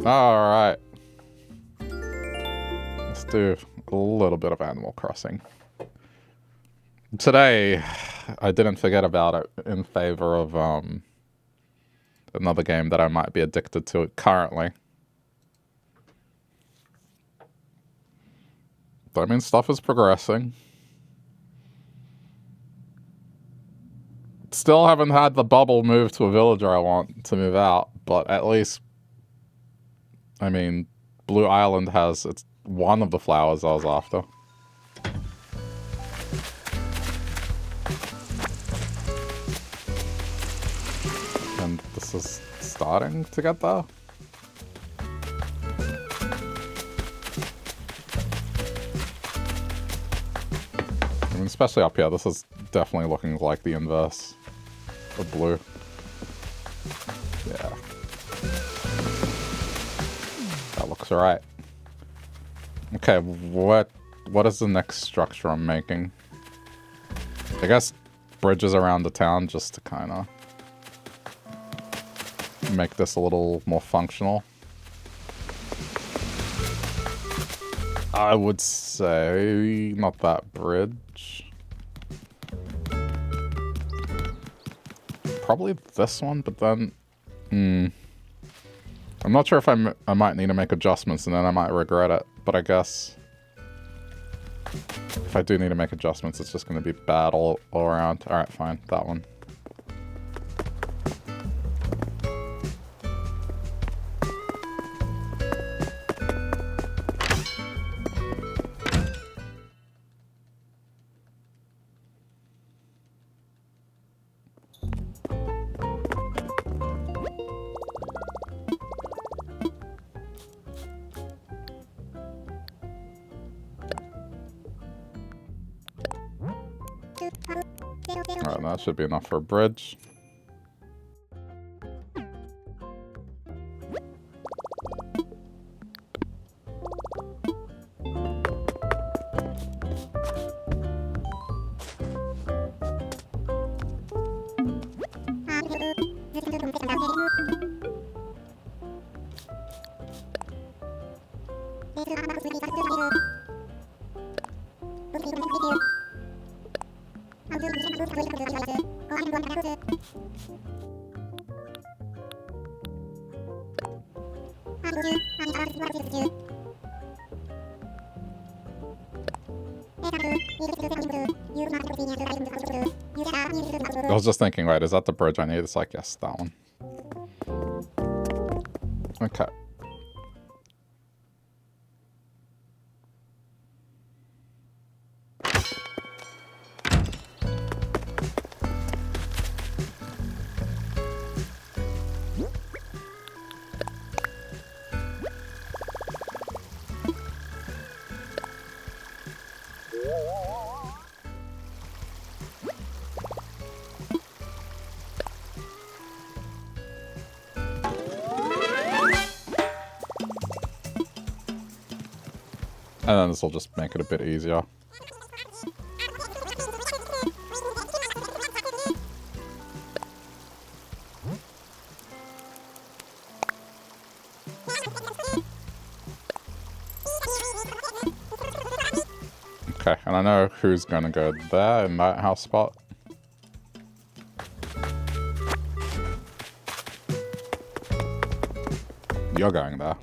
Alright. Let's do a little bit of Animal Crossing. Today, I didn't forget about it in favor of another game that I might be addicted to currently. But I mean, stuff is progressing. Still haven't had the bubble move to a villager I want to move out, but at least, I mean, Blue Island has, it's one of the flowers I was after. And this is starting to get there. I mean, especially up here, this is definitely looking like the inverse of blue. Yeah. That looks alright. Okay, what is the next structure I'm making? I guess bridges around the town just to kind of make this a little more functional. I would say not that bridge. Probably this one, but then I'm not sure if I might need to make adjustments and then I might regret it, but I guess if I do need to make adjustments, it's just going to be bad all around. Alright, fine. That one. Alright, that should be enough for a bridge. I was just thinking, right, is that the bridge I need? It's like, yes, that one. Okay. And then this will just make it a bit easier. Okay, and I know who's gonna go there in that house spot. You're going there.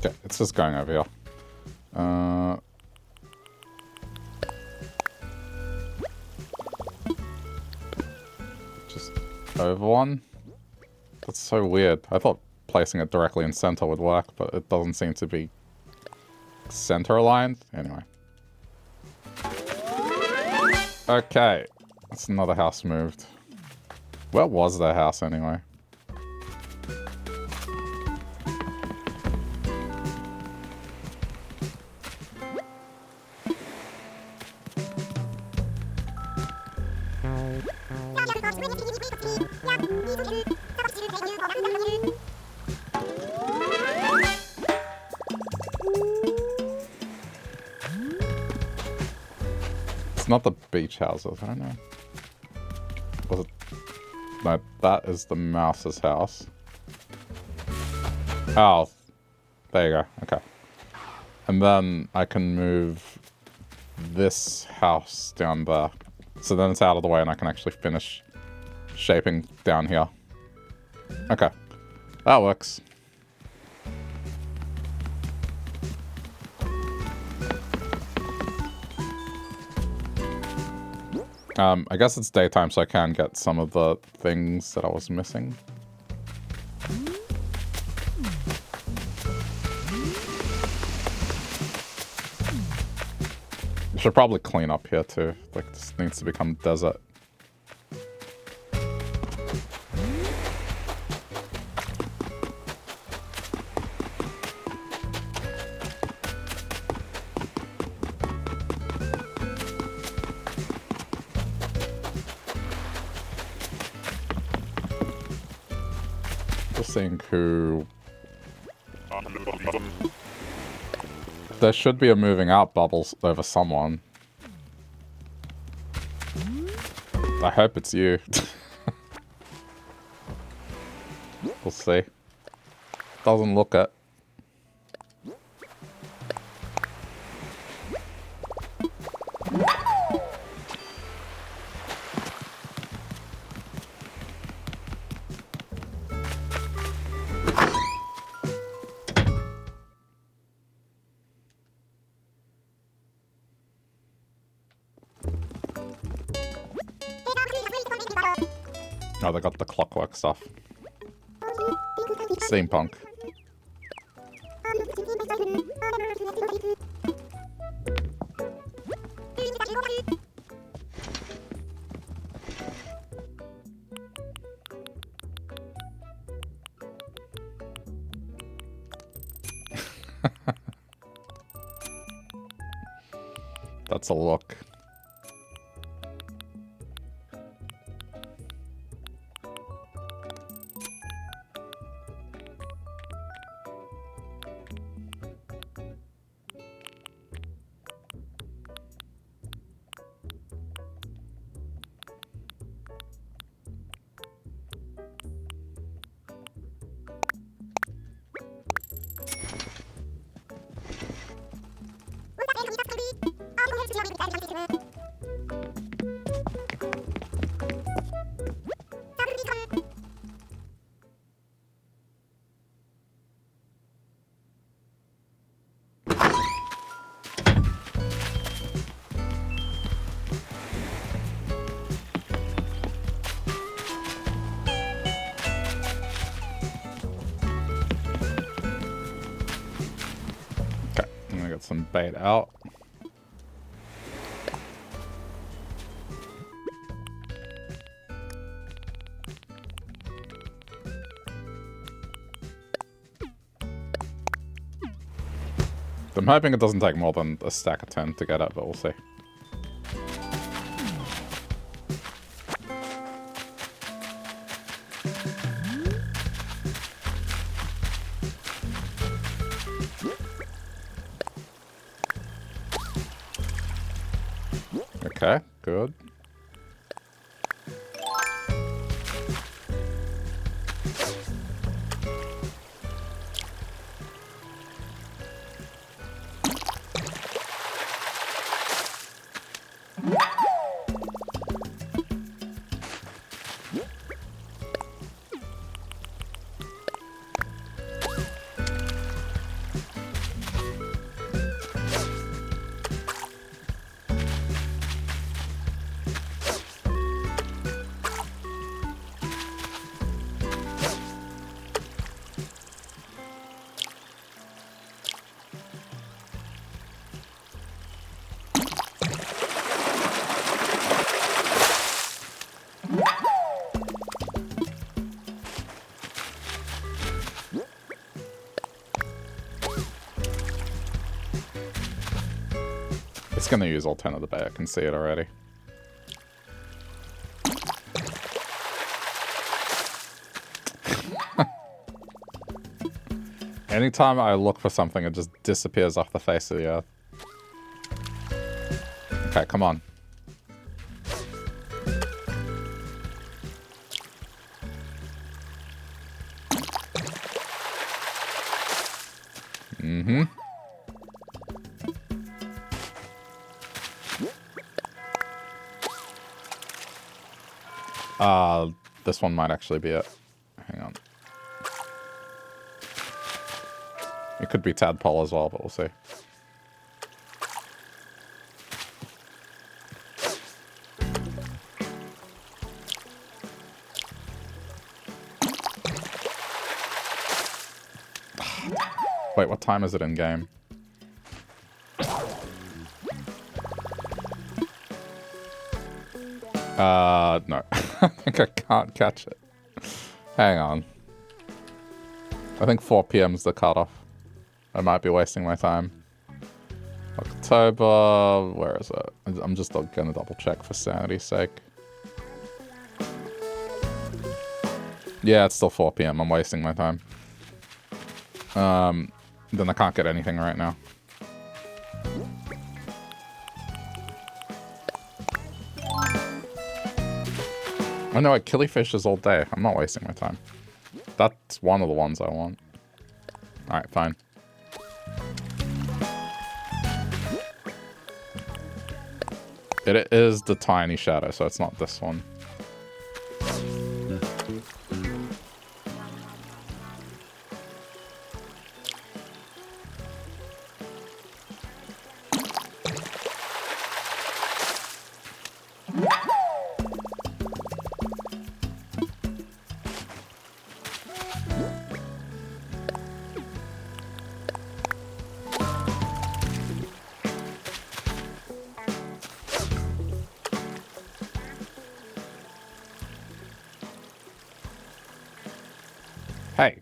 Okay, it's just going over here. Just over one. That's so weird. I thought placing it directly in center would work, but it doesn't seem to be center aligned. Anyway. Okay. That's another house moved. Where was their house anyway? It's not the beach houses, I don't know. Was it? No, that is the mouse's house. Oh, there you go, okay. And then I can move this house down there. So then it's out of the way and I can actually finish shaping down here. Okay, that works. I guess it's daytime, so I can get some of the things that I was missing. I should probably clean up here too. Like, this needs to become desert. Seeing who... There should be a moving out bubble over someone. I hope it's you. We'll see. Doesn't look it. Oh, they got the clockwork stuff. Steampunk. That's a look. Some bait out. I'm hoping it doesn't take more than a stack of 10 to get it, but we'll see. Okay, good. It's gonna use all 10 of the bay, I can see it already. Anytime I look for something, it just disappears off the face of the earth. Okay, come on. Mm-hmm. This one might actually be it. Hang on. It could be tadpole as well, but we'll see. Wait, what time is it in game? No. I think I can't catch it. Hang on. I think 4 PM is the cutoff. I might be wasting my time. October... Where is it? I'm just gonna double check for sanity's sake. Yeah, it's still 4 PM. I'm wasting my time. Then I can't get anything right now. I know, like, killifish is all day. I'm not wasting my time. That's one of the ones I want. Alright, fine. It is the tiny shadow, so it's not this one. Hey.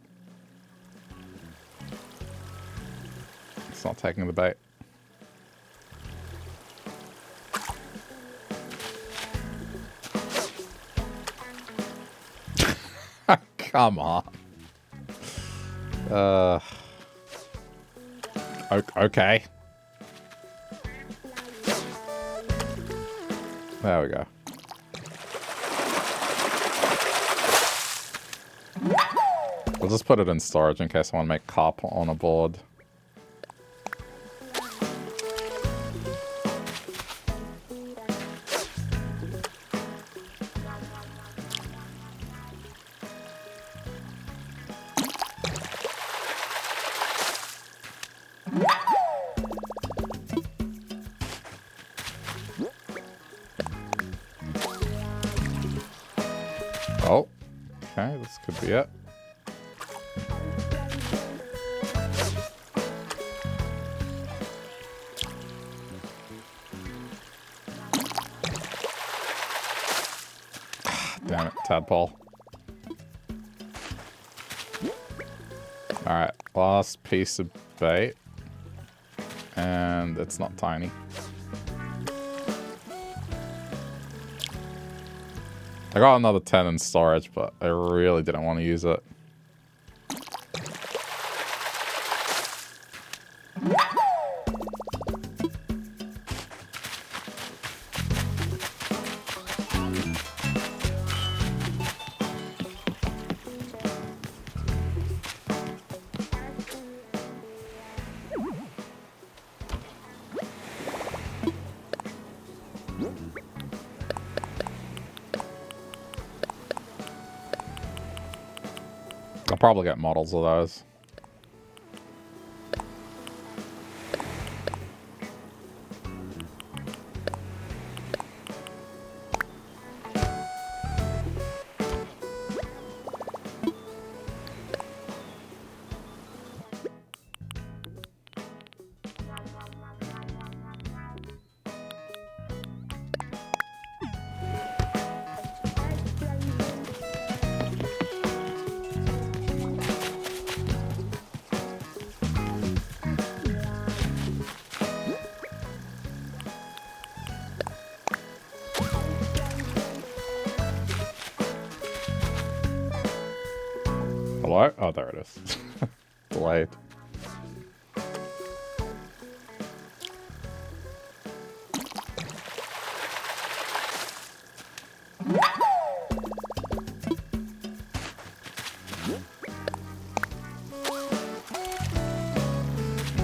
It's not taking the bait. Come on. Okay. There we go. We'll just put it in storage in case I want to make carp on a board. Oh, okay, this could be it. Damn it, tadpole. Alright, last piece of bait. And it's not tiny. I got another 10 in storage, but I really didn't want to use it. probably get models of those. Hello? Oh, there it is. Delayed.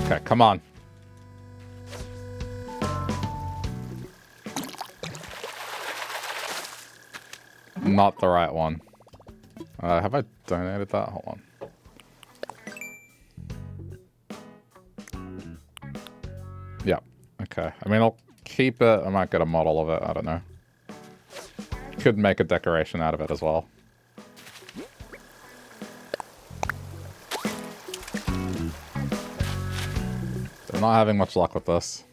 Okay, come on. Not the right one. Have I donated that? Hold on. Yeah. Okay. I mean, I'll keep it. I might get a model of it. I don't know. Could make a decoration out of it as well. I'm not having much luck with this.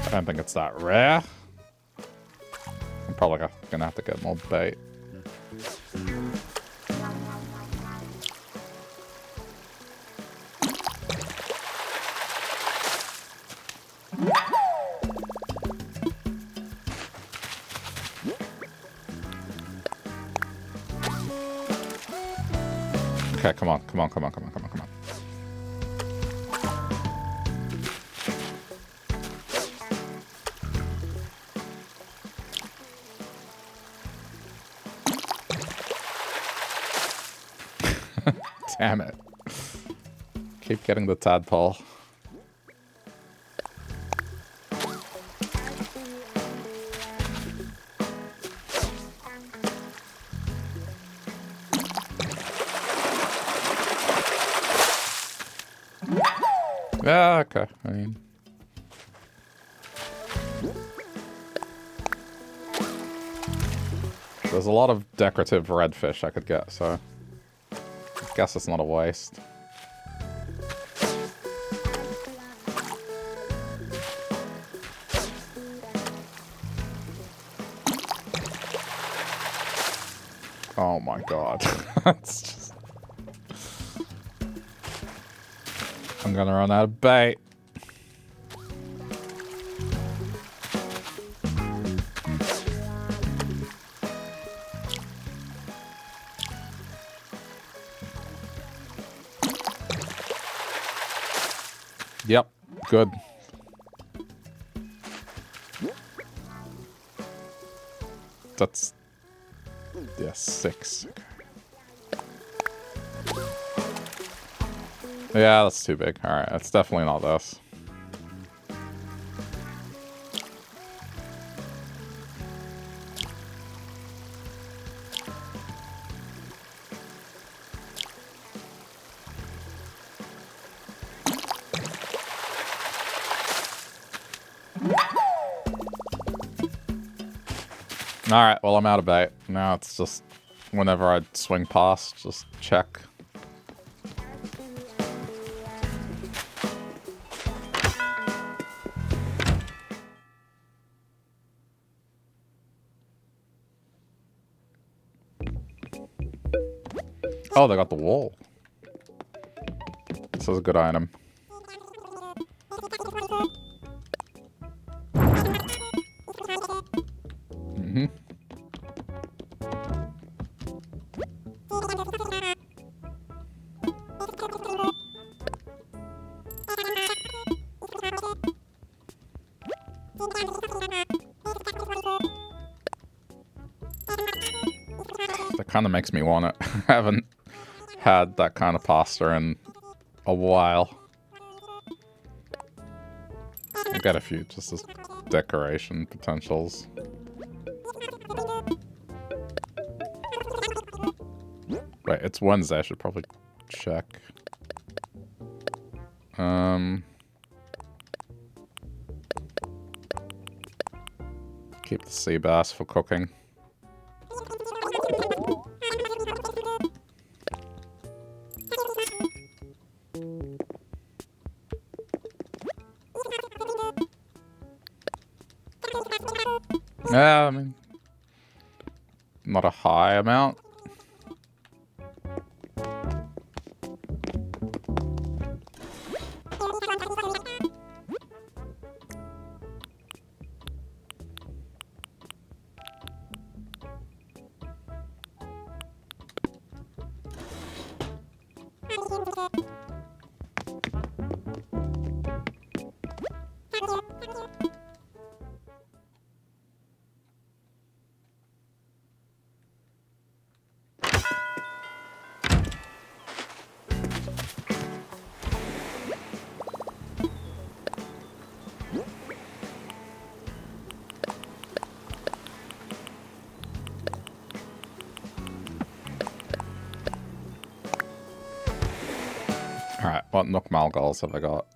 I don't think it's that rare. I'm probably gonna have to get more bait. Okay, come on, come on, come on, come on, come on, come on. Damn it. Keep getting the tadpole. Yeah, okay. I mean... There's a lot of decorative redfish I could get, so... I guess it's not a waste. Oh my god. It's just... I'm gonna run out of bait. Yep, good. That's... yeah, 6. Yeah, that's too big. Alright, that's definitely not this. Alright, well, I'm out of bait. Now it's just whenever I swing past, just check. Oh, they got the wall. This is a good item. That kind of makes me want it. I haven't had that kind of pasta in a while. I've got a few just as decoration potentials. Wait, it's Wednesday. I should probably check. Keep the sea bass for cooking. Yeah, I mean, not a high amount. Alright, what Nook Malgols have I got?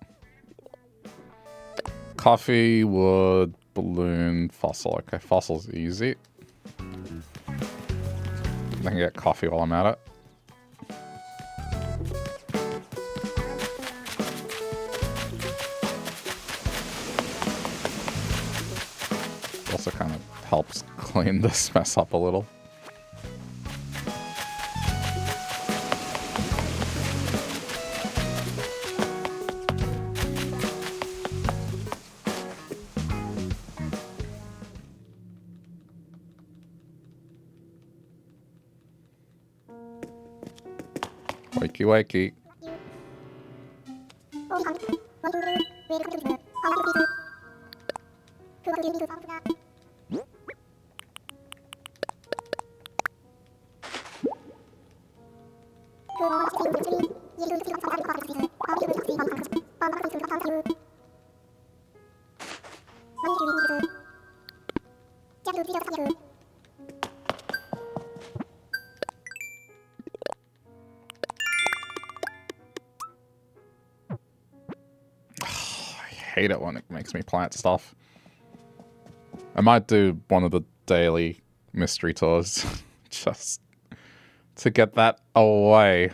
Coffee, wood, balloon, fossil. Okay, fossil's easy. I can get coffee while I'm at it. Also kind of helps clean this mess up a little. Wakey wakey. I hate it when it makes me plant stuff. I might do one of the daily mystery tours just to get that away.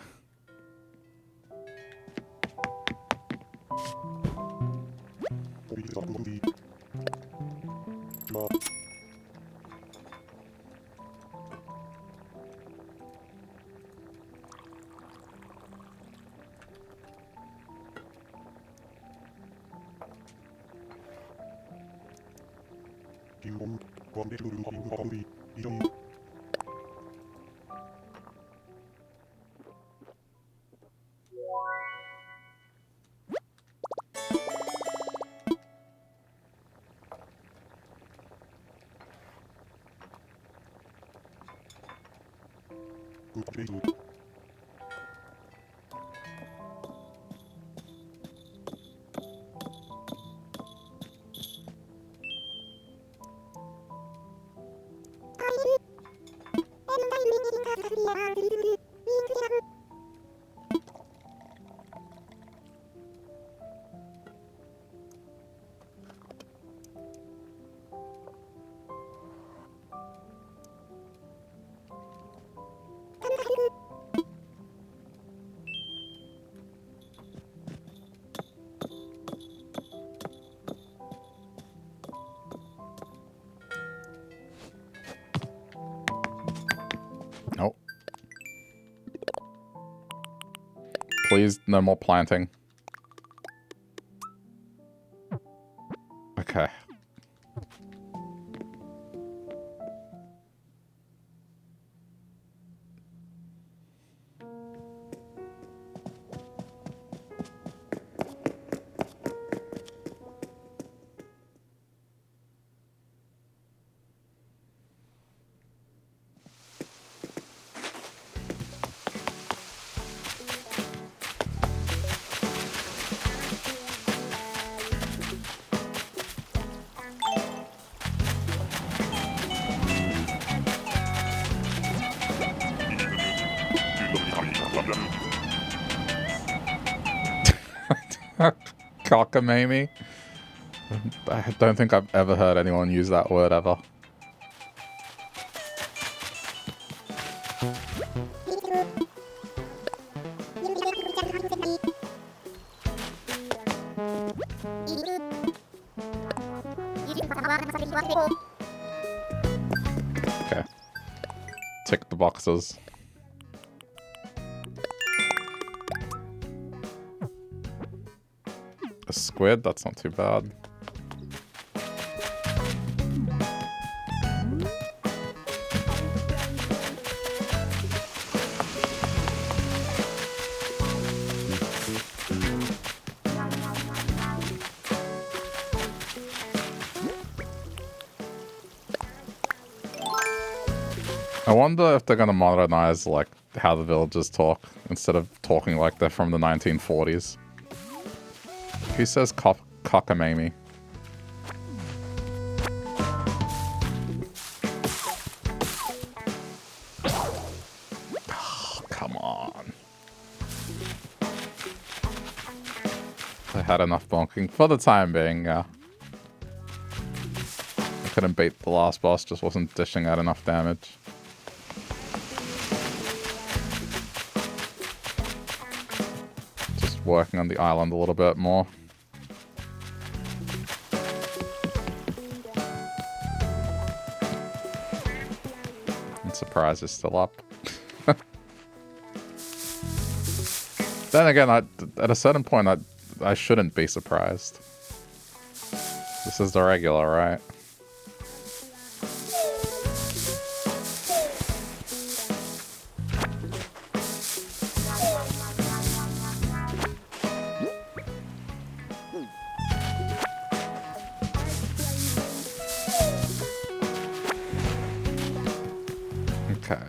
Nope. Please, no more planting. Okay. Cockamamie? I don't think I've ever heard anyone use that word ever. Okay. Tick the boxes. A squid? That's not too bad. I wonder if they're gonna modernize, like, how the villagers talk, instead of talking like they're from the 1940s. Who says cockamamie? Oh, come on. I had enough bonking for the time being, yeah. I couldn't beat the last boss, just wasn't dishing out enough damage. Just working on the island a little bit more. I'm surprised it's still up. Then again, at a certain point, I shouldn't be surprised. This is the regular, right? Okay.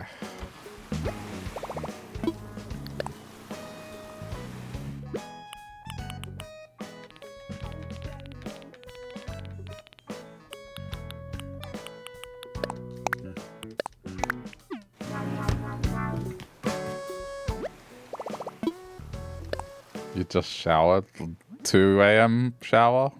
You just showered? 2 a.m. shower?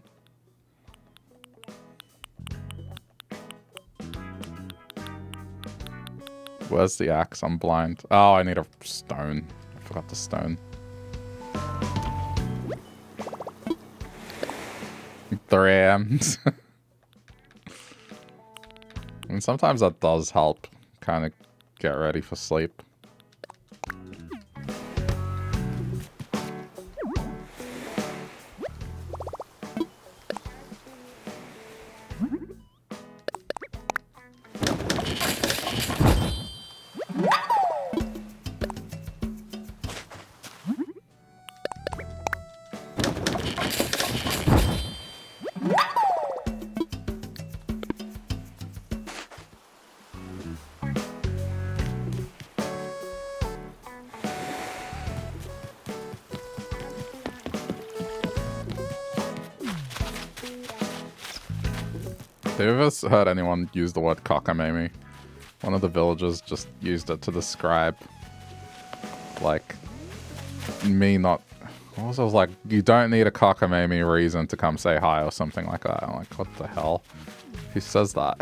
Where's the axe? I'm blind. Oh, I need a stone. I forgot the stone. 3 a.m. I mean, sometimes that does help kind of get ready for sleep. Have you ever heard anyone use the word cockamamie? One of the villagers just used it to describe, like, me not... What was it? I was like, you don't need a cockamamie reason to come say hi or something like that. I'm like, what the hell? Who says that?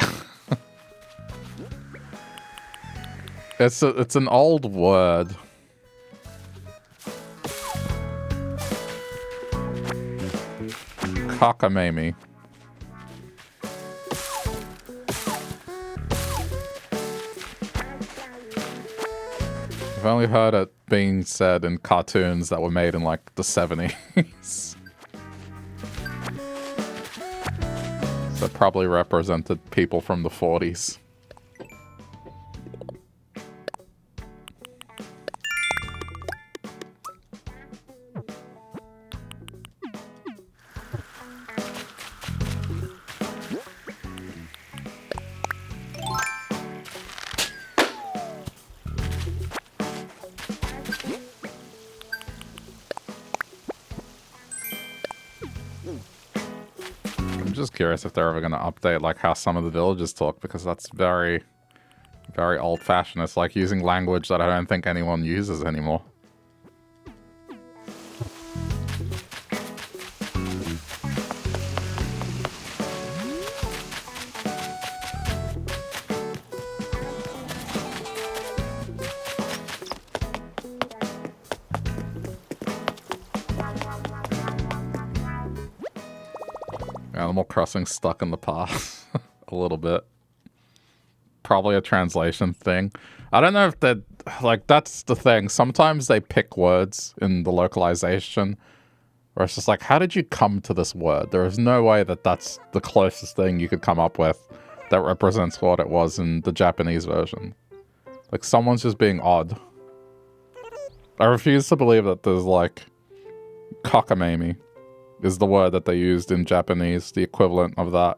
It's an old word. Cockamamie. I've only heard it being said in cartoons that were made in, like, the 70s. So probably represented people from the 40s. Curious if they're ever going to update like how some of the villagers talk, because that's very, very old-fashioned. It's like using language that I don't think anyone uses anymore. Animal Crossing stuck in the past a little bit. Probably a translation thing. I don't know if that, like, that's the thing. Sometimes they pick words in the localization where it's just like, how did you come to this word? There is no way that that's the closest thing you could come up with that represents what it was in the Japanese version. Like, someone's just being odd. I refuse to believe that there's, like, cockamamie is the word that they used in Japanese, the equivalent of that.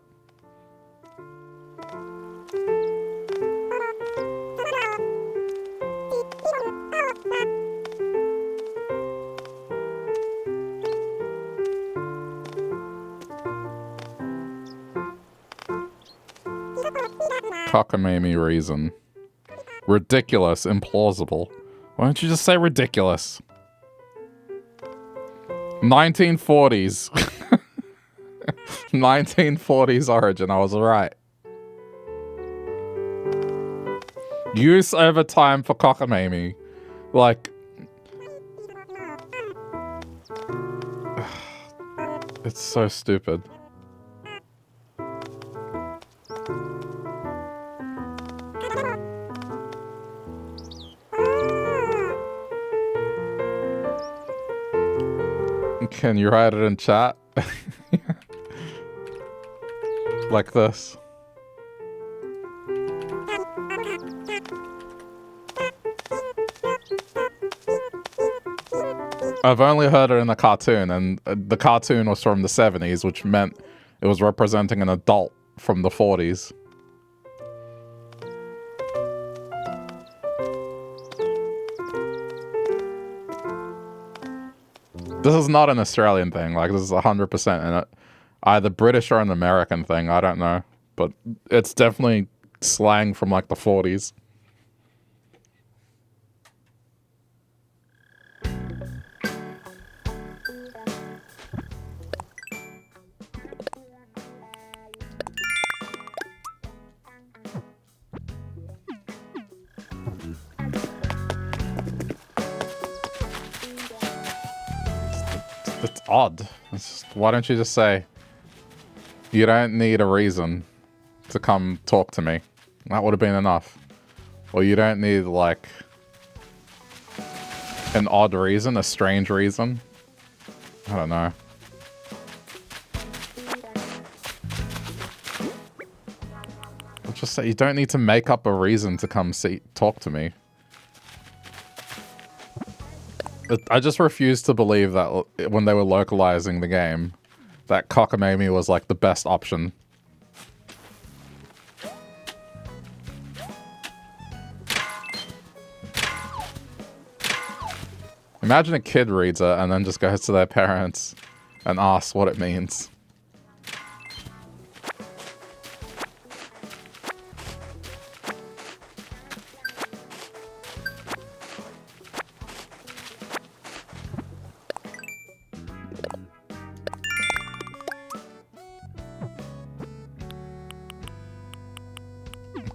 Cockamamie reason. Ridiculous, implausible. Why don't you just say ridiculous? 1940s. 1940s origin, I was right. Use over time for cockamamie. Like... It's so stupid. Can you write it in chat? Like this. I've only heard it in the cartoon, and the cartoon was from the 70s, which meant it was representing an adult from the 40s. This is not an Australian thing. Like, this is 100% either British or an American thing. I don't know. But it's definitely slang from, like, the 40s. It's odd. It's just, why don't you just say, you don't need a reason to come talk to me? That would have been enough. Or you don't need, like, an odd reason, a strange reason. I don't know. I'll just say, you don't need to make up a reason to come talk to me. I just refuse to believe that when they were localizing the game, that cockamamie was like the best option. Imagine a kid reads it and then just goes to their parents and asks what it means.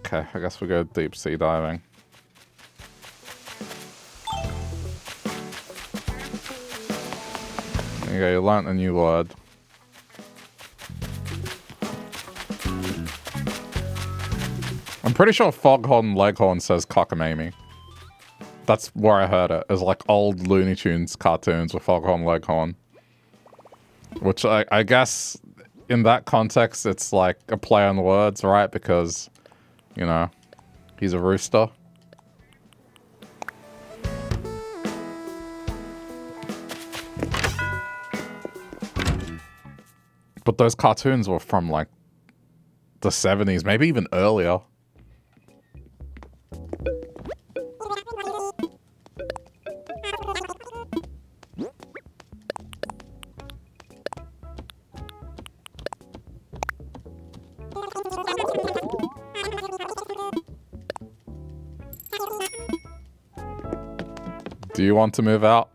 Okay, I guess we go deep sea diving. There you go, you learnt a new word. I'm pretty sure Foghorn Leghorn says cockamamie. That's where I heard it. It was like old Looney Tunes cartoons with Foghorn Leghorn. Which I guess in that context it's like a play on words, right? Because, you know, he's a rooster. But those cartoons were from like the 70s, maybe even earlier. Do you want to move out?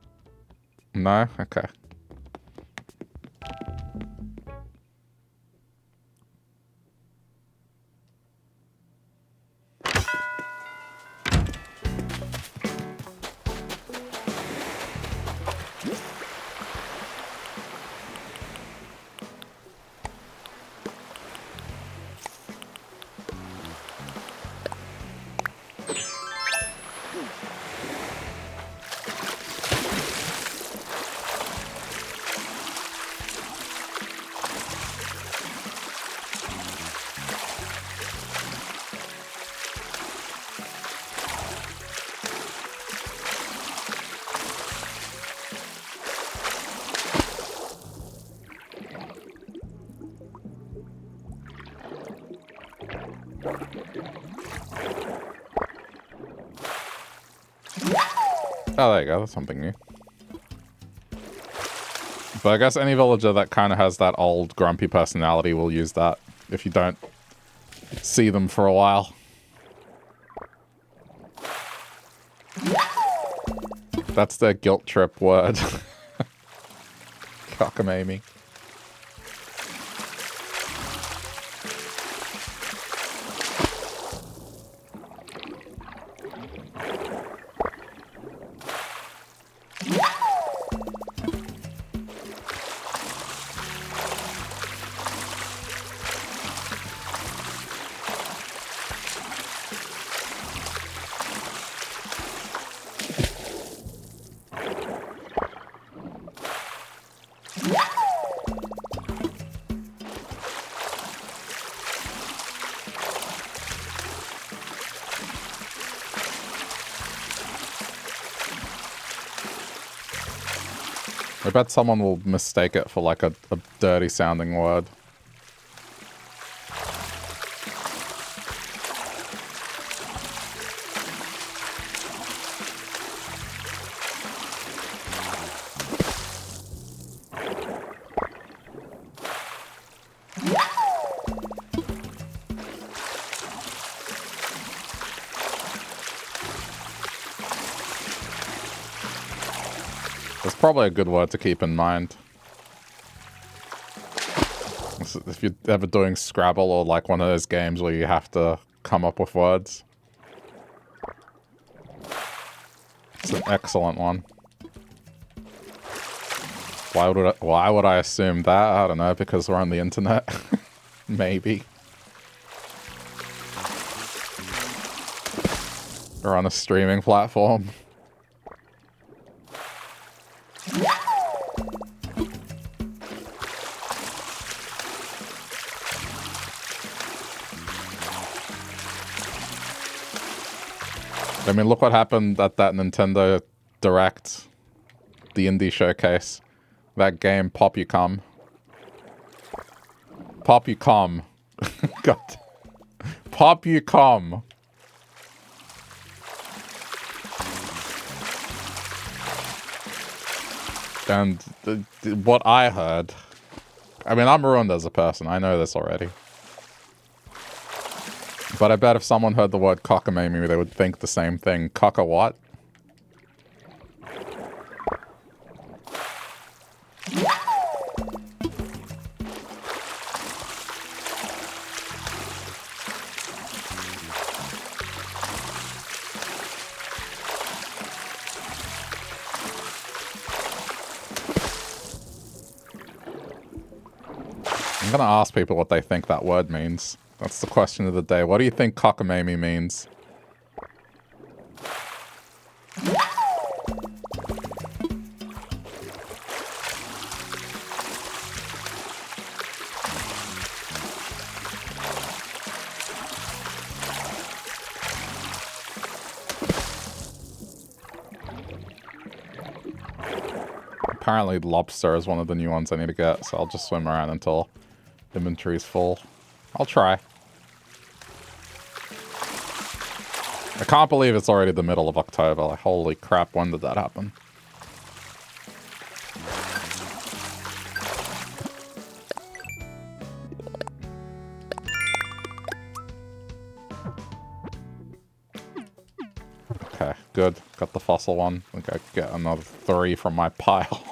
No? Okay. Oh, there you go. That's something new. But I guess any villager that kind of has that old grumpy personality will use that if you don't see them for a while. That's their guilt trip word. Cockamamie. I bet someone will mistake it for like a dirty sounding word. Probably a good word to keep in mind. If you're ever doing Scrabble or like one of those games where you have to come up with words. It's an excellent one. Why would I assume that? I don't know, because we're on the internet. Maybe. Or on a streaming platform. I mean, look what happened at that Nintendo Direct, the indie showcase. That game, Pop You Come. Pop You Come. God. Pop You Come. And what I heard... I mean, I'm ruined as a person. I know this already. But I bet if someone heard the word cockamamie, they would think the same thing. Cock a what? I'm gonna ask people what they think that word means. That's the question of the day. What do you think cockamamie means? Apparently lobster is one of the new ones I need to get, so I'll just swim around until inventory's full. I'll try. I can't believe it's already the middle of October. Like, holy crap, when did that happen? Okay, good. Got the fossil one. I think I could get another 3 from my pile.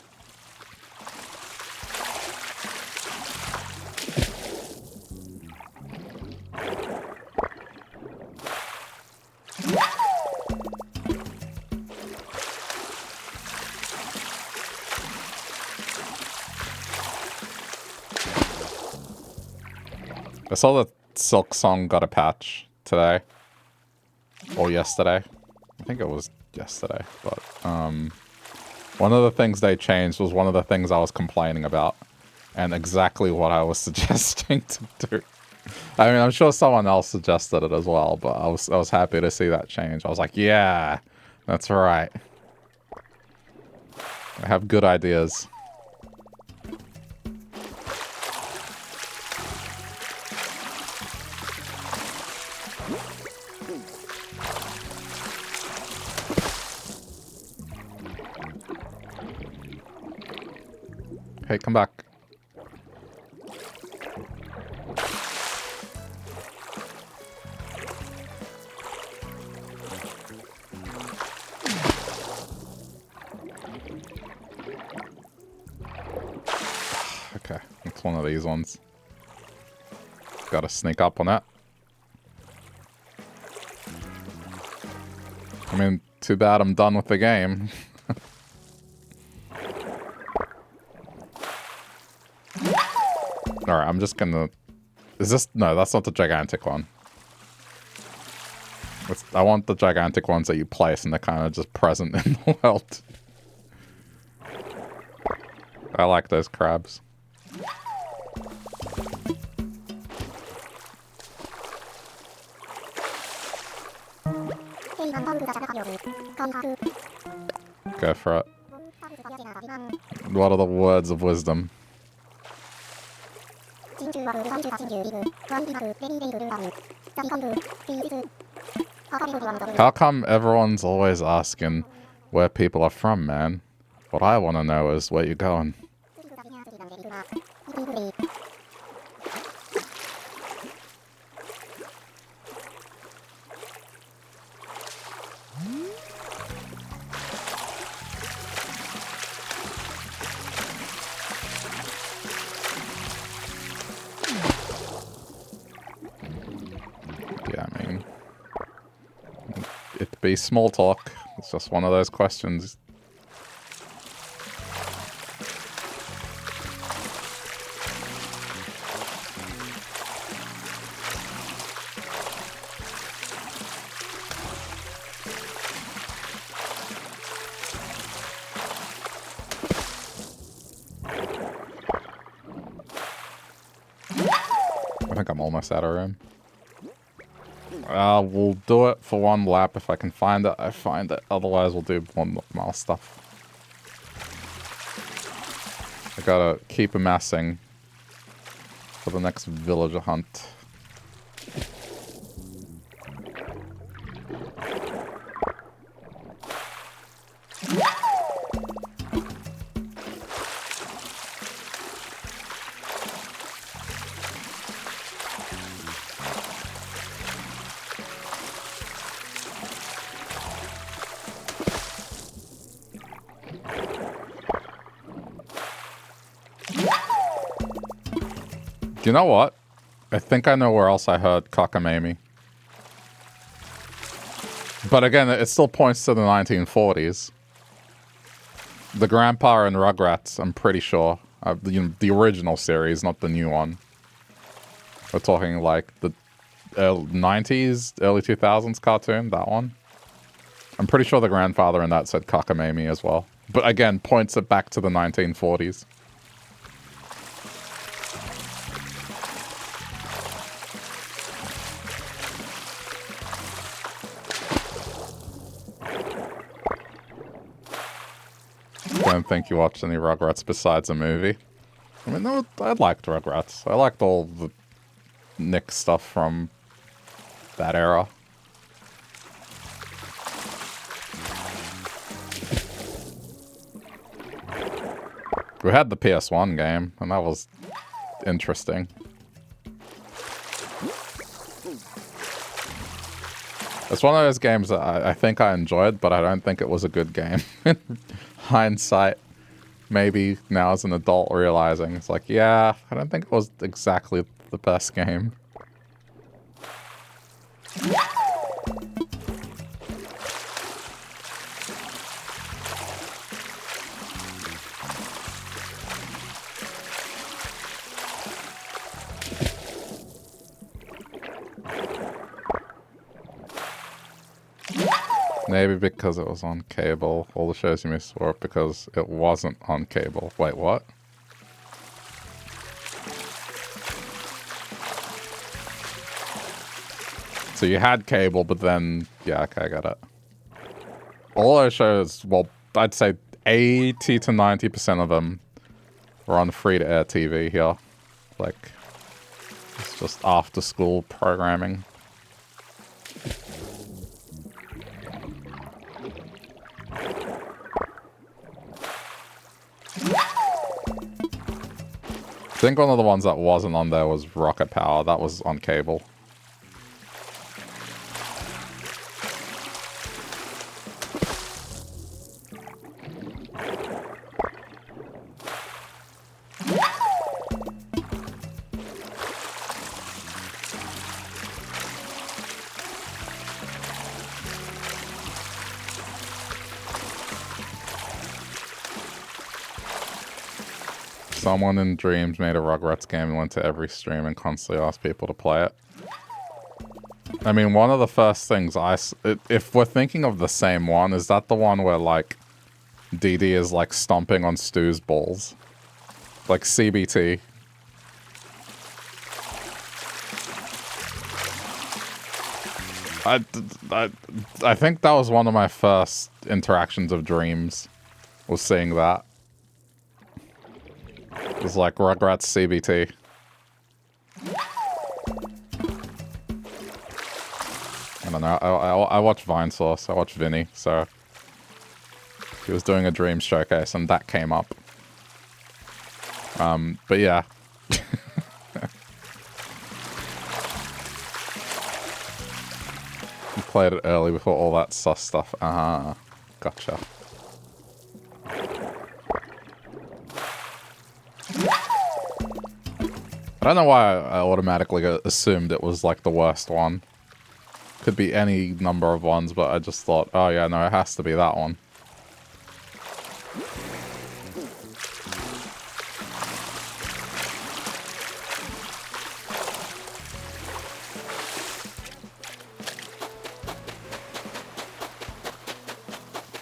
I saw that Silk Song got a patch today. Or yesterday. I think it was yesterday. But, one of the things they changed was one of the things I was complaining about. And exactly what I was suggesting to do. I mean, I'm sure someone else suggested it as well, but I was happy to see that change. I was like, yeah, that's right. I have good ideas. Hey, come back. Okay, it's one of these ones. Gotta sneak up on it. I mean, too bad I'm done with the game. Alright, I'm just gonna... Is this... No, that's not the gigantic one. I want the gigantic ones that you place and they're kind of just present in the world. I like those crabs. Go for it. What are the words of wisdom? How come everyone's always asking where people are from, man? What I want to know is where you're going. Be small talk. It's just one of those questions. I think I'm almost out of room. We'll do it for one lap. If I can find it, I find it. Otherwise, we'll do 1 mile stuff. I gotta keep amassing for the next villager hunt. You know what? I think I know where else I heard cockamamie. But again, it still points to the 1940s. The Grandpa and Rugrats, I'm pretty sure. The original series, not the new one. We're talking like the 90s, early 2000s cartoon, that one. I'm pretty sure the grandfather in that said cockamamie as well. But again, points it back to the 1940s. I don't think you watched any Rugrats besides a movie. I mean, no, I liked Rugrats. I liked all the Nick stuff from that era. We had the PS1 game, and that was interesting. It's one of those games that I think I enjoyed, but I don't think it was a good game. Hindsight, maybe now as an adult realizing, it's like, yeah, I don't think it was exactly the best game. Maybe because it was on cable. All the shows you missed were because it wasn't on cable. Wait, what? So you had cable, but then... Yeah, okay, I got it. All those shows, well, I'd say 80 to 90% of them were on free-to-air TV here. Like, it's just after-school programming. I think one of the ones that wasn't on there was Rocket Power. That was on cable. Someone in Dreams made a Rugrats game and went to every stream and constantly asked people to play it. I mean, one of the first things if we're thinking of the same one, is that the one where, like, Dee Dee is, like, stomping on Stu's balls? Like, CBT. I think that was one of my first interactions of Dreams, was seeing that. It was like Rugrats CBT. I don't know. I watch Vinesource. I watch Vinny, so he was doing a Dreams showcase, and that came up. But yeah. You played it early before all that sus stuff. Gotcha. I don't know why I automatically assumed it was like the worst one. Could be any number of ones, but I just thought, oh yeah, no, it has to be that one.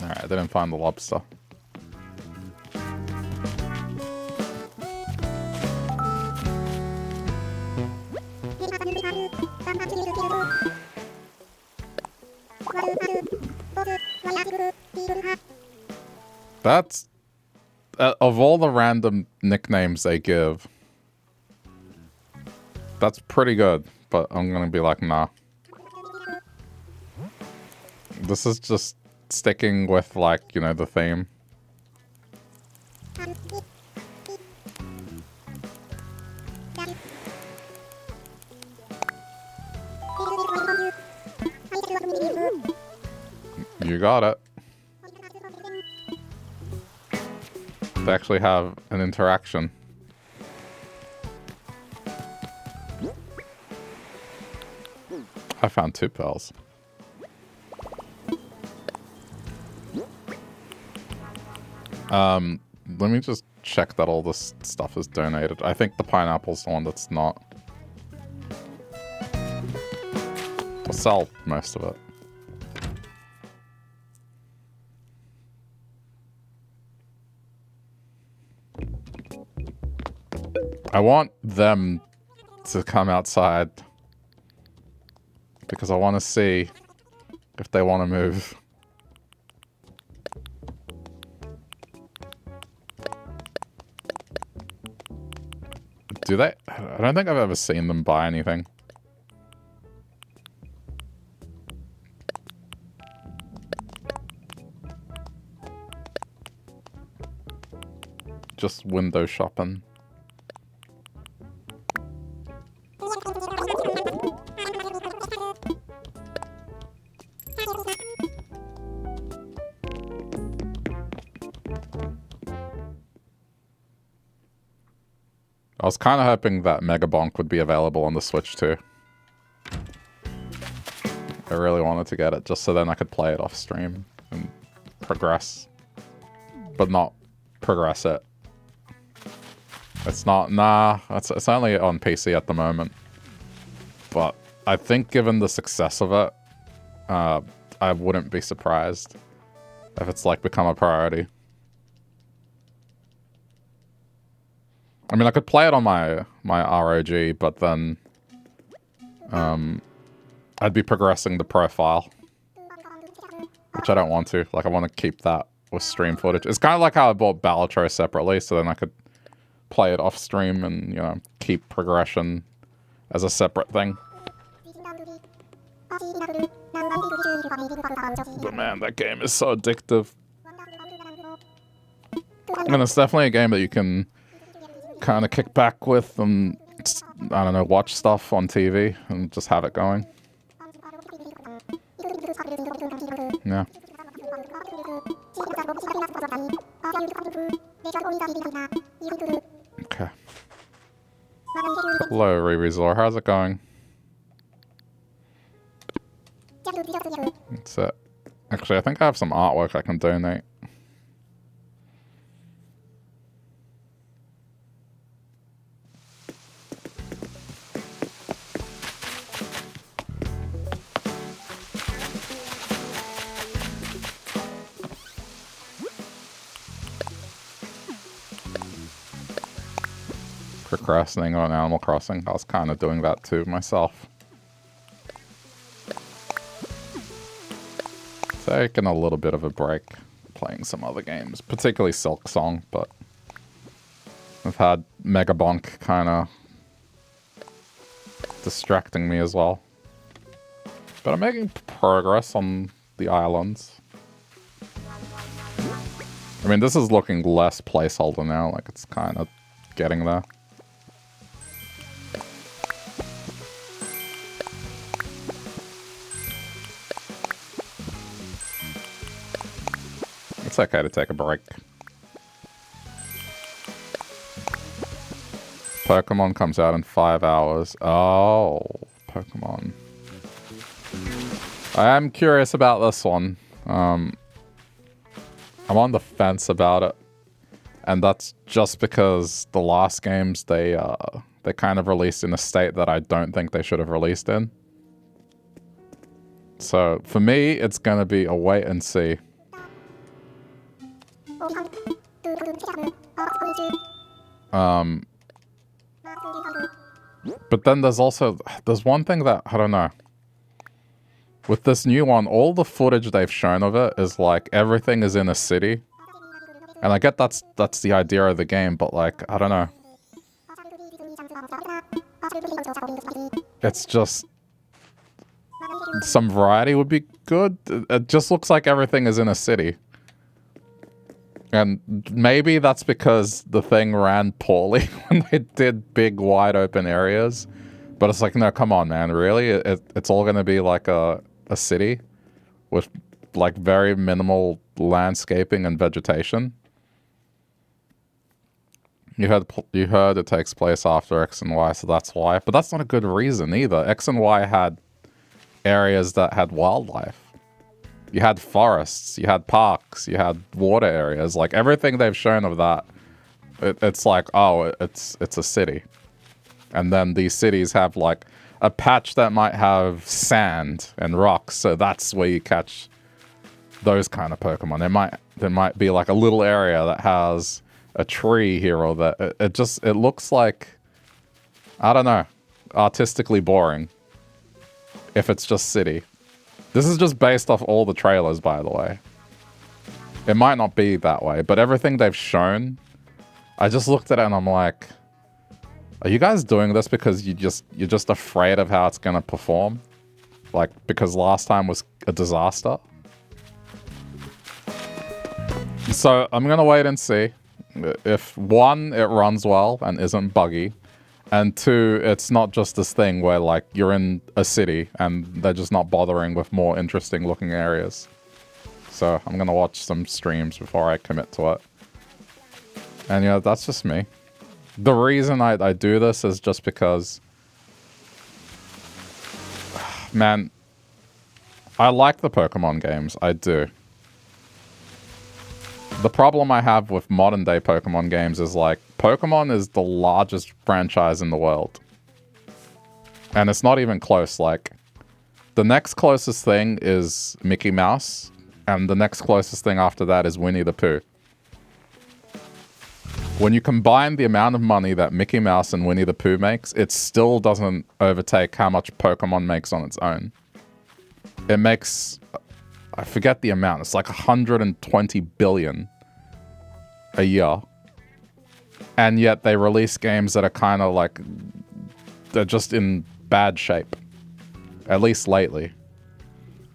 Alright, I didn't find the lobster. That's... of all the random nicknames they give, that's pretty good, but I'm gonna be like, nah. This is just sticking with, like, you know, the theme. You got it. They actually have an interaction. I found 2 pearls. Let me just check that all this stuff is donated. I think the pineapple's the one that's not. I'll sell most of it. I want them to come outside because I want to see if they want to move. Do they? I don't think I've ever seen them buy anything. Just window shopping. I was kind of hoping that Mega Bonk would be available on the Switch too. I really wanted to get it just so then I could play it off stream and progress. But not progress it. It's not, nah, it's only on PC at the moment. But I think given the success of it, I wouldn't be surprised if it's like become a priority. I mean, I could play it on my ROG, but then I'd be progressing the profile, which I don't want to. Like, I want to keep that with stream footage. It's kind of like how I bought Balatro separately, so then I could play it off stream and, you know, keep progression as a separate thing. But man, that game is so addictive. And it's definitely a game that you can kind of kick back with and, I don't know, watch stuff on TV and just have it going. Yeah. Okay. Hello, Reresor. How's it going? That's it. Actually, I think I have some artwork I can donate. Procrastinating on Animal Crossing. I was kind of doing that too myself. Taking a little bit of a break playing some other games, particularly Silk Song, but I've had Mega Bonk kind of distracting me as well. But I'm making progress on the islands. I mean, this is looking less placeholder now, like it's kind of getting there. It's okay to take a break. Pokemon comes out in 5 hours. Oh, Pokemon. I am curious about this one. I'm on the fence about it. And that's just because the last games they kind of released in a state that I don't think they should have released in. So for me, it's going to be a wait and see. But then there's one thing that, I don't know. With this new one, all the footage they've shown of it is like everything is in a city. And I get that's the idea of the game, but like, I don't know. It's just some variety would be good. It just looks like everything is in a city. And maybe that's because the thing ran poorly when they did big, wide open areas. But it's like, no, come on, man. Really? It's all going to be like a city with like very minimal landscaping and vegetation. You heard it takes place after X and Y, so that's why. But that's not a good reason either. X and Y had areas that had wildlife. You had forests, you had parks, you had water areas. Like everything they've shown of that, it's like, oh, it's a city. And then these cities have like a patch that might have sand and rocks, so that's where you catch those kind of Pokemon. There might be like a little area that has a tree here or that. It looks like, I don't know, artistically boring if it's just city. This is just based off all the trailers, by the way. It might not be that way, but everything they've shown, I just looked at it and I'm like, are you guys doing this because you're just afraid of how it's gonna perform? Like, because last time was a disaster? So I'm gonna wait and see. If one, it runs well and isn't buggy, and two, it's not just this thing where like you're in a city and they're just not bothering with more interesting looking areas. So I'm gonna watch some streams before I commit to it. And yeah, that's just me. The reason I do this is just because, man, I like the Pokemon games, I do. The problem I have with modern day Pokemon games is like, Pokemon is the largest franchise in the world. And it's not even close. Like, the next closest thing is Mickey Mouse, and the next closest thing after that is Winnie the Pooh. When you combine the amount of money that Mickey Mouse and Winnie the Pooh makes, it still doesn't overtake how much Pokemon makes on its own. It makes, I forget the amount, it's like 120 billion a year. And yet they release games that are kind of like, they're just in bad shape. At least lately.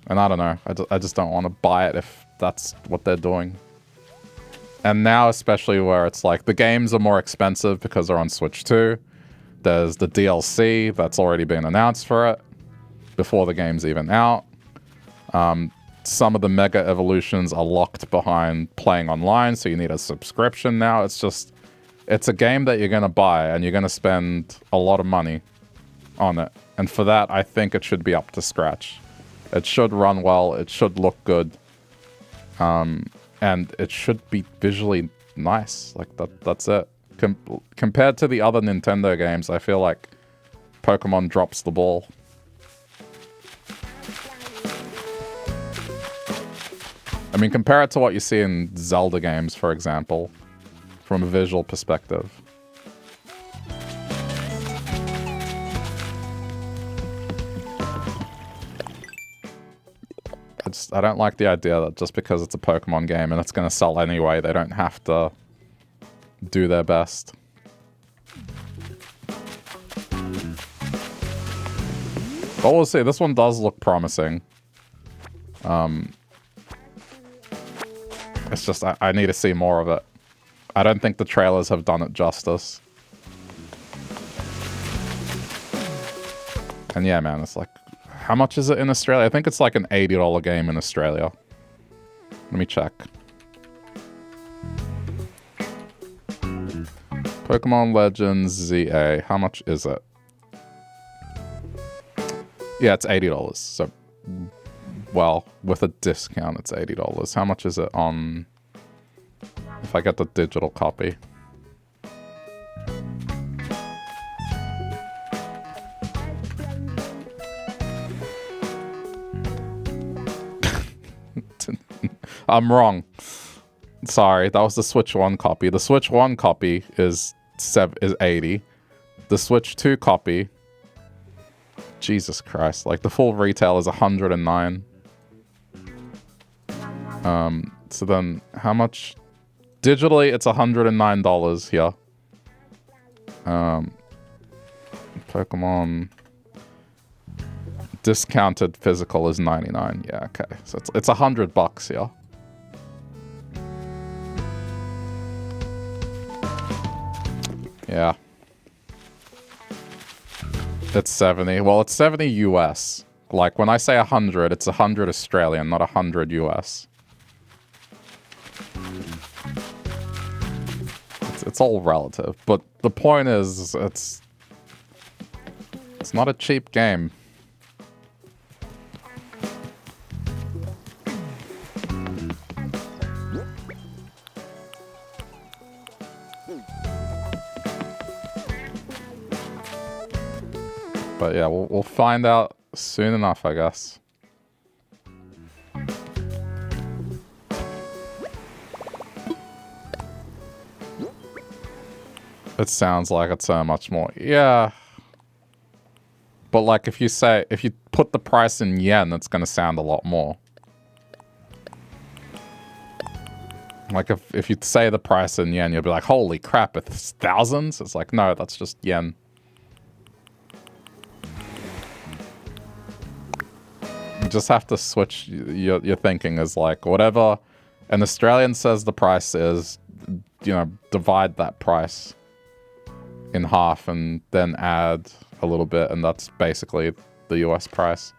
And I don't know, I just don't want to buy it if that's what they're doing. And now, especially where it's like the games are more expensive because they're on Switch 2. There's the DLC that's already been announced for it before the game's even out. Some of the Mega Evolutions are locked behind playing online, so you need a subscription now. It's a game that you're going to buy, and you're going to spend a lot of money on it. And for that, I think it should be up to scratch. It should run well. It should look good. And it should be visually nice. Like, that's it. Compared to the other Nintendo games, I feel like Pokemon drops the ball. I mean, compare it to what you see in Zelda games, for example, from a visual perspective. I don't like the idea that just because it's a Pokemon game and it's going to sell anyway, they don't have to do their best. But we'll see. This one does look promising. It's just, I need to see more of it. I don't think the trailers have done it justice. And yeah, man, it's like, how much is it in Australia? I think it's like an $80 game in Australia. Let me check. Pokemon Legends ZA. How much is it? Yeah, it's $80. So, well, with a discount, it's $80. How much is it on... if I get the digital copy? I'm wrong. Sorry, that was the Switch 1 copy. The Switch 1 copy is 80. The Switch 2 copy... Jesus Christ. Like, the full retail is 109. So then, how much... digitally, it's $109 here. Pokemon... discounted physical is 99. Yeah, okay. So it's $100 here. Yeah. It's 70. Well, it's 70 US. Like, when I say 100, it's 100 Australian, not 100 US. It's all relative. But the point is, it's not a cheap game. But yeah, we'll find out soon enough, I guess. It sounds like it's so much more. Yeah. But like if you put the price in yen, it's going to sound a lot more. Like if you say the price in yen, you'll be like, holy crap, it's thousands? It's like, no, that's just yen. You just have to switch your thinking is like, whatever an Australian says the price is, you know, divide that price in half and then add a little bit, and that's basically the US price.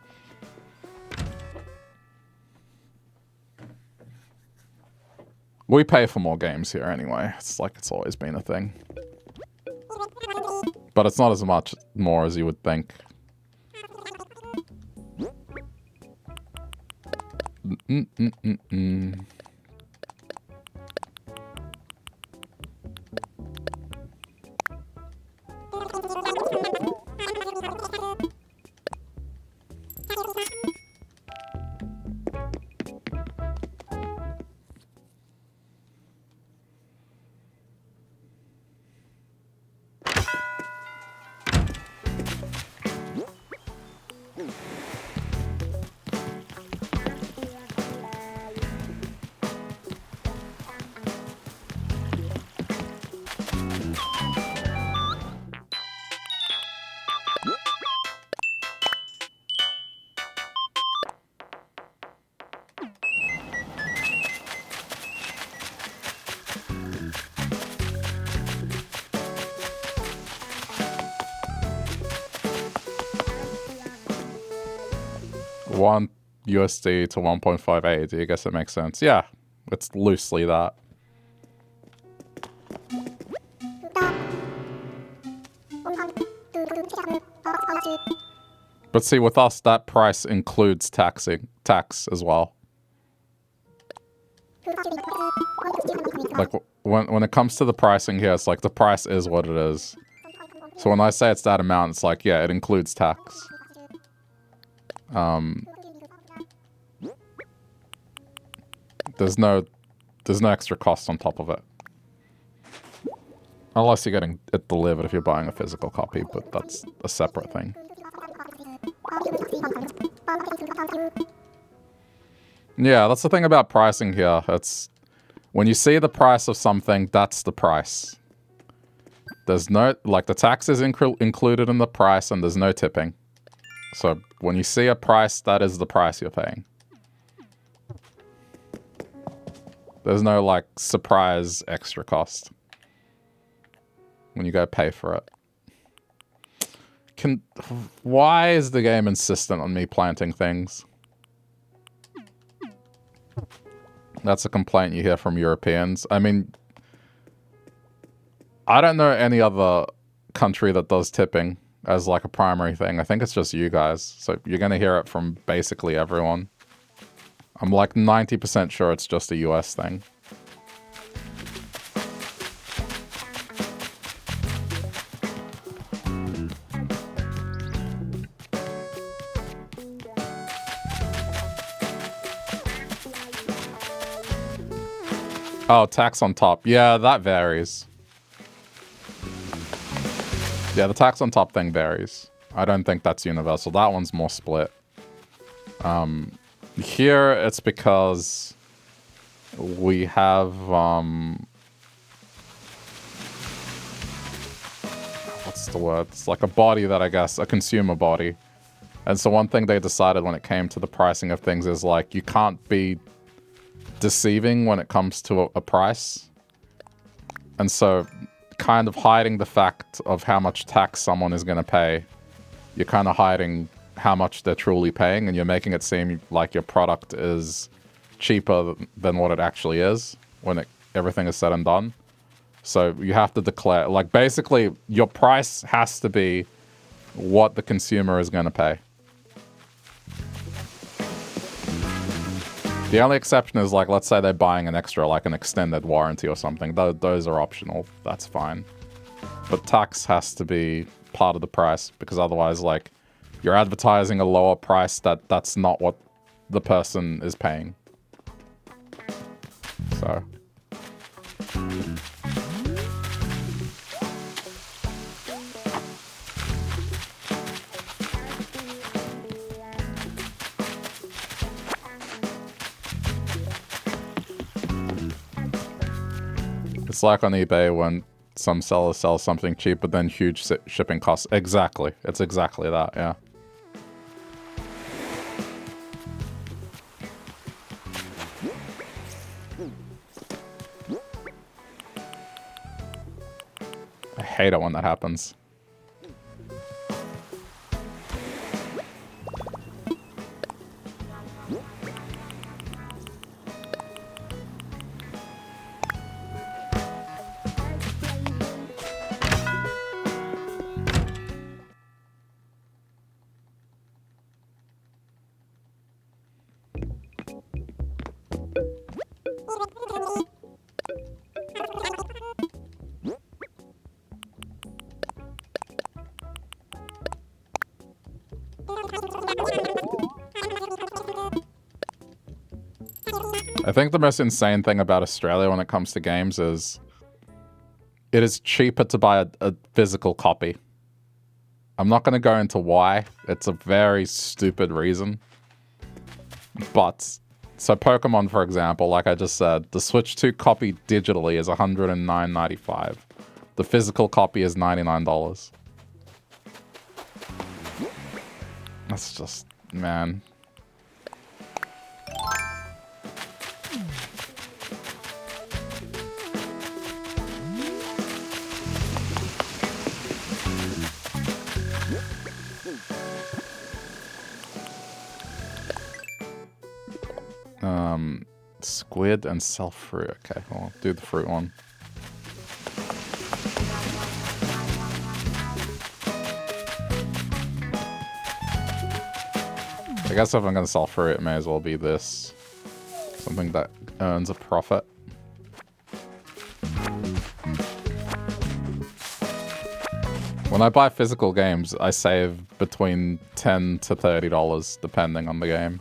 We pay for more games here anyway. It's like it's always been a thing. But it's not as much more as you would think. 1 USD to 1.5 AUD. I guess it makes sense. Yeah, it's loosely that. But see, with us, that price includes tax as well. Like, when it comes to the pricing here, it's like the price is what it is. So when I say it's that amount, it's like, yeah, it includes tax. There's no extra cost on top of it. Unless you're getting it delivered if you're buying a physical copy, but that's a separate thing. Yeah, that's the thing about pricing here. It's when you see the price of something, that's the price. There's no, like, the tax is included in the price and there's no tipping. So when you see a price, that is the price you're paying. There's no, like, surprise extra cost when you go pay for it. Why is the game insistent on me planting things? That's a complaint you hear from Europeans. I mean, I don't know any other country that does tipping as like a primary thing. I think it's just you guys. So you're going to hear it from basically everyone. I'm like 90% sure it's just a US thing. Oh, tax on top. Yeah, that varies. Yeah, the tax on top thing varies. I don't think that's universal. That one's more split. Here, it's because we have, what's the word? It's like a body that I guess, a consumer body. And so one thing they decided when it came to the pricing of things is like, you can't be deceiving when it comes to a price. And so kind of hiding the fact of how much tax someone is going to pay, you're kind of hiding how much they're truly paying, and you're making it seem like your product is cheaper than what it actually is when everything is said and done. So you have to declare, like, basically your price has to be what the consumer is going to pay. The only exception is, like, let's say they're buying an extra, like an extended warranty or something. Those are optional. That's fine. But tax has to be part of the price, because otherwise, like, you're advertising a lower price that's not what the person is paying. So. It's like on eBay when some sellers sell something cheap, but then huge shipping costs. Exactly. It's exactly that, yeah. I hate it when that happens. I think the most insane thing about Australia when it comes to games is it is cheaper to buy a physical copy. I'm not going to go into why. It's a very stupid reason. But, so Pokemon, for example, like I just said, the Switch 2 copy digitally is $109.95. The physical copy is $99. That's just, man. Squid and self-fruit. Okay, well, I'll do the fruit one. I guess if I'm going to sell fruit, it may as well be this. Something that earns a profit. When I buy physical games, I save between $10 to $30, depending on the game.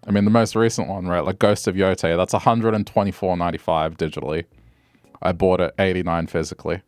I mean, the most recent one, right? Like Ghost of Yote, that's $124.95 digitally. I bought it $89 physically.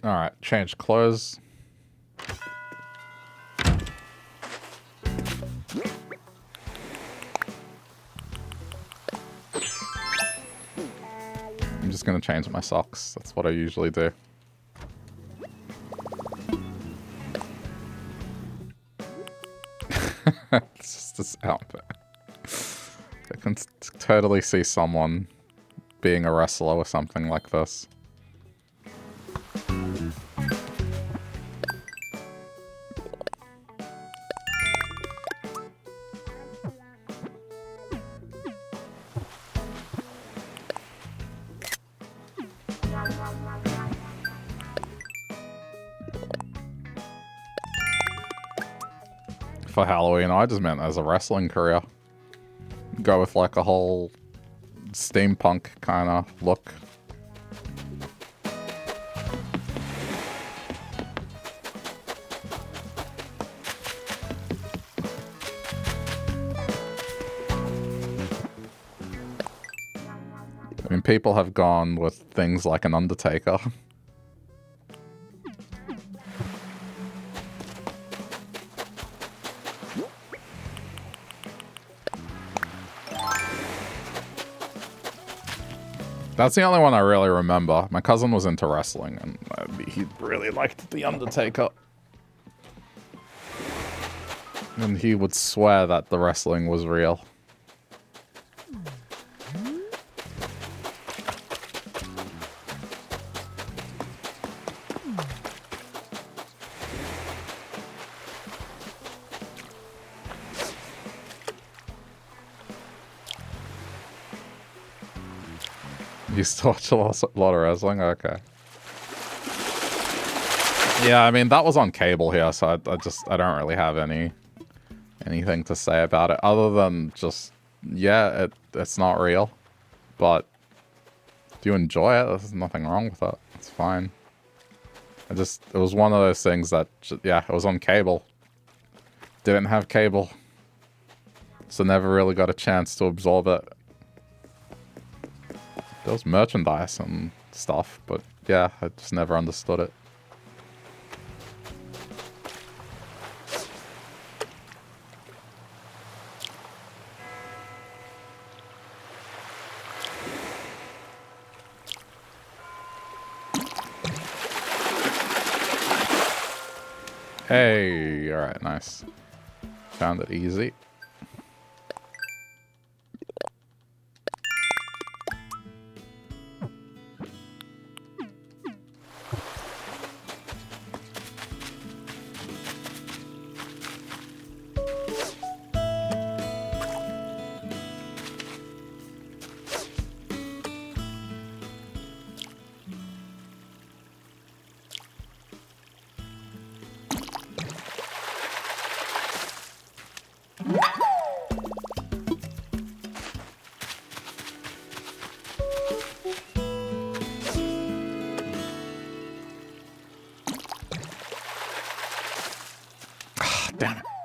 Alright, change clothes. I'm just gonna change my socks. That's what I usually do. It's just this outfit. I can totally see someone being a wrestler or something like this. For Halloween, I just meant as a wrestling career. Go with like a whole steampunk kind of look. I mean, people have gone with things like an Undertaker. That's the only one I really remember. My cousin was into wrestling, and he really liked The Undertaker. And he would swear that the wrestling was real. You used to watch a lot of wrestling? Okay. Yeah, I mean, that was on cable here, so I don't really have anything to say about it, other than just, yeah, it's not real, but if you enjoy it, there's nothing wrong with it. It's fine. It was one of those things that, yeah, it was on cable. Didn't have cable, so never really got a chance to absorb it. There was merchandise and stuff, but yeah, I just never understood it. Hey, alright, nice. Found it easy.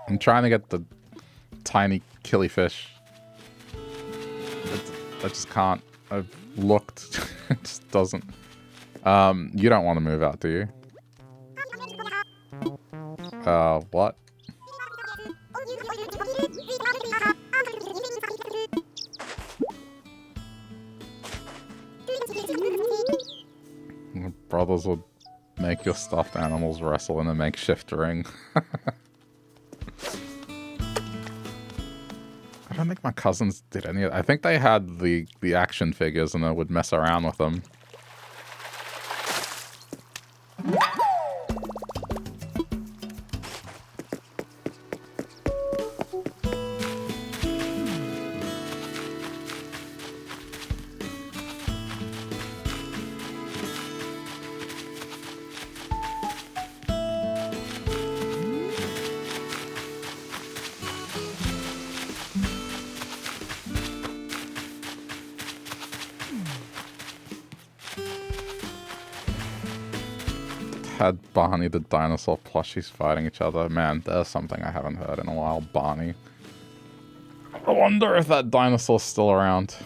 I'm trying to get the tiny killifish. I just can't. I've looked. It just doesn't. You don't want to move out, do you? What? Your brothers would make your stuffed animals wrestle in a makeshift ring. I don't think my cousins did any of that. I think they had the action figures and they would mess around with them. Had Barney the dinosaur plushies fighting each other. Man, there's something I haven't heard in a while. Barney. I wonder if that dinosaur's still around.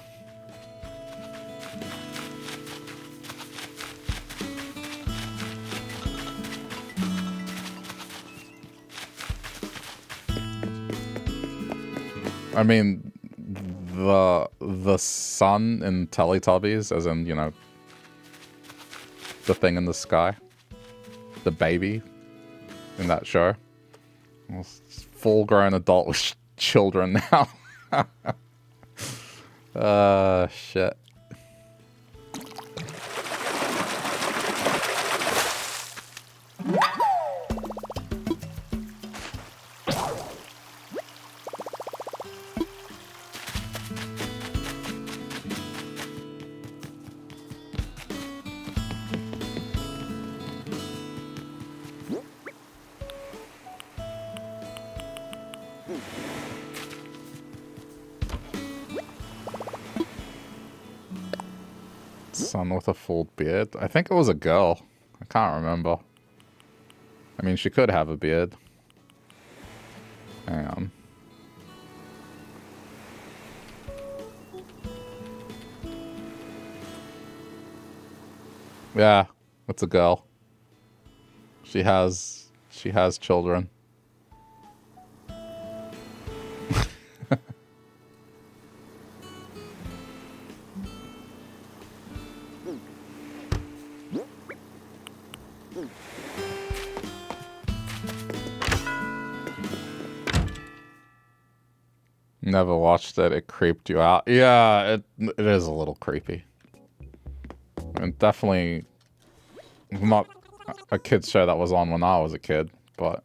I mean, the sun in Teletubbies, as in, you know, the thing in the sky. The baby in that show. Well, full-grown adult with children now. Shit. Son with a full beard. I think it was a girl. I can't remember. I mean, she could have a beard. Hang on. Yeah, it's a girl. She has children. Never watched it. It creeped you out. Yeah, it is a little creepy. And definitely not a kid's show that was on when I was a kid, but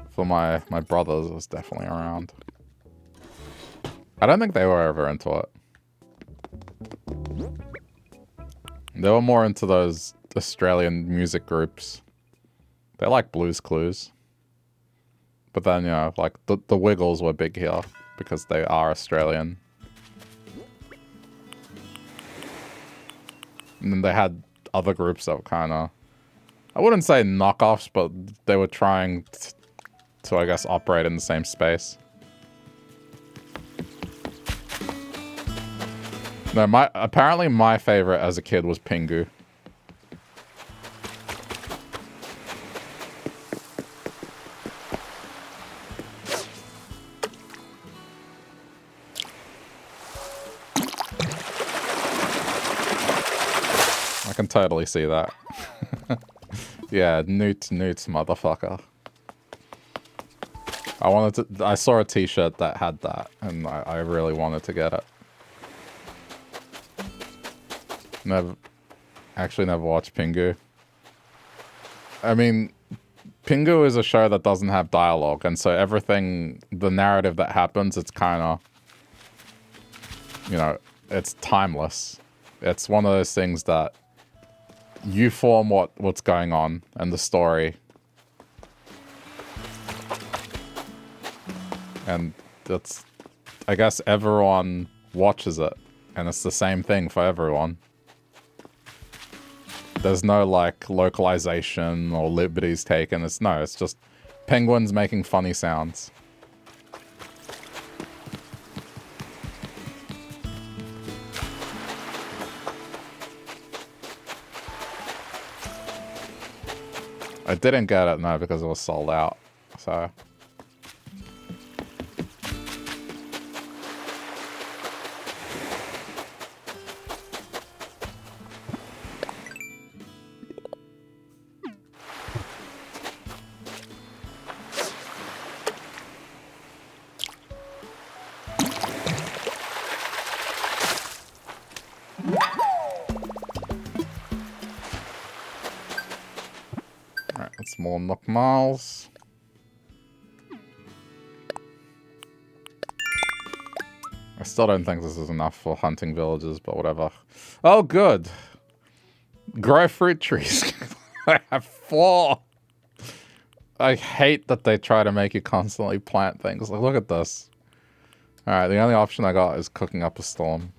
for my brothers, it was definitely around. I don't think they were ever into it. They were more into those Australian music groups. They like Blues Clues. But then, you know, like, the Wiggles were big here because they are Australian. And then they had other groups that were kind of, I wouldn't say knockoffs, but they were trying to, I guess, operate in the same space. No, apparently my favorite as a kid was Pingu. I can totally see that. Yeah, newt, motherfucker. I saw a t-shirt that had that, and I really wanted to get it. Actually never watched Pingu. I mean, Pingu is a show that doesn't have dialogue, and so everything, the narrative that happens, it's kind of, you know, it's timeless. It's one of those things that you form what's going on and the story. And that's, I guess everyone watches it, and it's the same thing for everyone. There's no, like, localization or liberties taken. It's just Penguins making funny sounds. I didn't get it, no, because it was sold out, so... More Nook Miles. I still don't think this is enough for hunting villages, but whatever. Oh, good. Grow fruit trees. I have 4. I hate that they try to make you constantly plant things. Like, look at this. Alright, the only option I got is cooking up a storm.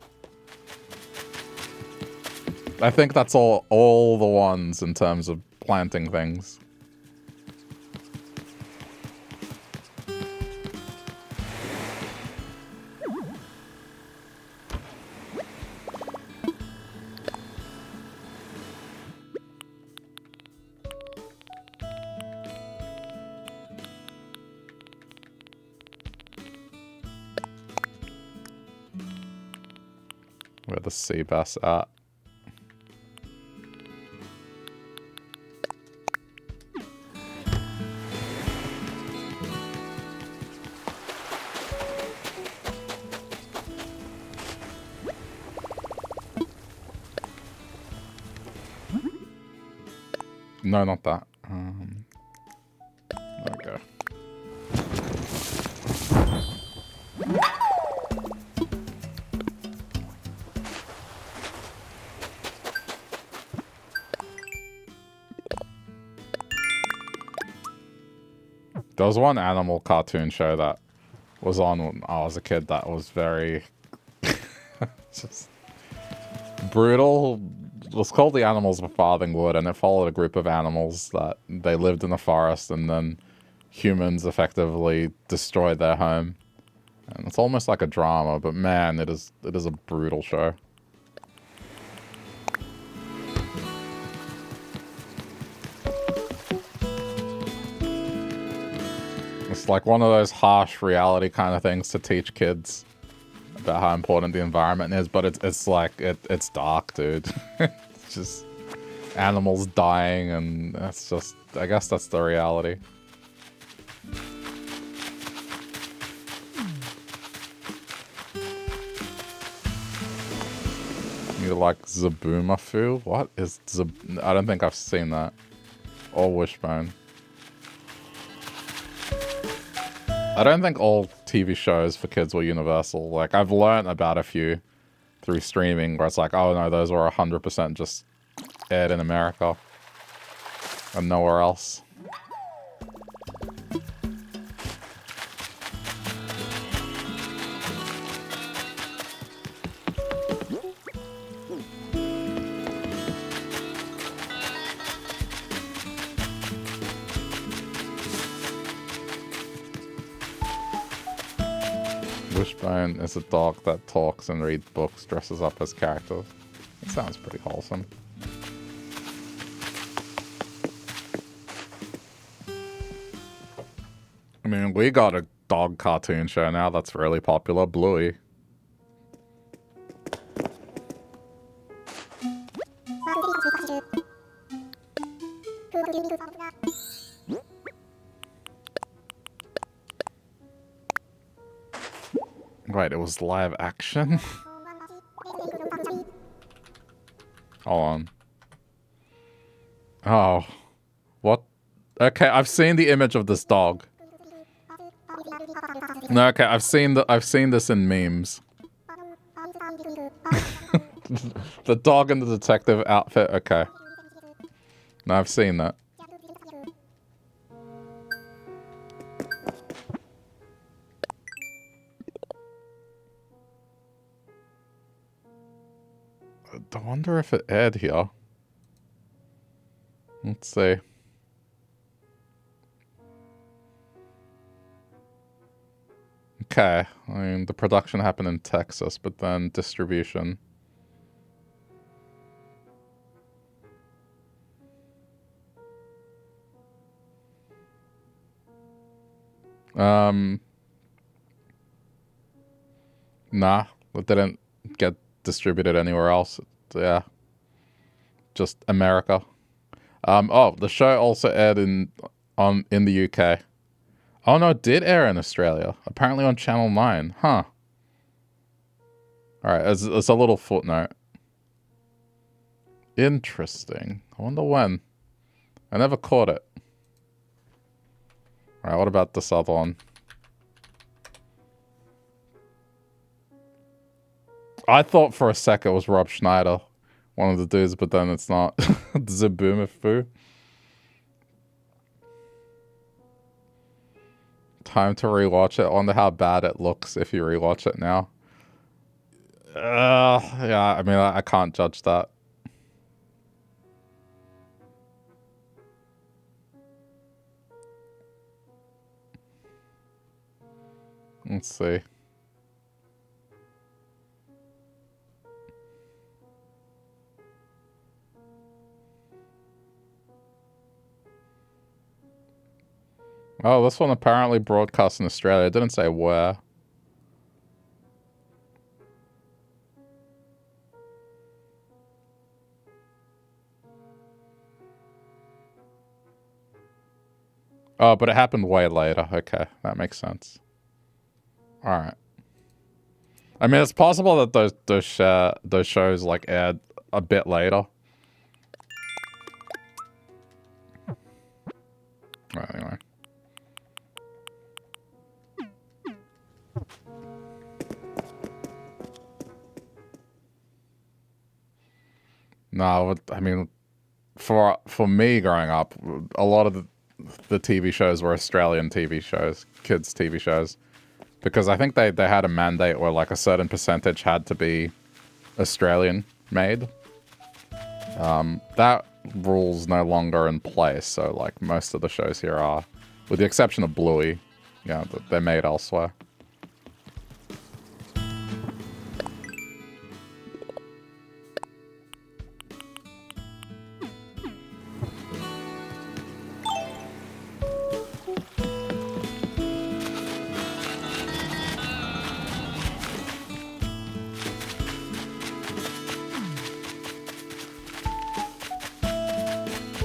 I think that's all the ones in terms of planting things. Where the sea bass at? No, not that. There we go. There was one animal cartoon show that was on when I was a kid that was very just brutal. It was called The Animals of Farthing Wood, and it followed a group of animals that they lived in the forest, and then humans effectively destroyed their home. And it's almost like a drama, but man, it is a brutal show. It's like one of those harsh reality kind of things to teach kids about how important the environment is, but it's dark, dude. It's just animals dying, and that's just, I guess that's the reality. You like Zabumafu? What is I don't think I've seen that. Or Wishbone. I don't think all TV shows for kids were universal. Like, I've learned about a few through streaming where it's like, oh no, those were 100% just aired in America and nowhere else. Wishbone is a dog that talks and reads books, dresses up as characters. It sounds pretty wholesome. I mean, we got a dog cartoon show now that's really popular, Bluey. Wait, it was live action? Hold on. Oh. What? Okay, I've seen the image of this dog. No, okay, I've seen this in memes. The dog in the detective outfit, okay. No, I've seen that. I wonder if it aired here. Let's see. UK. I mean, the production happened in Texas, but then distribution. Nah, it didn't get distributed anywhere else. Yeah, just America. Oh, the show also aired in the UK. Oh no, it did air in Australia. Apparently on Channel 9. Huh. Alright, it's a little footnote. Interesting. I wonder when. I never caught it. Alright, what about this other one? I thought for a sec it was Rob Schneider, one of the dudes, but then it's not. Zaboomifu. Time to rewatch it. I wonder how bad it looks if you rewatch it now. Yeah, I mean, I can't judge that. Let's see. Oh, this one apparently broadcast in Australia. It didn't say where. Oh, but it happened way later. Okay, that makes sense. Alright. I mean, it's possible that those shows, like, aired a bit later. Well, anyway. No, I mean, for me growing up, a lot of the TV shows were Australian TV shows, kids' TV shows. Because I think they had a mandate where, like, a certain percentage had to be Australian made. That rule's no longer in place, so, like, most of the shows here are, with the exception of Bluey, yeah, they're made elsewhere.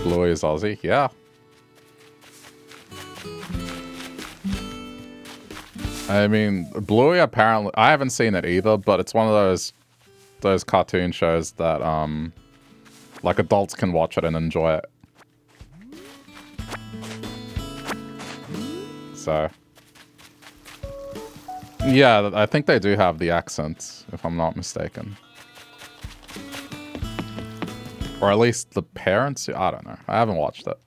Bluey is Aussie, yeah. I mean, Bluey apparently, I haven't seen it either, but it's one of those cartoon shows that, like, adults can watch it and enjoy it. So, yeah, I think they do have the accents, if I'm not mistaken. Or at least the parents? I don't know. I haven't watched it.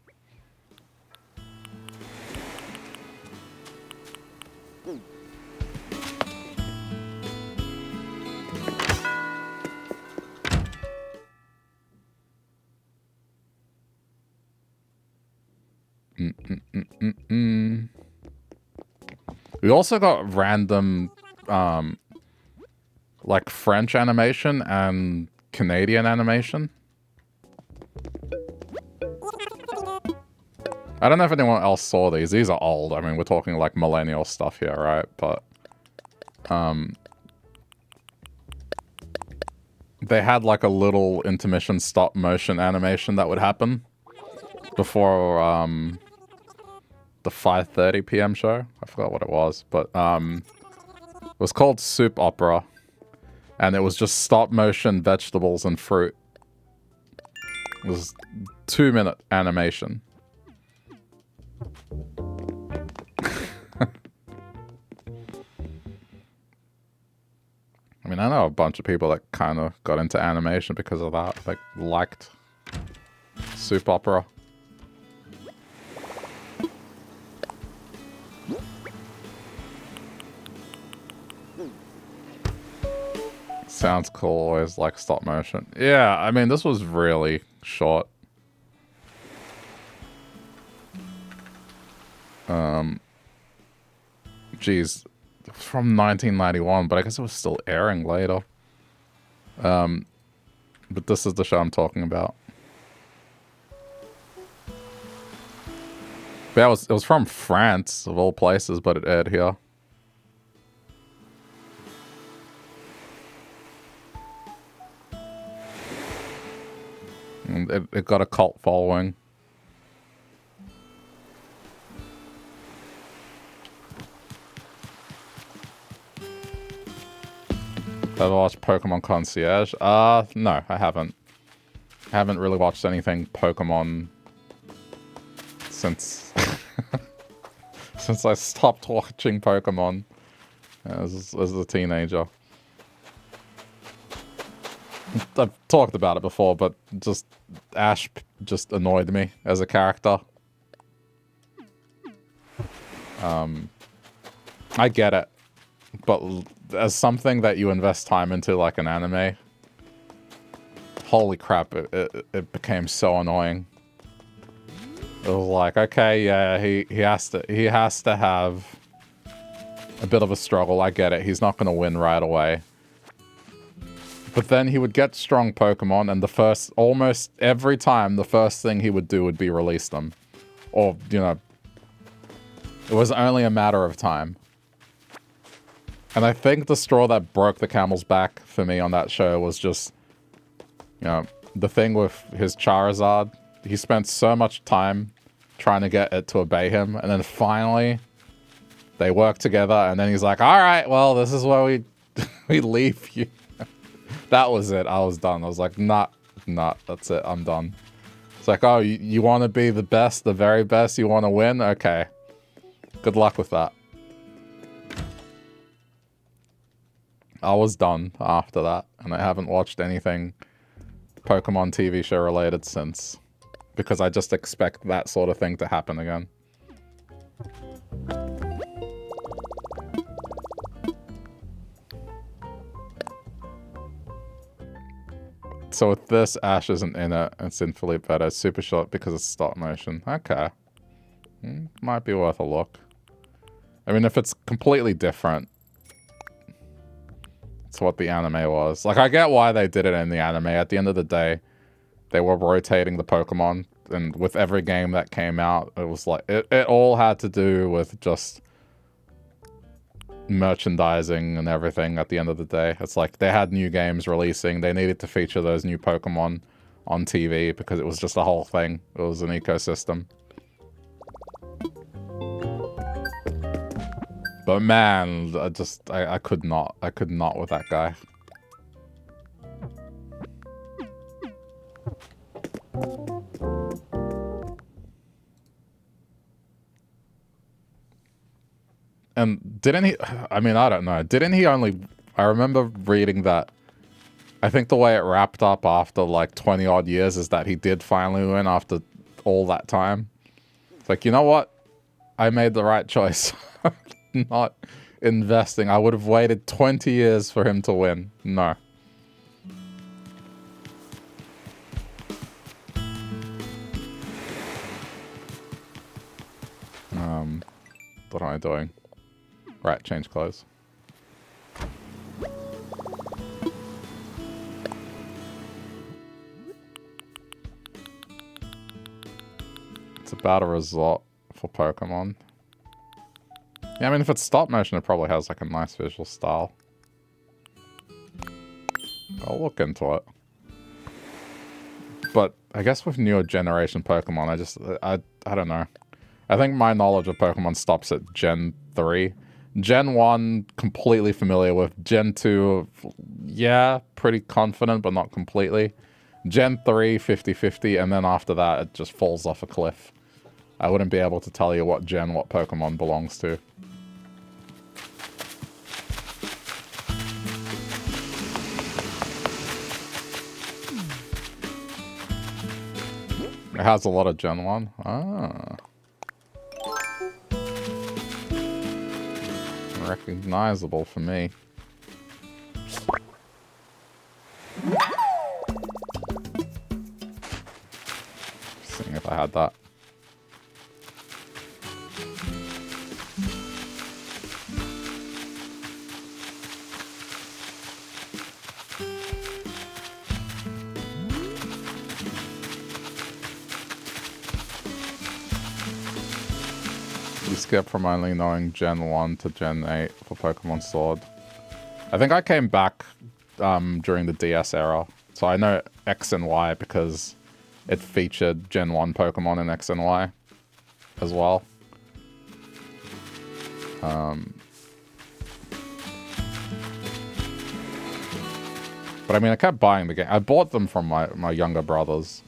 We also got random, like, French animation and Canadian animation. I don't know if anyone else saw these. These are old. I mean, we're talking, like, millennial stuff here, right? But, they had, like, a little intermission stop-motion animation that would happen before, the 5:30 p.m. show. I forgot what it was, but, it was called Soup Opera, and it was just stop-motion vegetables and fruit. It was 2-minute animation. I mean, I know a bunch of people that kind of got into animation because of that. Like, liked Soup Opera. Sounds cool, always like stop motion. Yeah, I mean, this was really short. Geez, from 1991, but I guess it was still airing later. But this is the show I'm talking about. But yeah, it was from France, of all places, but it aired here. And it got a cult following. Ever watched Pokemon Concierge? No, I haven't. I haven't really watched anything Pokemon since since I stopped watching Pokemon as a teenager. I've talked about it before, but just Ash just annoyed me as a character. I get it, but as something that you invest time into, like an anime, holy crap, it became so annoying. It was like, okay, yeah, he has to have a bit of a struggle. I get it. He's not going to win right away. But then he would get strong Pokemon, and almost every time, the first thing he would do would be release them. Or, you know, it was only a matter of time. And I think the straw that broke the camel's back for me on that show was just, you know, the thing with his Charizard. He spent so much time trying to get it to obey him, and then finally they work together, and then he's like, all right, well, this is where we leave you. That was it. I was done. I was like, nah, that's it. I'm done. It's like, oh, you want to be the best, the very best? You want to win? Okay. Good luck with that. I was done after that, and I haven't watched anything Pokemon TV show related since. Because I just expect that sort of thing to happen again. So with this, Ash isn't in it. It's infinitely better. It's super short because it's stop motion. Okay. Might be worth a look. I mean, if it's completely different to what the anime was. Like, I get why they did it in the anime. At the end of the day, they were rotating the Pokemon. And with every game that came out, it was like... It all had to do with just merchandising and everything at the end of the day. It's like they had new games releasing. They needed to feature those new Pokemon on TV because it was just a whole thing. It was an ecosystem. But man, I could not. I could not with that guy. And didn't he... I mean, I don't know. Didn't he only... I remember reading that... I think the way it wrapped up after, like, 20-odd years is that he did finally win after all that time. It's like, you know what? I made the right choice. Not investing. I would have waited 20 years for him to win. No. What am I doing? Right, change clothes. It's about a resort for Pokemon. Yeah, I mean, if it's stop motion, it probably has, like, a nice visual style. I'll look into it. But I guess with newer generation Pokemon, I don't know. I think my knowledge of Pokemon stops at Gen 3. Gen 1, completely familiar with. Gen 2, yeah, pretty confident, but not completely. Gen 3, 50-50, and then after that, it just falls off a cliff. I wouldn't be able to tell you what gen what Pokemon belongs to. It has a lot of Gen 1. Ah. Recognizable for me. Seeing if I had that. skip from only knowing Gen 1 to Gen 8 for Pokemon Sword. I think I came back during the DS era, so I know X and Y because it featured Gen 1 Pokemon in X and Y as well. But I mean, I kept buying the game. I bought them from my younger brothers,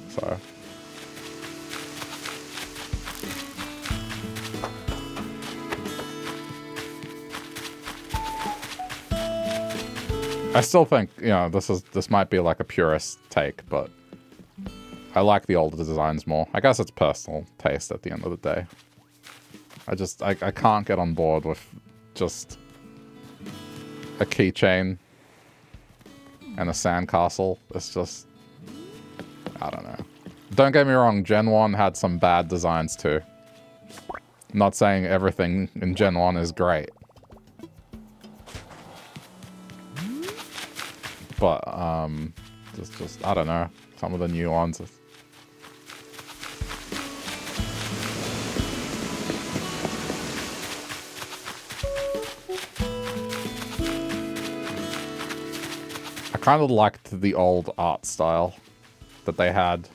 so... I still think, you know, this might be like a purist take, but I like the older designs more. I guess it's personal taste at the end of the day. I can't get on board with just a keychain and a sandcastle. It's just, I don't know. Don't get me wrong, Gen 1 had some bad designs too. I'm not saying everything in Gen 1 is great. But, just, I don't know, some of the new ones. I kind of liked the old art style that they had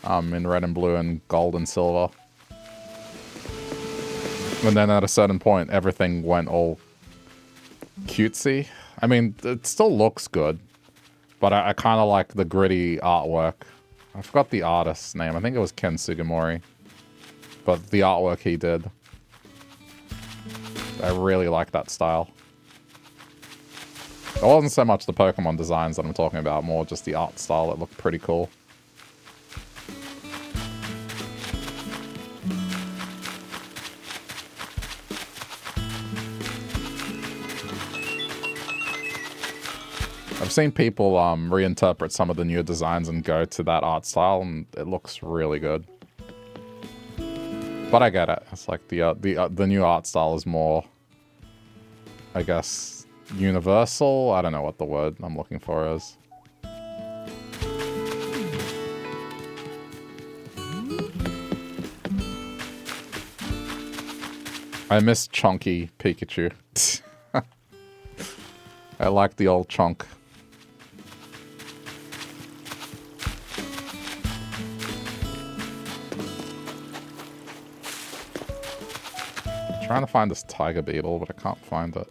in red and blue and gold and silver. And then at a certain point, everything went all cutesy. I mean, it still looks good, but I kind of like the gritty artwork. I forgot the artist's name. I think it was Ken Sugimori. But the artwork he did, I really like that style. It wasn't so much the Pokemon designs that I'm talking about, more just the art style. It looked pretty cool. I've seen people reinterpret some of the newer designs and go to that art style, and it looks really good. But I get it. It's like the new art style is more, I guess, universal. I don't know what the word I'm looking for is. I miss chunky Pikachu. I like the old chunk. Trying to find this tiger beetle, but I can't find it.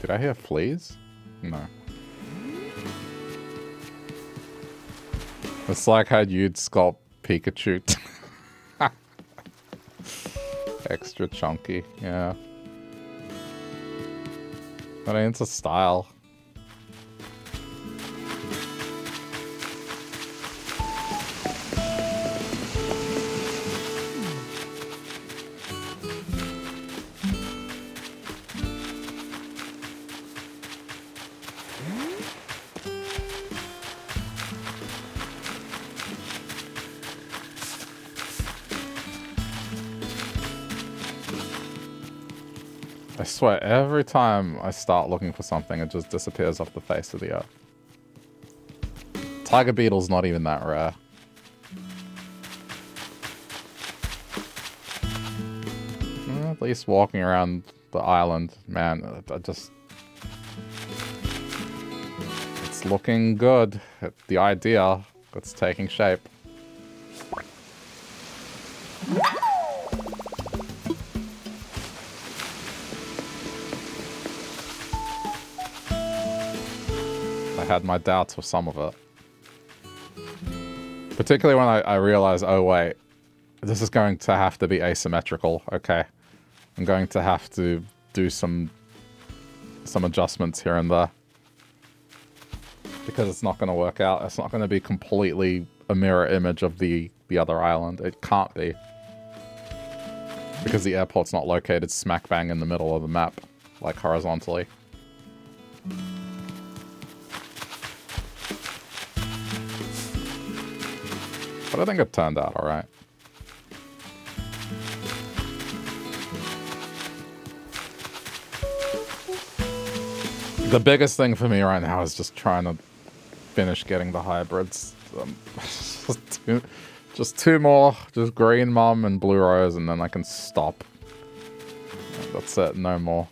Did I hear fleas? No. It's like how you'd sculpt Pikachu. Extra chunky, yeah. But I mean, it's a style. I swear, every time I start looking for something, it just disappears off the face of the earth. Tiger beetle's not even that rare. At least walking around the island, man, I just... It's looking good. The idea, it's taking shape. Had my doubts with some of it. Particularly when I realized, oh wait, this is going to have to be asymmetrical. Okay. I'm going to have to do some adjustments here and there. Because it's not going to work out. It's not going to be completely a mirror image of the other island. It can't be. Because the airport's not located smack bang in the middle of the map, like horizontally. But I think it turned out alright. The biggest thing for me right now is just trying to finish getting the hybrids. Just two more. Just green mum and blue rose, and then I can stop. That's it. No more.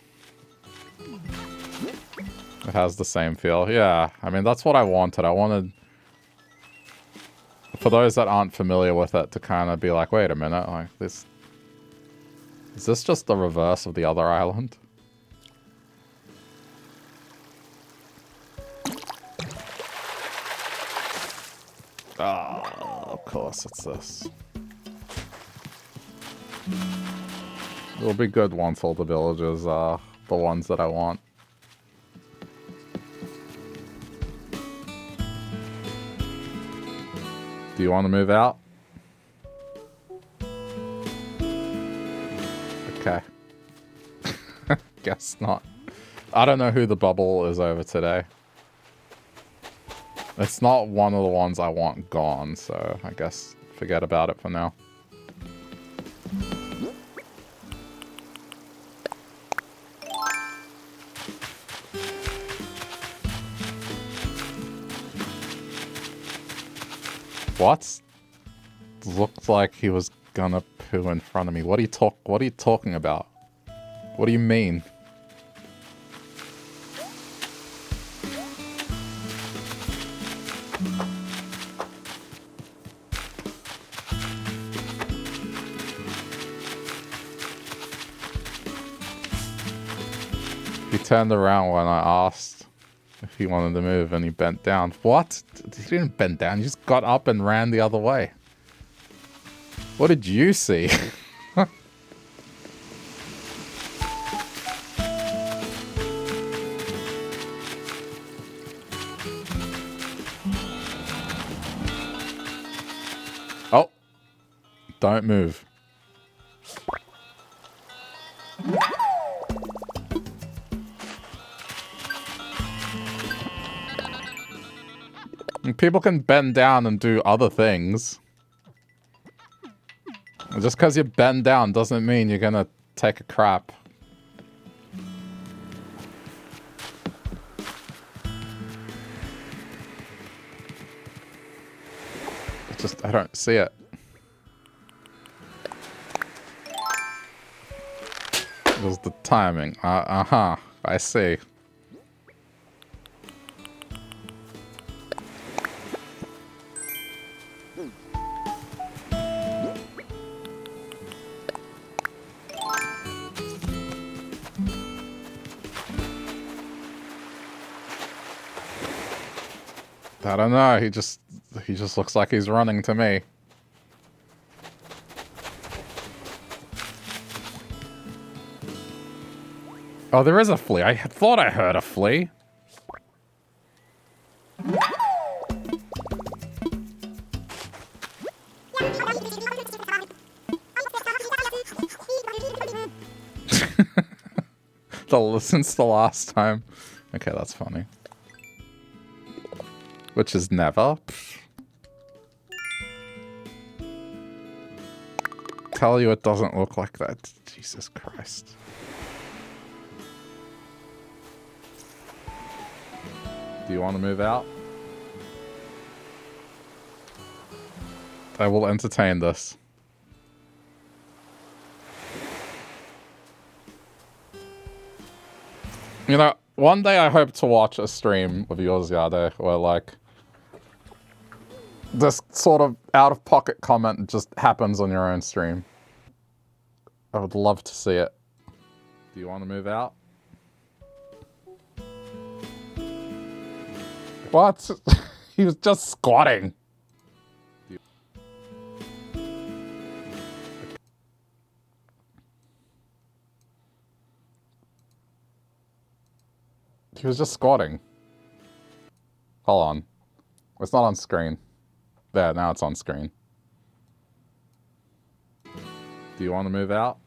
It has the same feel. Yeah, I mean, that's what I wanted. I wanted... For those that aren't familiar with it, to kind of be like, wait a minute, like this... Is this just the reverse of the other island? Oh, of course it's this. It'll be good once all the villagers are the ones that I want. Do you want to move out? Okay. Guess not. I don't know who the bubble is over today. It's not one of the ones I want gone, so I guess forget about it for now. What? Looked like he was gonna poo in front of me. What are you talking about? What do you mean? He turned around when I asked if he wanted to move and he bent down. What? He didn't bend down. He just got up and ran the other way. What did you see? Oh. Don't move. People can bend down and do other things. Just because you bend down doesn't mean you're gonna take a crap. I don't see it. It was the timing. Uh-huh. I see. I don't know, he just looks like he's running to me. Oh, there is a flea. I thought I heard a flea. Since the last time. Okay, that's funny. Which is never. Tell you it doesn't look like that. Jesus Christ. Do you want to move out? I will entertain this. You know, one day I hope to watch a stream of yours, Yade, where like this sort of out-of-pocket comment just happens on your own stream. I would love to see it. Do you want to move out? What? He was just squatting. He was just squatting. Hold on. It's not on screen. There, now it's on screen. Do you want to move out?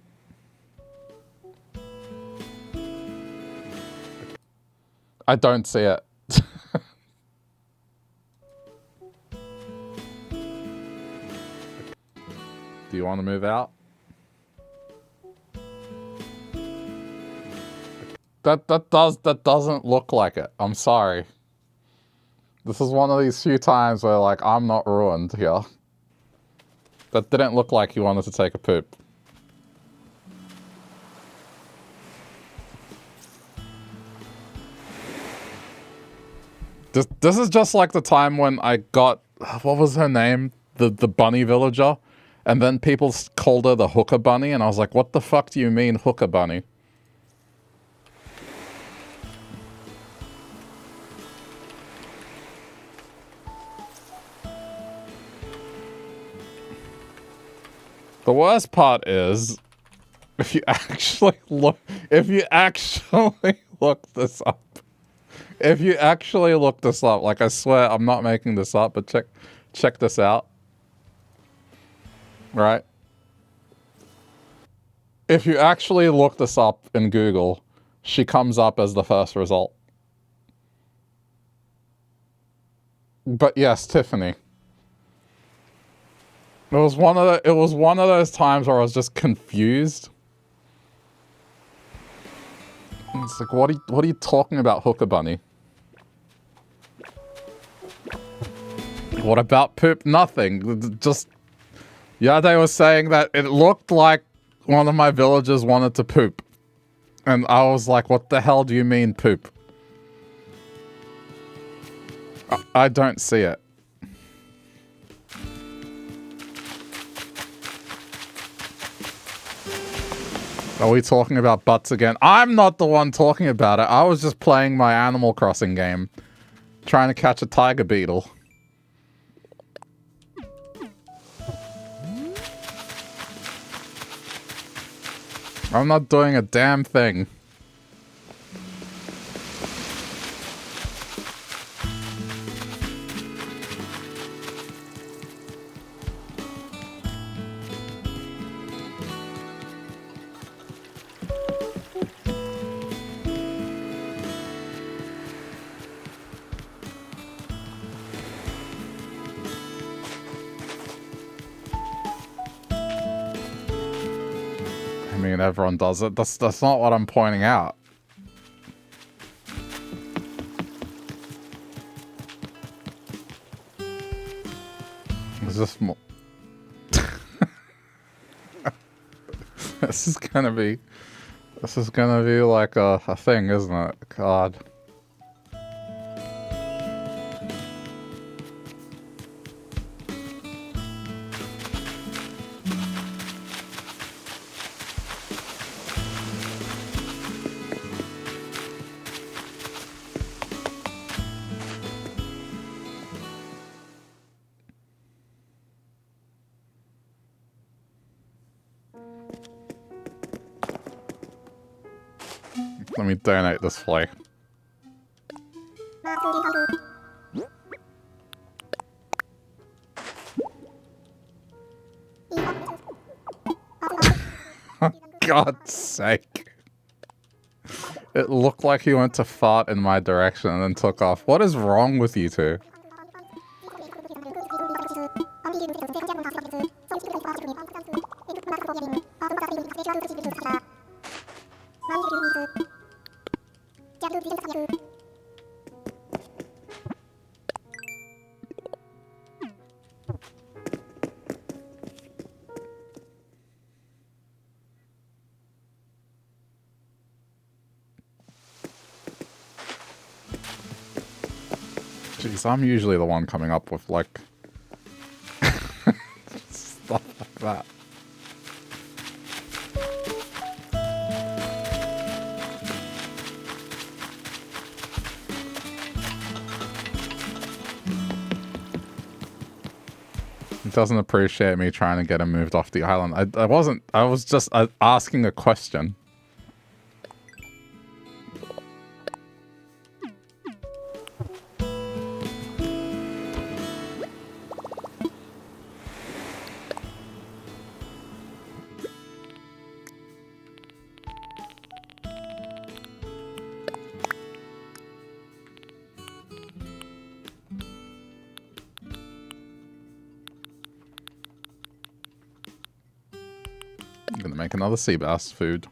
I don't see it. Do you want to move out? That doesn't look like it. I'm sorry. This is one of these few times where, like, I'm not ruined here. That didn't look like you wanted to take a poop. This is just like the time when I got... What was her name? The bunny villager? And then people called her the hooker bunny, and I was like, what the fuck do you mean hooker bunny? The worst part is, if you actually look this up, like, I swear I'm not making this up, but check this out. Right? If you actually look this up in Google, she comes up as the first result. But yes, Tiffany. It was one of those times where I was just confused. It's like, what are you talking about, hooker bunny? What about poop? Nothing. Just Yade was saying that it looked like one of my villagers wanted to poop. And I was like, what the hell do you mean poop? I don't see it. Are we talking about butts again? I'm not the one talking about it. I was just playing my Animal Crossing game. Trying to catch a tiger beetle. I'm not doing a damn thing. Everyone does it. That's not what I'm pointing out. Is this more? This is gonna be like a thing, isn't it? God. Let me donate this flea. For God's sake. It looked like he went to fart in my direction and then took off. What is wrong with you two? Jeez, I'm usually the one coming up with, like, stuff like that. He doesn't appreciate me trying to get him moved off the island. I was just asking a question. I'm gonna make another sea bass food.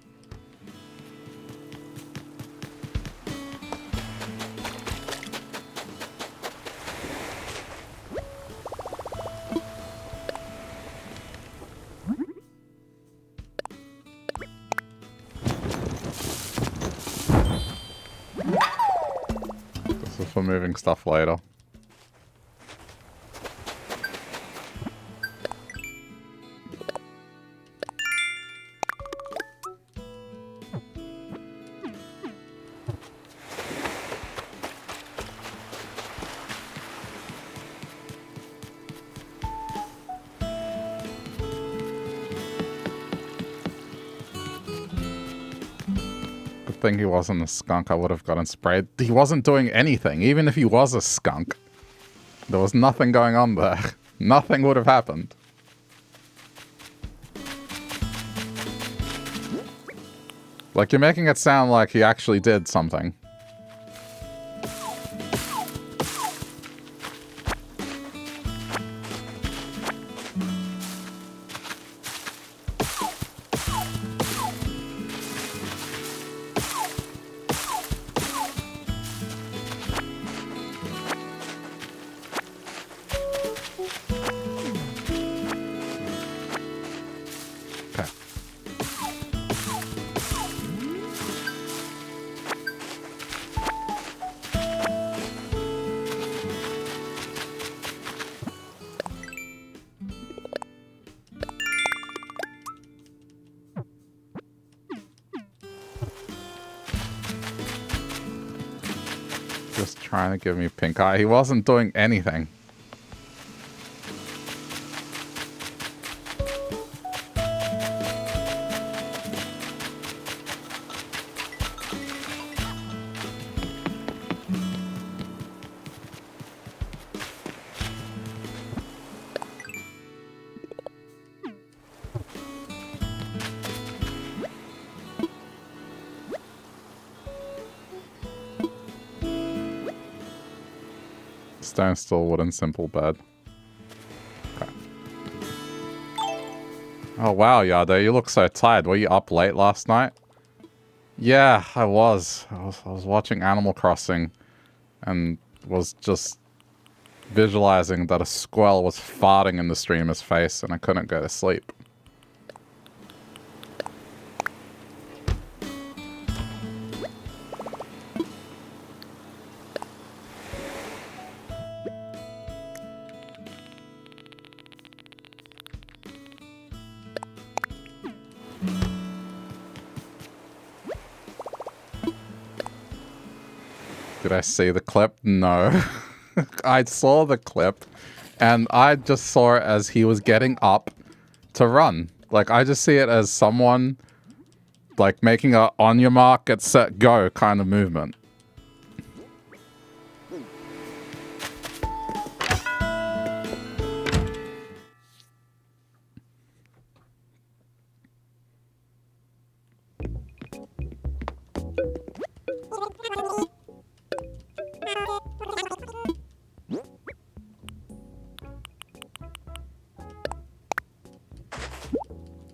for moving stuff later. Thing he wasn't a skunk, I would have gotten sprayed. He wasn't doing anything. Even if he was a skunk, there was nothing going on there. Nothing would have happened. Like, you're making it sound like he actually did something. Trying to give me pink eye. He wasn't doing anything. Stone, still, wooden, simple bed. Okay. Oh wow, Yado, you look so tired. Were you up late last night? Yeah, I was. I was watching Animal Crossing and was just visualizing that a squirrel was farting in the streamer's face and I couldn't go to sleep. Did I see the clip? No. I saw the clip and I just saw it as he was getting up to run. Like, I just see it as someone like making a on your mark, get set, go kind of movement.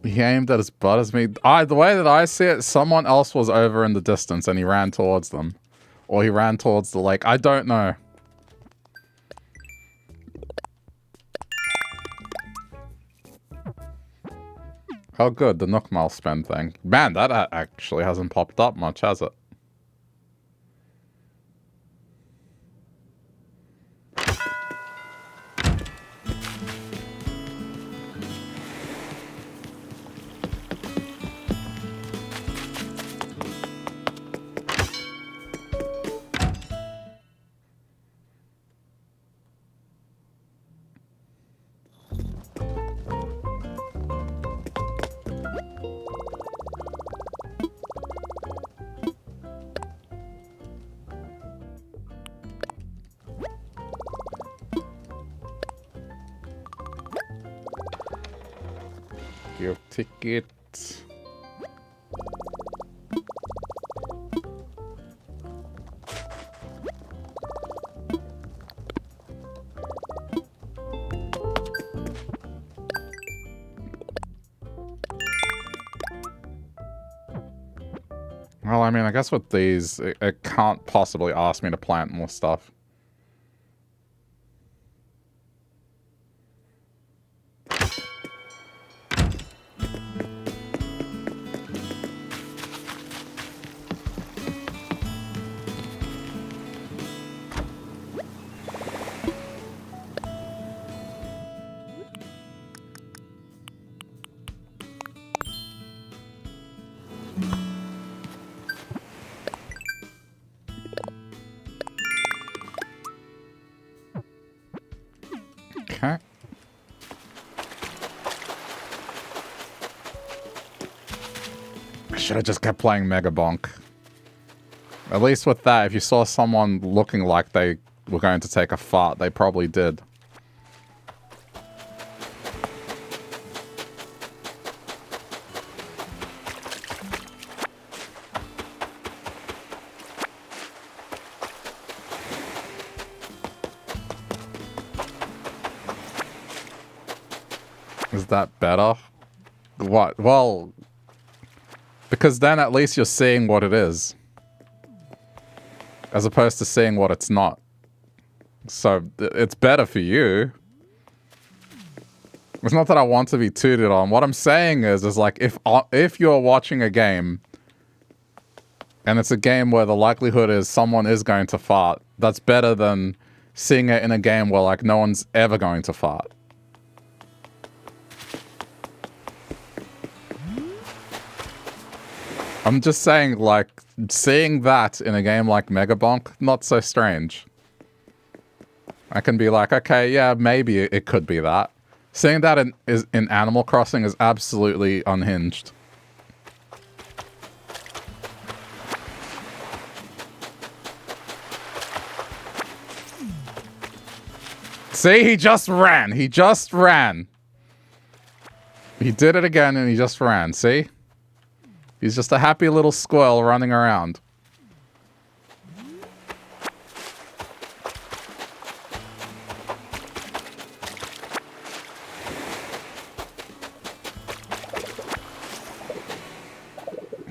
He aimed at as butt as me. The way that I see it, someone else was over in the distance and he ran towards them. Or he ran towards the lake. I don't know. Oh good, the Nookmal spend thing. Man, that actually hasn't popped up much, has it? Give ticket. Well, I mean, I guess with these, it can't possibly ask me to plant more stuff. I should have just kept playing Mega Bonk. At least with that, if you saw someone looking like they were going to take a fart, they probably did. Is that better? What? Well, because then at least you're seeing what it is. As opposed to seeing what it's not. So, it's better for you. It's not that I want to be tooted on. What I'm saying is like, if you're watching a game, and it's a game where the likelihood is someone is going to fart, that's better than seeing it in a game where, like, no one's ever going to fart. I'm just saying, like, seeing that in a game like Mega Bonk, not so strange. I can be like, okay, yeah, maybe it could be that. Seeing that in Animal Crossing is absolutely unhinged. See, he just ran. He just ran. He did it again and he just ran, see? He's just a happy little squirrel running around.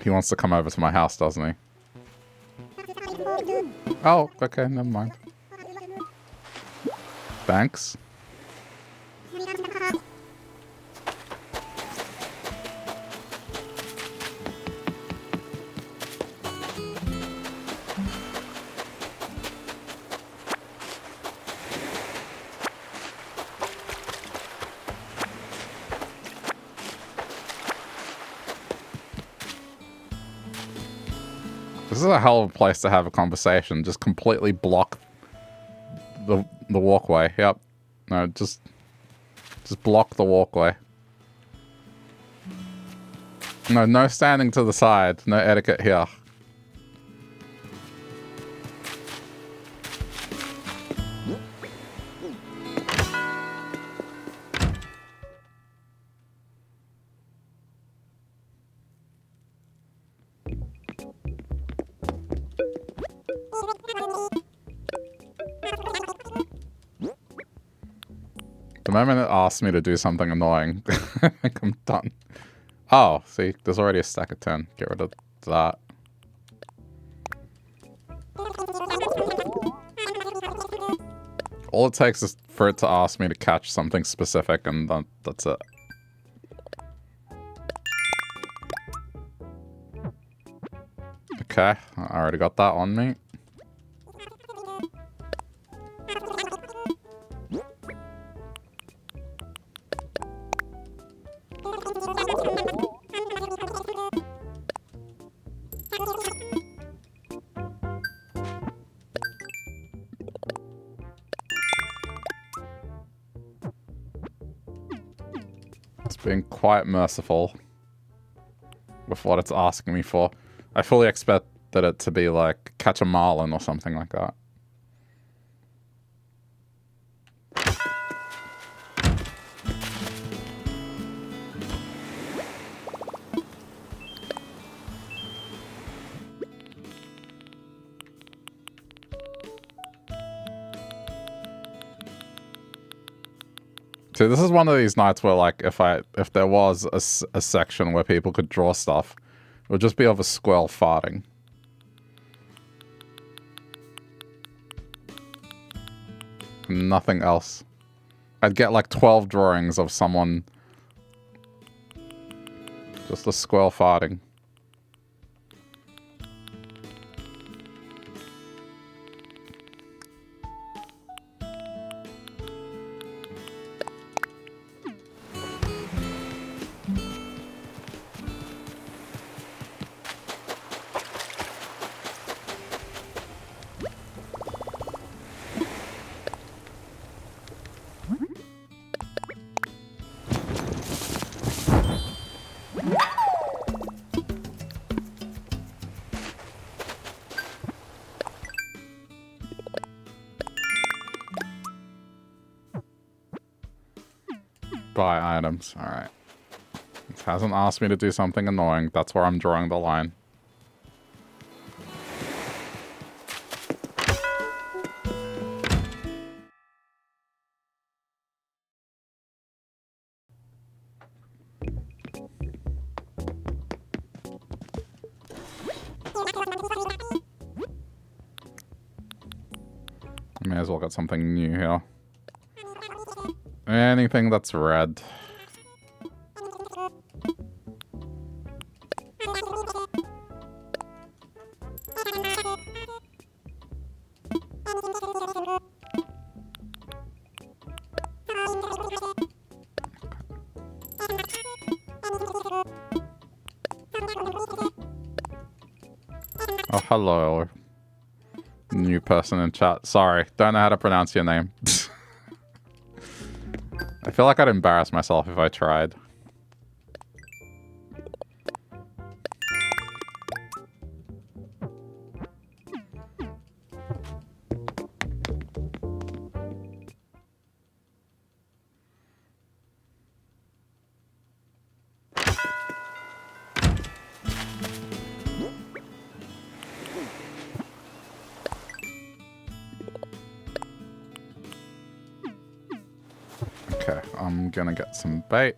He wants to come over to my house, doesn't he? Oh, okay, never mind. Thanks. This is a hell of a place to have a conversation. Just completely block the walkway. Yep. No, just block the walkway. No standing to the side. No etiquette here. The moment it asks me to do something annoying, I think I'm done. Oh, see, there's already a stack of 10. Get rid of that. All it takes is for it to ask me to catch something specific, and that's it. Okay, I already got that on me. Being quite merciful with what it's asking me for. I fully expected it to be like catch a marlin or something like that. See, this is one of these nights where, like, if there was a section where people could draw stuff, it would just be of a squirrel farting. Nothing else. I'd get like 12 drawings of someone, just a squirrel farting. buy items. Alright. It hasn't asked me to do something annoying. That's where I'm drawing the line. May as well get something new here. Anything that's red. Oh, hello. New person in chat. Sorry, don't know how to pronounce your name. I feel like I'd embarrass myself if I tried. Okay, I'm gonna get some bait.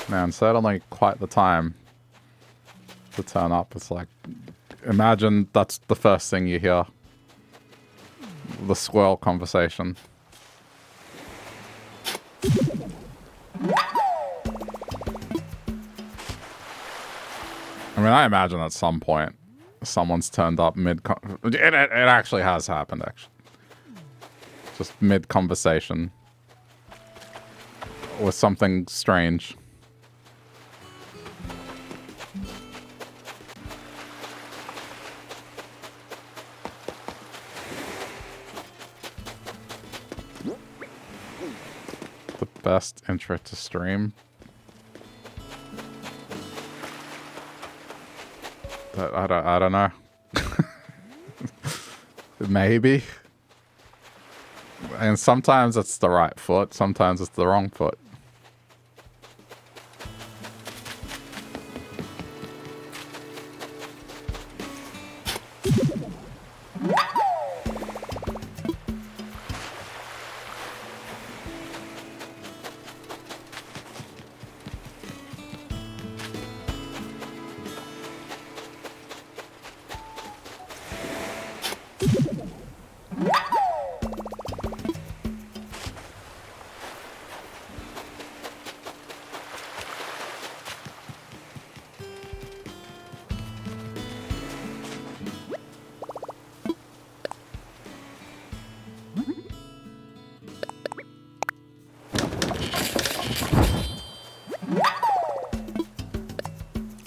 Man, certainly quite the time to turn up. It's like, imagine that's the first thing you hear. The squirrel conversation. I mean, I imagine at some point someone's turned up mid. It actually has happened, actually. Just mid-conversation with something strange. The best intro to stream. I don't know. Maybe. And sometimes it's the right foot, sometimes it's the wrong foot.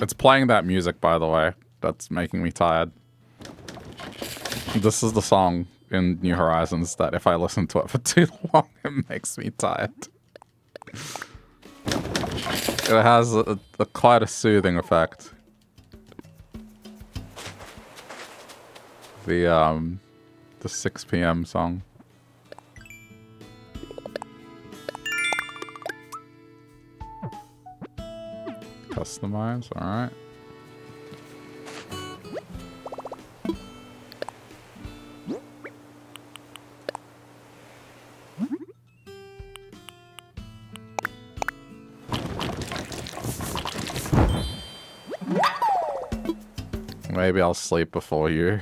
It's playing that music, by the way. That's making me tired. This is the song in New Horizons that if I listen to it for too long, it makes me tired. It has quite a soothing effect. The 6 p.m. song. Customize, alright. Maybe I'll sleep before you.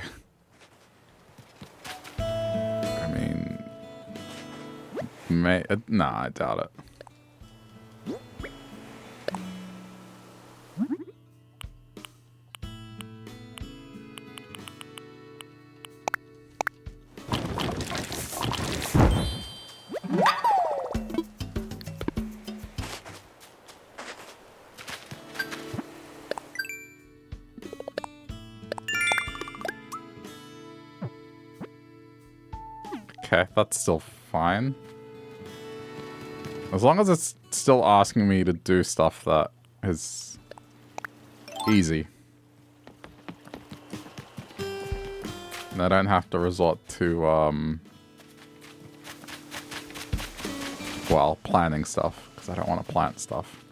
I mean... Nah, I doubt it. Okay, that's still fine. As long as it's still asking me to do stuff that is easy. And I don't have to resort to Well, planting stuff, because I don't want to plant stuff.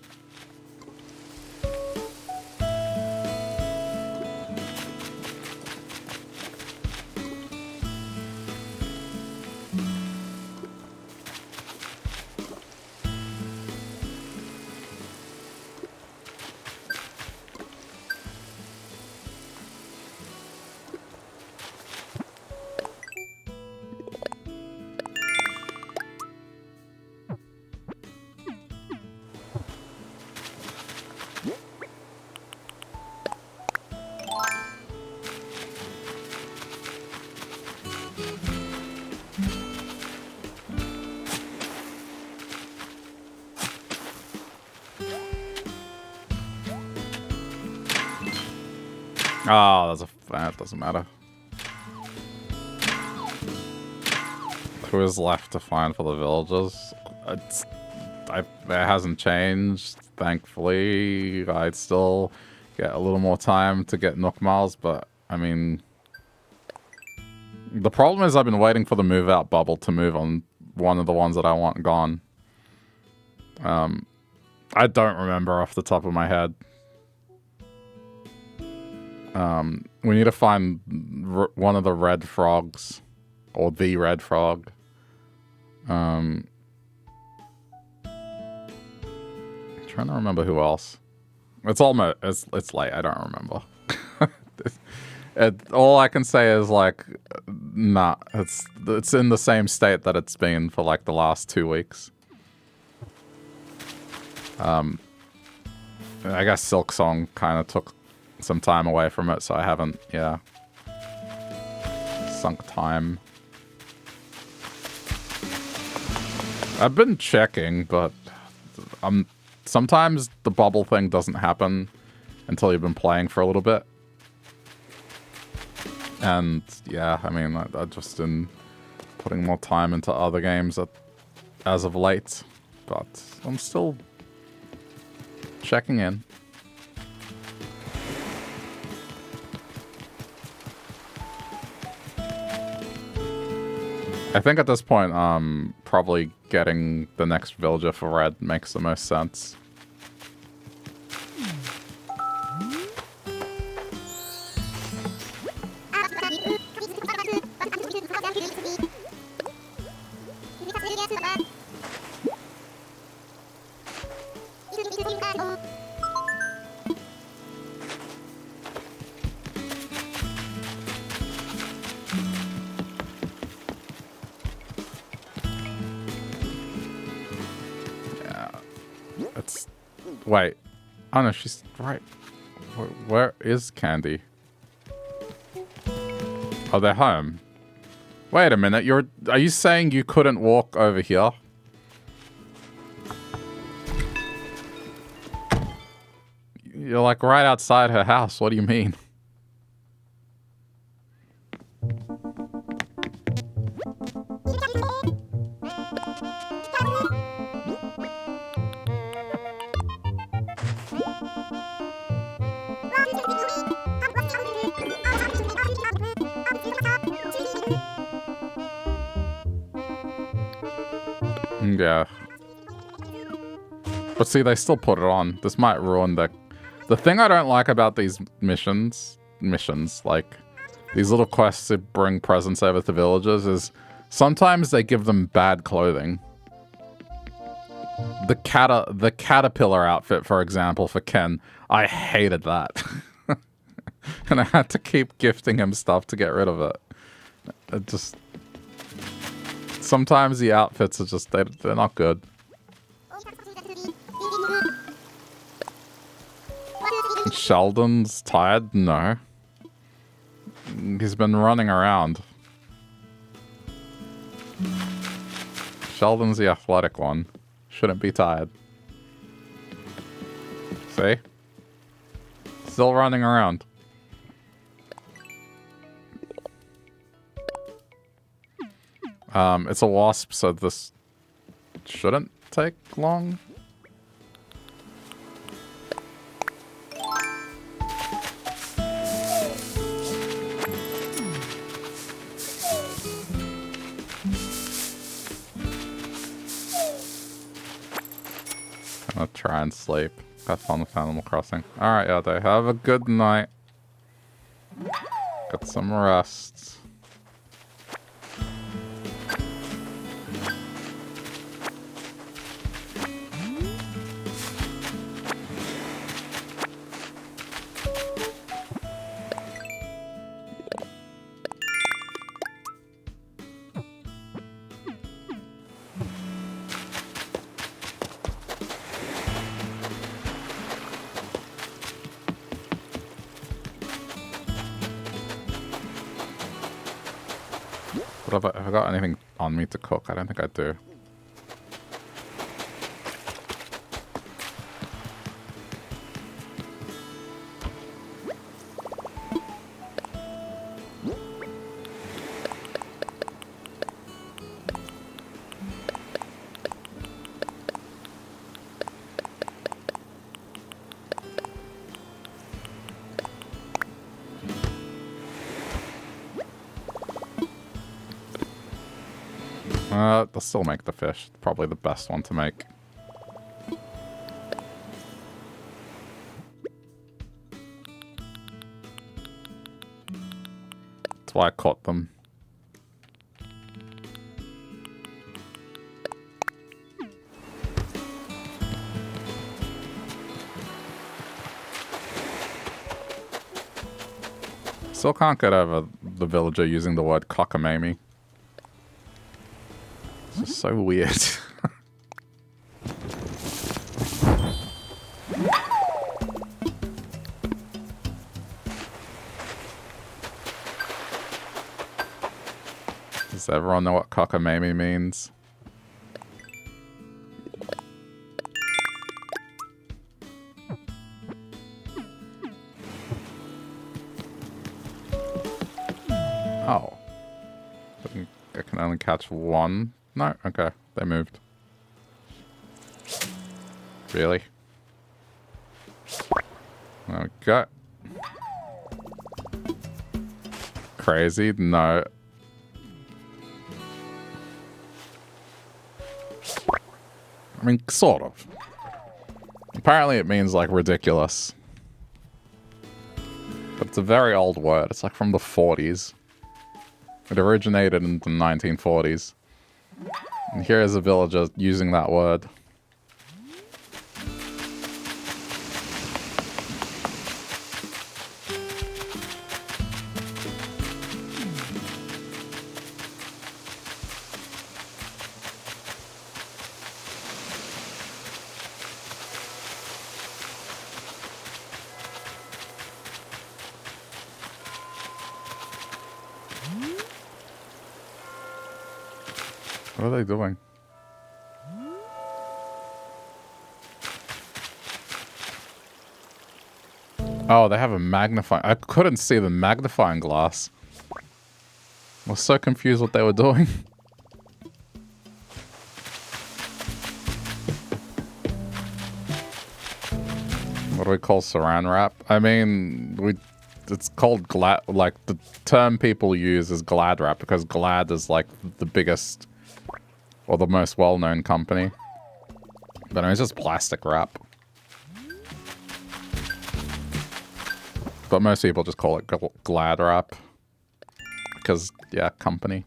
Oh, that doesn't matter. Who is left to find for the villagers? It hasn't changed, thankfully. I'd still get a little more time to get Nook Miles, but, I mean... The problem is I've been waiting for the move-out bubble to move on one of the ones that I want gone. I don't remember off the top of my head. We need to find one of the red frogs. Or the red frog. Trying to remember who else. It's almost... It's late, I don't remember. All I can say is, like... Nah, it's in the same state that it's been for, like, the last 2 weeks. I guess Silk Song kind of took some time away from it, so I haven't, yeah, sunk time. I've been checking, but sometimes the bubble thing doesn't happen until you've been playing for a little bit. And yeah, I mean, I've just been putting more time into other games as of late, but I'm still checking in. I think at this point, probably getting the next villager for red makes the most sense. Wait. Oh no, she's right. Where is Candy? Oh, they're home. Wait a minute, are you saying you couldn't walk over here? You're like right outside her house, what do you mean? Yeah. But see, they still put it on. This might ruin the thing I don't like about these missions, like these little quests to bring presents over to villagers, is sometimes they give them bad clothing. The caterpillar outfit, for example, for Ken, I hated that. And I had to keep gifting him stuff to get rid of it. It just... Sometimes the outfits are just, they're not good. Sheldon's tired? No. He's been running around. Sheldon's the athletic one. Shouldn't be tired. See? Still running around. It's a wasp, so this shouldn't take long. I'll try and sleep. Have fun with Animal Crossing. Alright, Yade, have a good night. Get some rest. Have I got anything on me to cook? I don't think I do. They'll still make the fish. Probably the best one to make. That's why I caught them. Still can't get over the villager using the word cockamamie. It's just so weird. Does everyone know what cockamamie means? Oh. I can only catch one? No? Okay. They moved. Really? Okay. Crazy? No. I mean, sort of. Apparently it means, like, ridiculous. But it's a very old word. It's, like, from the 40s. It originated in the 1940s. And here is a villager using that word. What are they doing? Oh, they have a magnifying... I couldn't see the magnifying glass. I was so confused what they were doing. What do we call saran wrap? I mean, it's called Glad... Like, the term people use is Glad wrap because Glad is, like, the biggest... or the most well-known company. But I mean, it's just plastic wrap. But most people just call it Glad wrap. Because, yeah, company.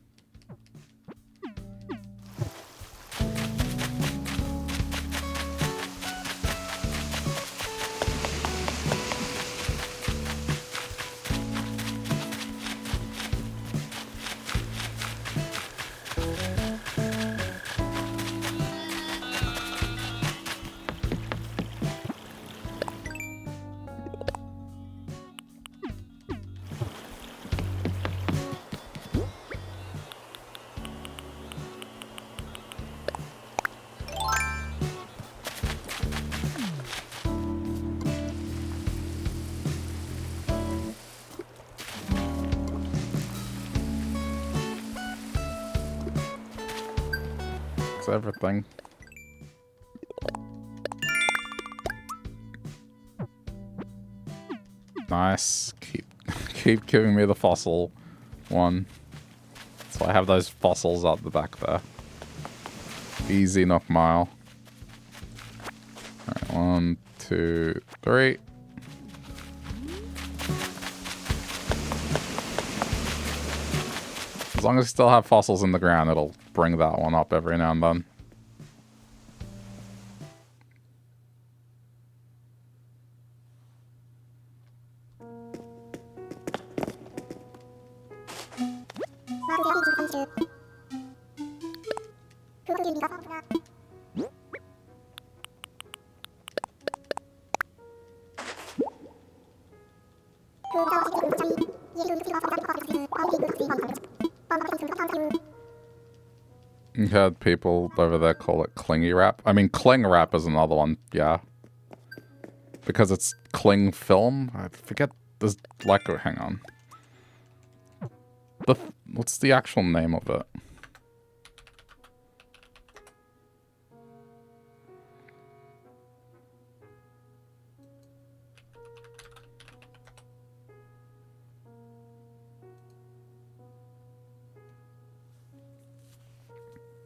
Everything. Nice. Keep giving me the fossil one. So I have those fossils out the back there. Easy knock mile. 1, 2, 3. As long as you still have fossils in the ground, it'll bring that one up every now and then. You heard people over there call it clingy wrap. I mean, cling wrap is another one, yeah. Because it's cling film. I forget. There's like, hang on. What's the actual name of it?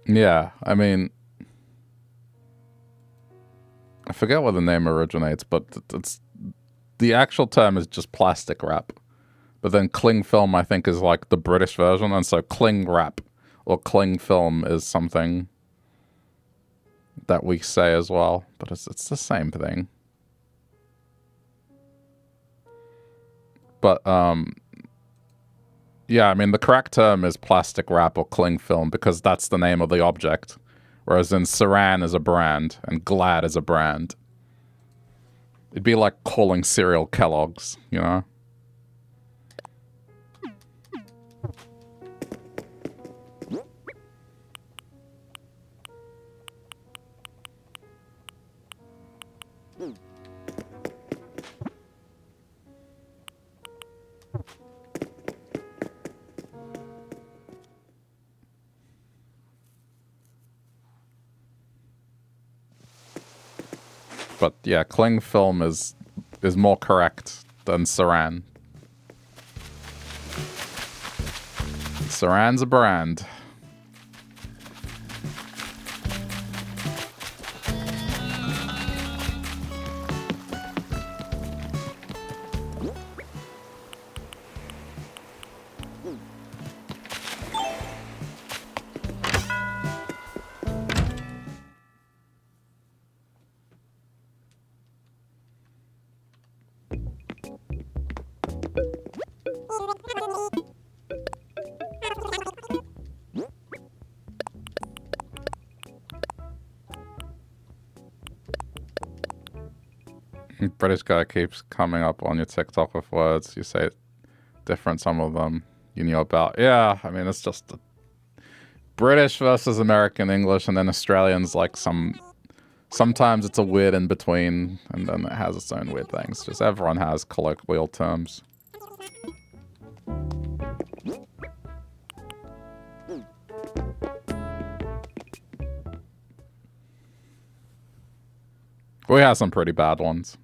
Yeah, I mean, I forget where the name originates, but it's the actual term is just plastic wrap. But then cling film, I think, is like the British version, and so cling wrap or cling film is something that we say as well. But it's the same thing. But yeah, I mean, the correct term is plastic wrap or cling film because that's the name of the object. Whereas in Saran is a brand and Glad is a brand. It'd be like calling cereal Kellogg's, you know? But yeah, cling film is more correct than Saran. Saran's a brand. British guy keeps coming up on your TikTok with words. You say different, some of them you knew about. Yeah, I mean, it's just British versus American English, and then Australian's like sometimes it's a weird in between, and then it has its own weird things. Just everyone has colloquial terms. We have some pretty bad ones.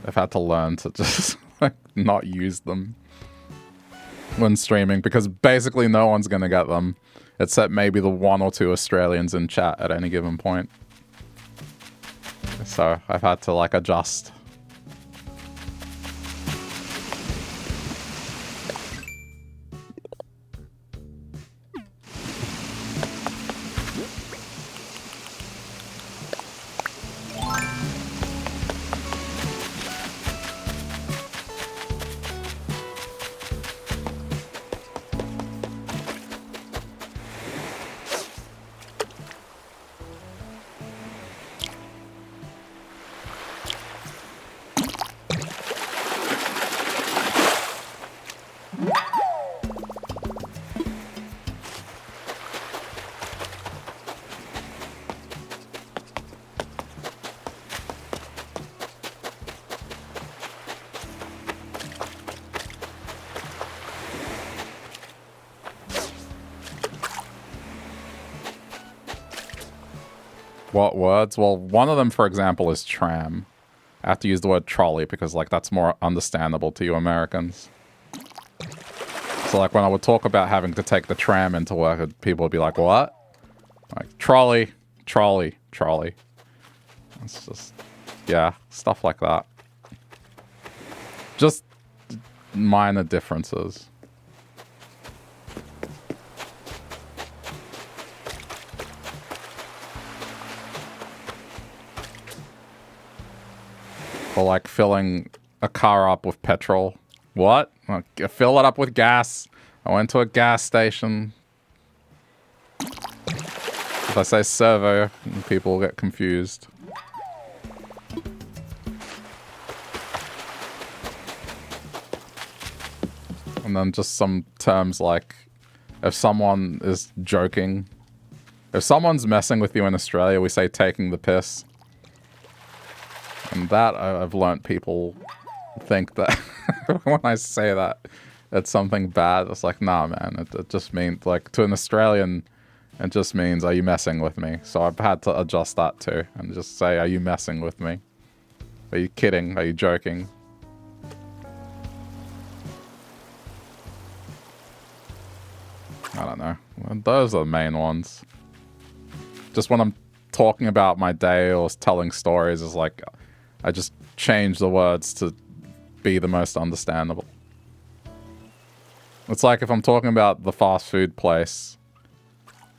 I've had to learn to just like not use them when streaming because basically no one's gonna get them except maybe the 1 or 2 Australians in chat at any given point. So I've had to like adjust. What words? Well, one of them, for example, is tram. I have to use the word trolley because, like, that's more understandable to you Americans. So, like, when I would talk about having to take the tram into work, people would be like, what? Like, trolley, trolley, trolley. It's just, yeah, stuff like that. Just minor differences. Or like filling a car up with petrol. What? Fill it up with gas. I went to a gas station. If I say servo, people get confused. And then just some terms like, if someone is joking, if someone's messing with you in Australia, we say taking the piss. And that, I've learnt people think that when I say that, it's something bad. It's like, nah, man, it just means, like, to an Australian, it just means, are you messing with me? So I've had to adjust that too, and just say, are you messing with me? Are you kidding? Are you joking? I don't know. Those are the main ones. Just when I'm talking about my day or telling stories, it's like, I just change the words to be the most understandable. It's like if I'm talking about the fast food place,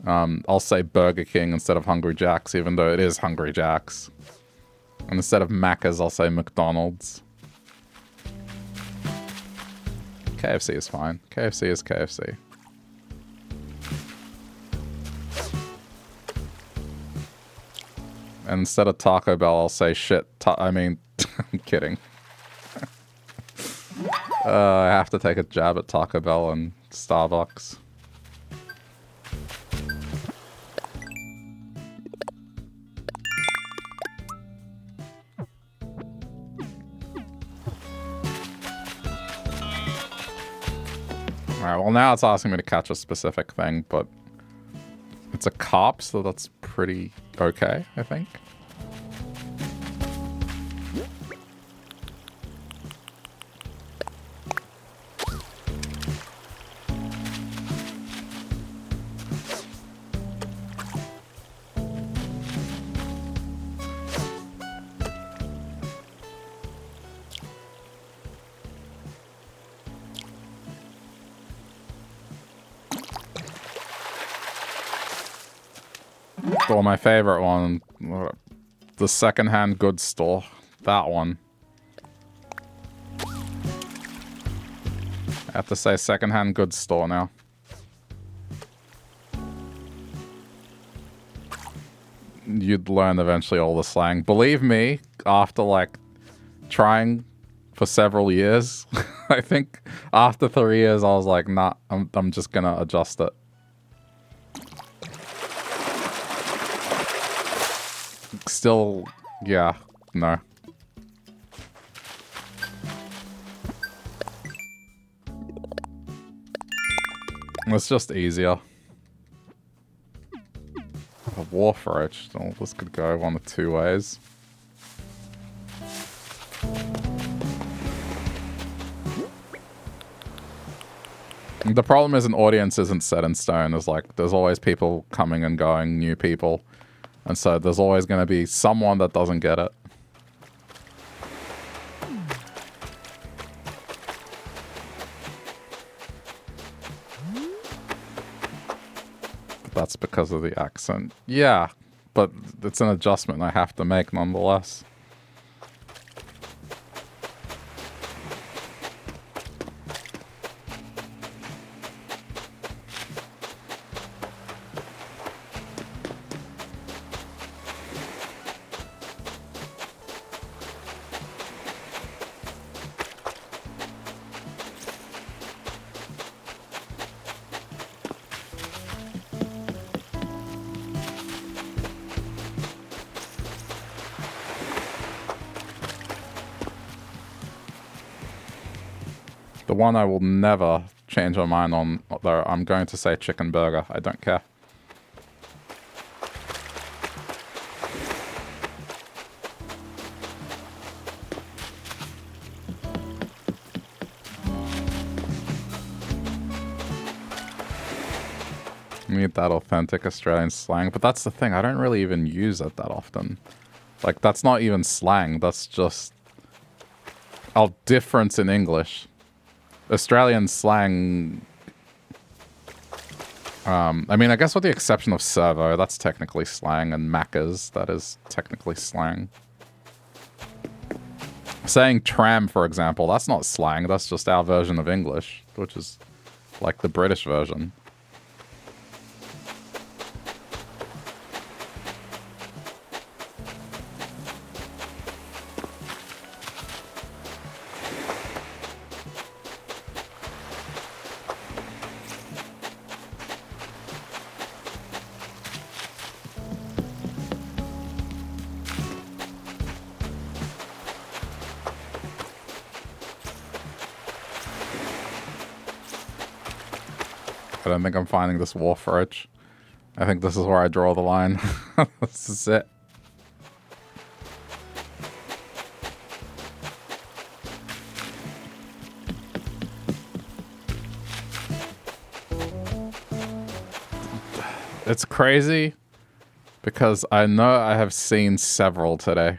I'll say Burger King instead of Hungry Jack's, even though it is Hungry Jack's. And instead of Macca's, I'll say McDonald's. KFC is fine. KFC is KFC. And instead of Taco Bell, I'll say shit. I'm kidding. I have to take a jab at Taco Bell and Starbucks. Alright, well now it's asking me to catch a specific thing, but it's a cop, so that's pretty okay, I think. Or my favorite one, the secondhand goods store. That one. I have to say secondhand goods store now. You'd learn eventually all the slang. Believe me, after like trying for several years, I think after 3 years I was like, nah, I'm just gonna adjust it. Still, yeah, no. It's just easier. A wharf roach. Oh, this could go one of two ways. The problem is an audience isn't set in stone. There's always people coming and going, new people. And so there's always going to be someone that doesn't get it. But that's because of the accent. Yeah, but it's an adjustment I have to make nonetheless. The one I will never change my mind on, though, I'm going to say chicken burger. I don't care. Need that authentic Australian slang. But that's the thing, I don't really even use it that often. Like, that's not even slang, that's just a difference in English. Australian slang... I mean, I guess with the exception of servo, that's technically slang, and Macca's, that is technically slang. Saying tram, for example, that's not slang, that's just our version of English, which is like the British version. I don't think I'm finding this wharf roach. I think this is where I draw the line. This is it. It's crazy because I know I have seen several today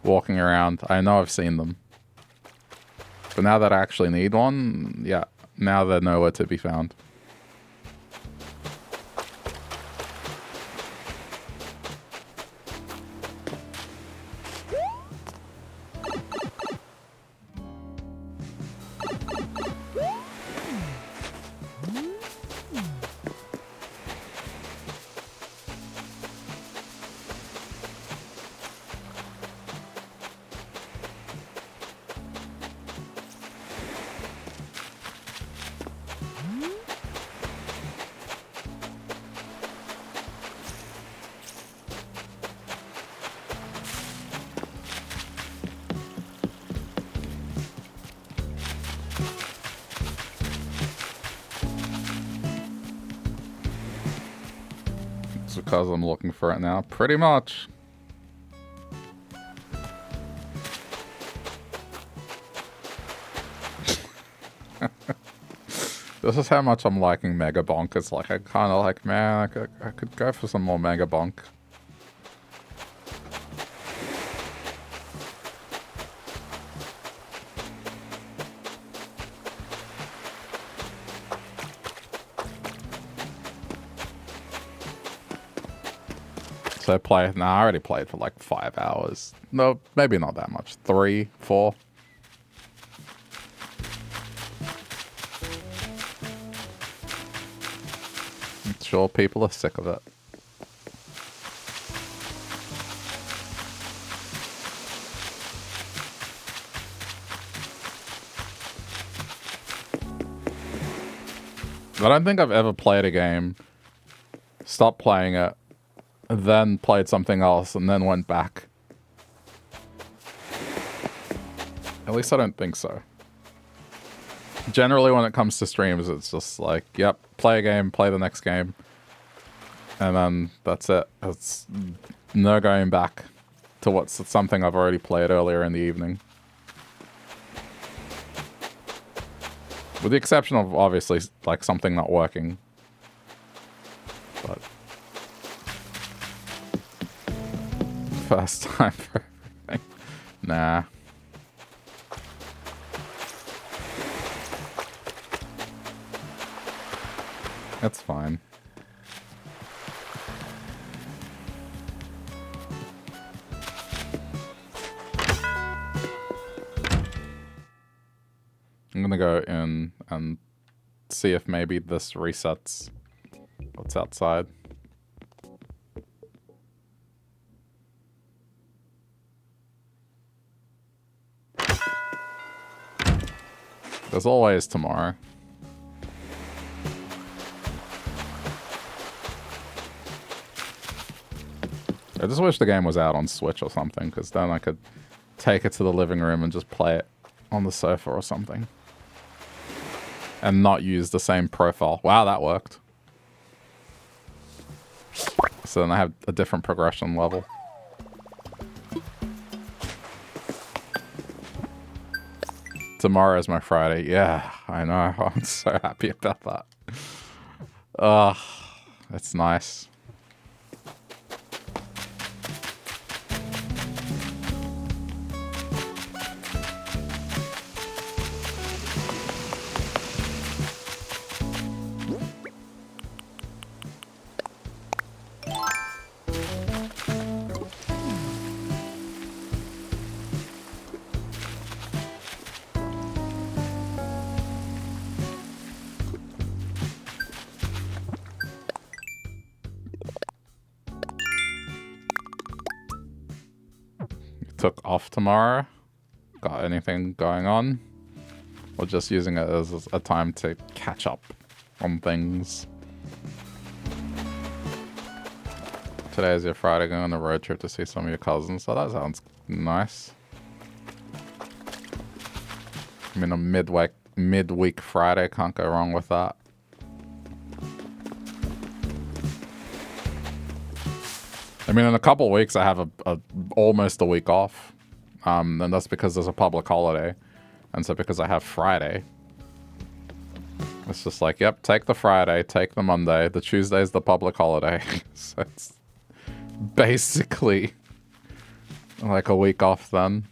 walking around. I know I've seen them. But now that I actually need one, yeah. Now they're nowhere to be found. Because I'm looking for it now. Pretty much. This is how much I'm liking Mega Bonk. It's like, I kind of like, man, I could go for some more Mega Bonk. So I play, I already played for like 5 hours. No, maybe not that much. 3, 4. I'm sure people are sick of it. I don't think I've ever played a game, stopped playing it, then played something else, and then went back. At least I don't think so. Generally, when it comes to streams, it's just like, yep, play a game, play the next game. And then that's it. It's no going back to what's something I've already played earlier in the evening. With the exception of, obviously, like something not working. But... first time for everything. Nah. That's fine. I'm gonna go in and see if maybe this resets what's outside. There's always tomorrow. I just wish the game was out on Switch or something, because then I could take it to the living room and just play it on the sofa or something. And not use the same profile. Wow, that worked. So then I have a different progression level. Tomorrow is my Friday. Yeah, I know. I'm so happy about that. Ugh, that's nice. Took off tomorrow. Got anything going on? Or just using it as a time to catch up on things? Today is your Friday, going on a road trip to see some of your cousins. So that sounds nice. I mean, a midweek Friday, can't go wrong with that. I mean, in a couple of weeks, I have almost a week off. And that's because there's a public holiday. And so because I have Friday, it's just like, yep, take the Friday, take the Monday. The Tuesday's the public holiday. So it's basically like a week off then.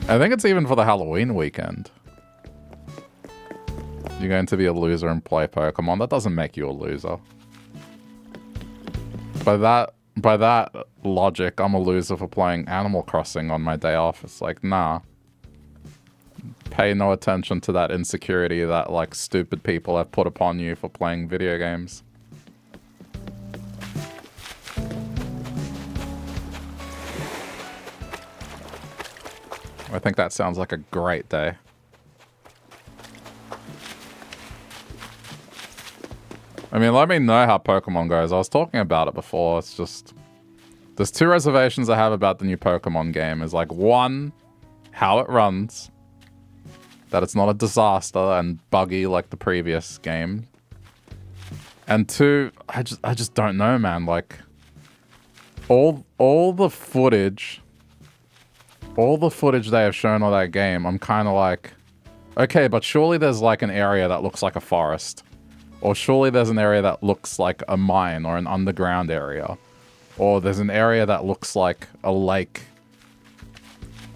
I think it's even for the Halloween weekend. You're going to be a loser and play Pokemon. That doesn't make you a loser. By that logic, I'm a loser for playing Animal Crossing on my day off. It's like, nah. Pay no attention to that insecurity that, like, stupid people have put upon you for playing video games. I think that sounds like a great day. I mean, let me know how Pokemon goes. I was talking about it before. It's just... There's two reservations I have about the new Pokemon game. Is like, one, how it runs. That it's not a disaster and buggy like the previous game. And two, I just don't know, man. Like, all the footage... All the footage they have shown of that game, I'm kind of like... Okay, but surely there's like an area that looks like a forest. Or surely there's an area that looks like a mine or an underground area. Or there's an area that looks like a lake.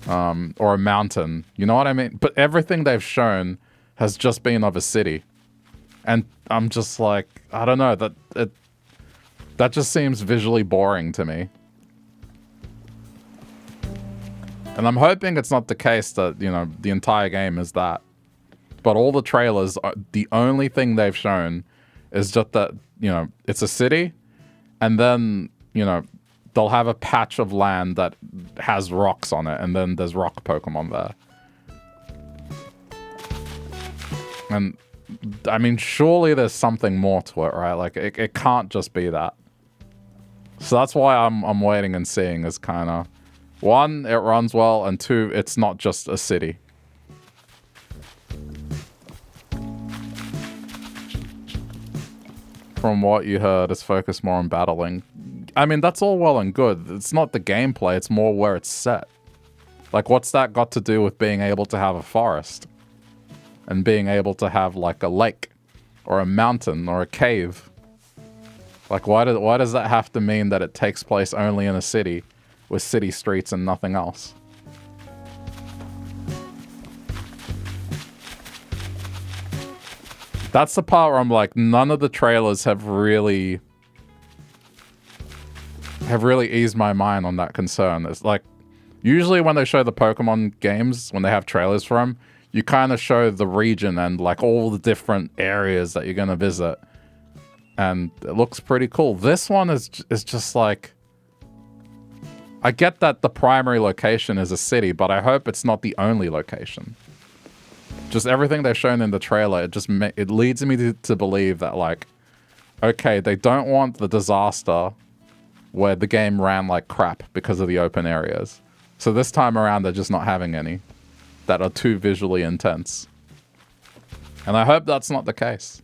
Or a mountain. You know what I mean? But everything they've shown has just been of a city. And I'm just like, I don't know, that just seems visually boring to me. And I'm hoping it's not the case that, you know, the entire game is that. But all the trailers, the only thing they've shown is just that, you know, it's a city. And then, you know, they'll have a patch of land that has rocks on it. And then there's rock Pokemon there. And, I mean, surely there's something more to it, right? Like, it can't just be that. So that's why I'm waiting and seeing is kind of... One, it runs well. And two, it's not just a city. From what you heard, it's focused more on battling. I mean, that's all well and good. It's not the gameplay, it's more where it's set. Like, what's that got to do with being able to have a forest? And being able to have, like, a lake? Or a mountain? Or a cave? Like, why does that have to mean that it takes place only in a city? With city streets and nothing else? That's the part where I'm like, none of the trailers have really eased my mind on that concern. It's like, usually when they show the Pokemon games, when they have trailers for them, you kind of show the region and like all the different areas that you're going to visit. And it looks pretty cool. This one is just like, I get that the primary location is a city, but I hope it's not the only location. Just everything they've shown in the trailer, it leads me to believe that, like, okay, they don't want the disaster where the game ran like crap because of the open areas. So this time around, they're just not having any that are too visually intense. And I hope that's not the case.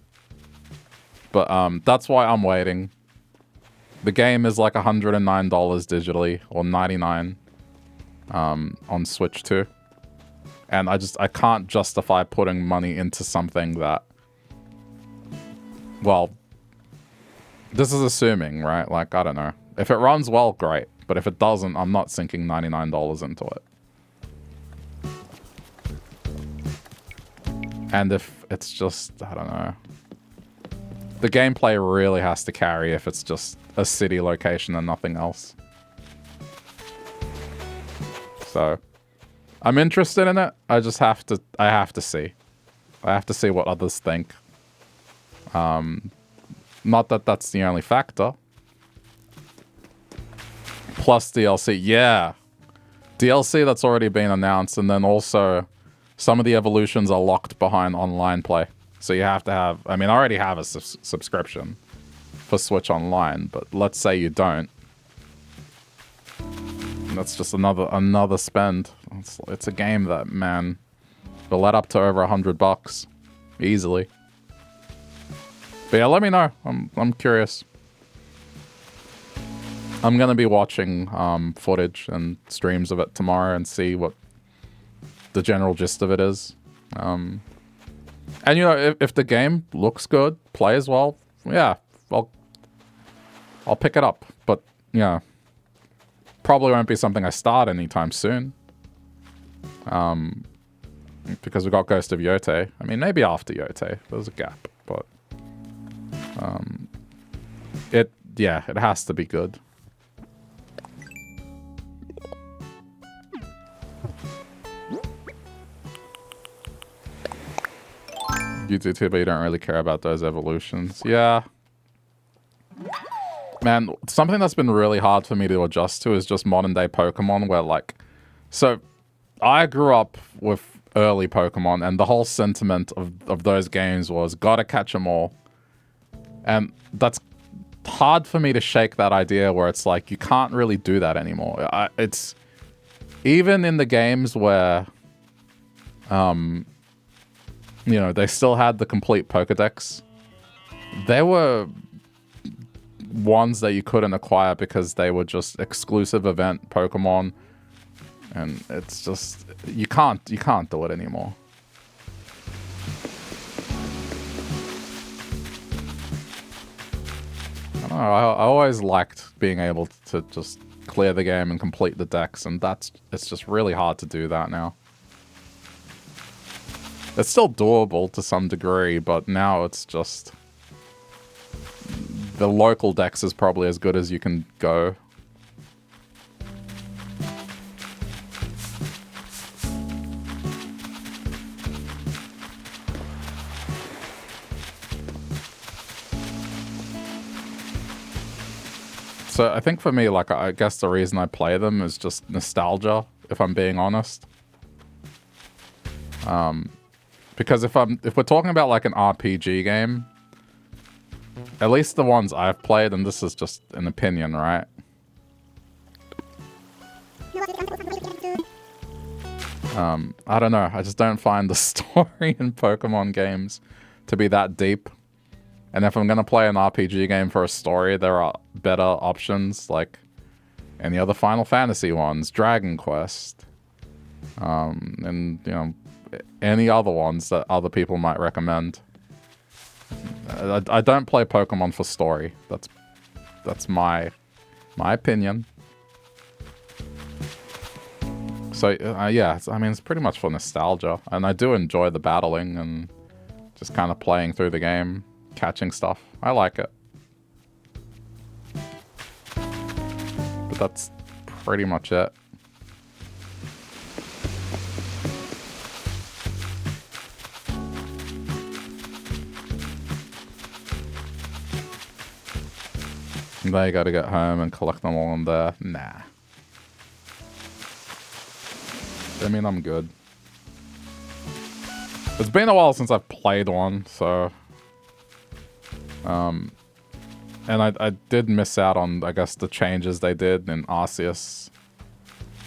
But that's why I'm waiting. The game is like $109 digitally, or $99 on Switch 2. And I can't justify putting money into something that well, this is assuming, right? Like, I don't know. If it runs well, great. But if it doesn't, I'm not sinking $99 into it. And if it's just, I don't know. The gameplay really has to carry if it's just a city location and nothing else. So, I'm interested in it. I just have to, I have to see. I have to see what others think. Not that that's the only factor. Plus DLC, yeah. DLC that's already been announced, and then also some of the evolutions are locked behind online play. So you have to have, I mean, I already have a subscription for Switch Online, but let's say you don't. That's just another spend. It's a game that, man, will add up to over $100 easily. But yeah, let me know. I'm curious. I'm gonna be watching footage and streams of it tomorrow and see what the general gist of it is. And you know, if the game looks good, plays well, yeah, I'll pick it up. But yeah, probably won't be something I start anytime soon. Because we got Ghost of Yotei. I mean, maybe after Yotei. There's a gap, but it has to be good. You do too, but you don't really care about those evolutions. Yeah. Man, something that's been really hard for me to adjust to is just modern day Pokemon where like... So, I grew up with early Pokemon and the whole sentiment of those games was gotta catch 'em all. And that's hard for me to shake that idea where it's like, you can't really do that anymore. It's... Even in the games where... you know, they still had the complete Pokedex. There were ones that you couldn't acquire because they were just exclusive event Pokemon. And it's just, you can't do it anymore. I don't know, I always liked being able to just clear the game and complete the decks, and it's just really hard to do that now. It's still doable to some degree, but now it's just... The local dex is probably as good as you can go. So I think for me, like, I guess the reason I play them is just nostalgia, if I'm being honest. Because if we're talking about like an RPG game, at least the ones I've played, and this is just an opinion, right? I don't know. I just don't find the story in Pokemon games to be that deep. And if I'm gonna play an RPG game for a story, there are better options, like any other Final Fantasy ones, Dragon Quest, and you know, any other ones that other people might recommend. I don't play Pokemon for story. That's my opinion. So yeah, I mean, it's pretty much for nostalgia, and I do enjoy the battling and just kind of playing through the game, catching stuff. I like it. But that's pretty much it. They gotta get home and collect them all in there. Nah. I mean, I'm good. It's been a while since I've played one, so... and I did miss out on, I guess, the changes they did in Arceus,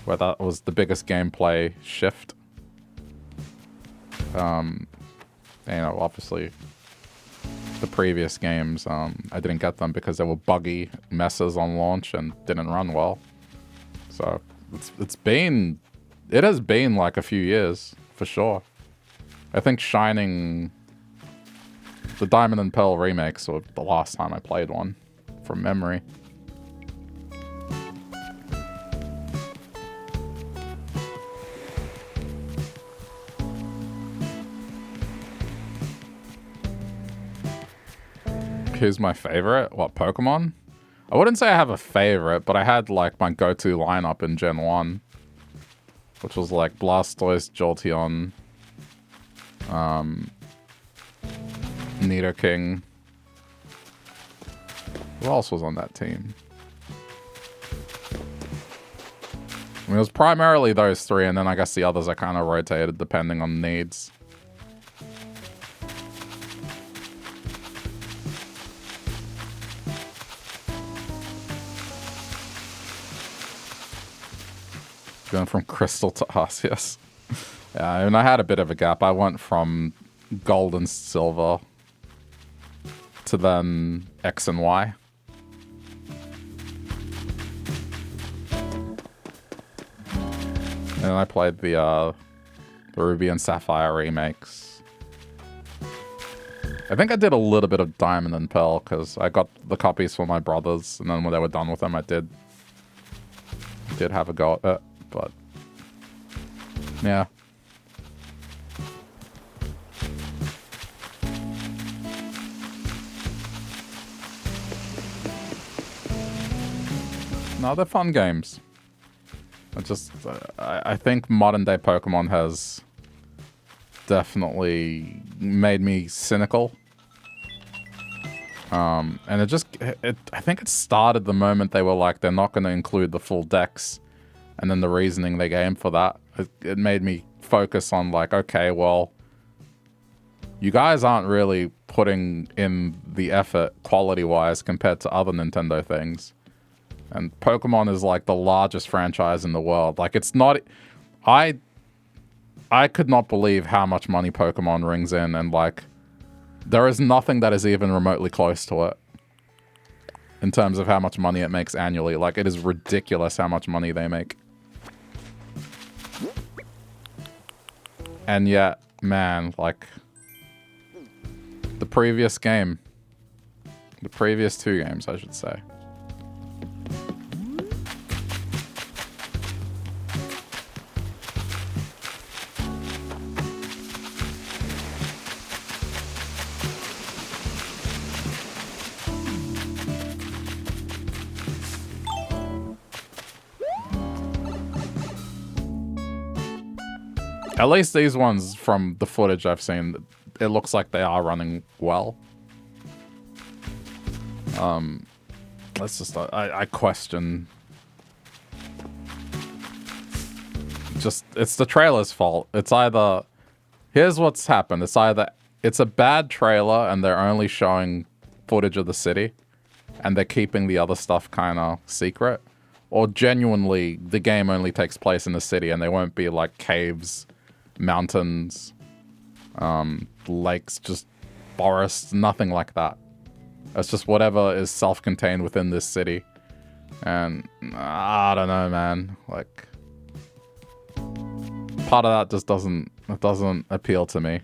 where that was the biggest gameplay shift. You know, obviously, the previous games, I didn't get them because they were buggy messes on launch and didn't run well. So, it has been like a few years, for sure. I think Shining The Diamond and Pearl remakes were the last time I played one, from memory. Who's my favorite? What, Pokemon? I wouldn't say I have a favorite, but I had like my go-to lineup in Gen 1. Which was like Blastoise, Jolteon, Nidoking. Who else was on that team? I mean, it was primarily those three, and then I guess the others I kind of rotated depending on needs. Going from Crystal to Arceus. Yeah, I mean, I had a bit of a gap. I went from Gold and Silver to then X and Y. And I played the Ruby and Sapphire remakes. I think I did a little bit of Diamond and Pearl because I got the copies for my brothers, and then when they were done with them, I did have a go at it. But yeah. No, they're fun games. I think modern day Pokemon has definitely made me cynical. And I think it started the moment they were like, they're not going to include the full decks. And then the reasoning they gave for that, it made me focus on like, okay, well, you guys aren't really putting in the effort quality-wise compared to other Nintendo things. And Pokemon is like the largest franchise in the world. Like, it's not... I could not believe how much money Pokemon rings in, and like, there is nothing that is even remotely close to it in terms of how much money it makes annually. Like, it is ridiculous how much money they make. And yet, man, like, the previous game, the previous two games, I should say. At least these ones, from the footage I've seen, it looks like they are running well. Let's just... I question... Just... It's the trailer's fault. It's either... Here's what's happened. It's either... It's a bad trailer and they're only showing footage of the city. And they're keeping the other stuff kind of secret. Or genuinely, the game only takes place in the city and there won't be like caves... mountains, lakes, just forests, nothing like that. It's just whatever is self-contained within this city. And I don't know, man. Like, part of that just doesn't appeal to me.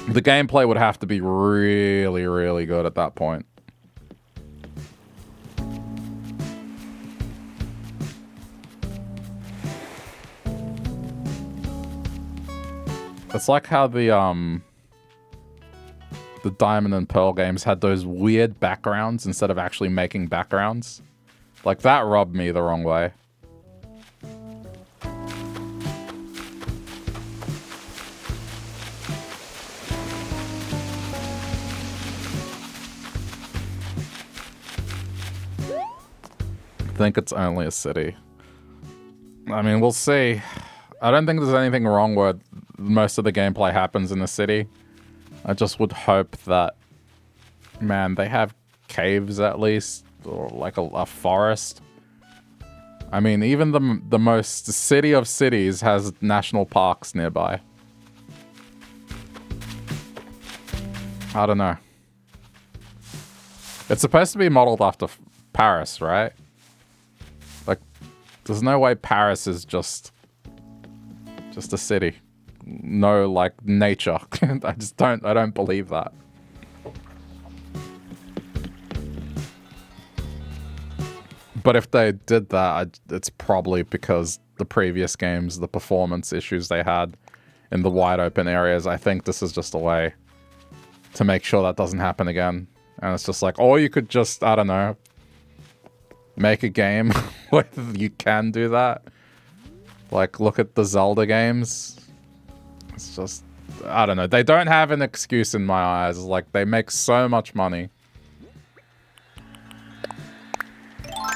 The gameplay would have to be really, really good at that point. It's like how the Diamond and Pearl games had those weird backgrounds instead of actually making backgrounds. Like, that rubbed me the wrong way. I think it's only a city. I mean, we'll see. I don't think there's anything wrong where most of the gameplay happens in the city. I just would hope that, man, they have caves at least, or like a forest. I mean, even the most city of cities has national parks nearby. I don't know. It's supposed to be modeled after Paris, right? Like, there's no way Paris is just a city no like nature. I don't believe that. But if they did that, it's probably because the previous games, the performance issues they had in the wide open areas. I think this is just a way to make sure that doesn't happen again. And it's just like, or you could just, I don't know, make a game where you can do that. Like, look at the Zelda games. It's just, I don't know. They don't have an excuse in my eyes. Like, they make so much money.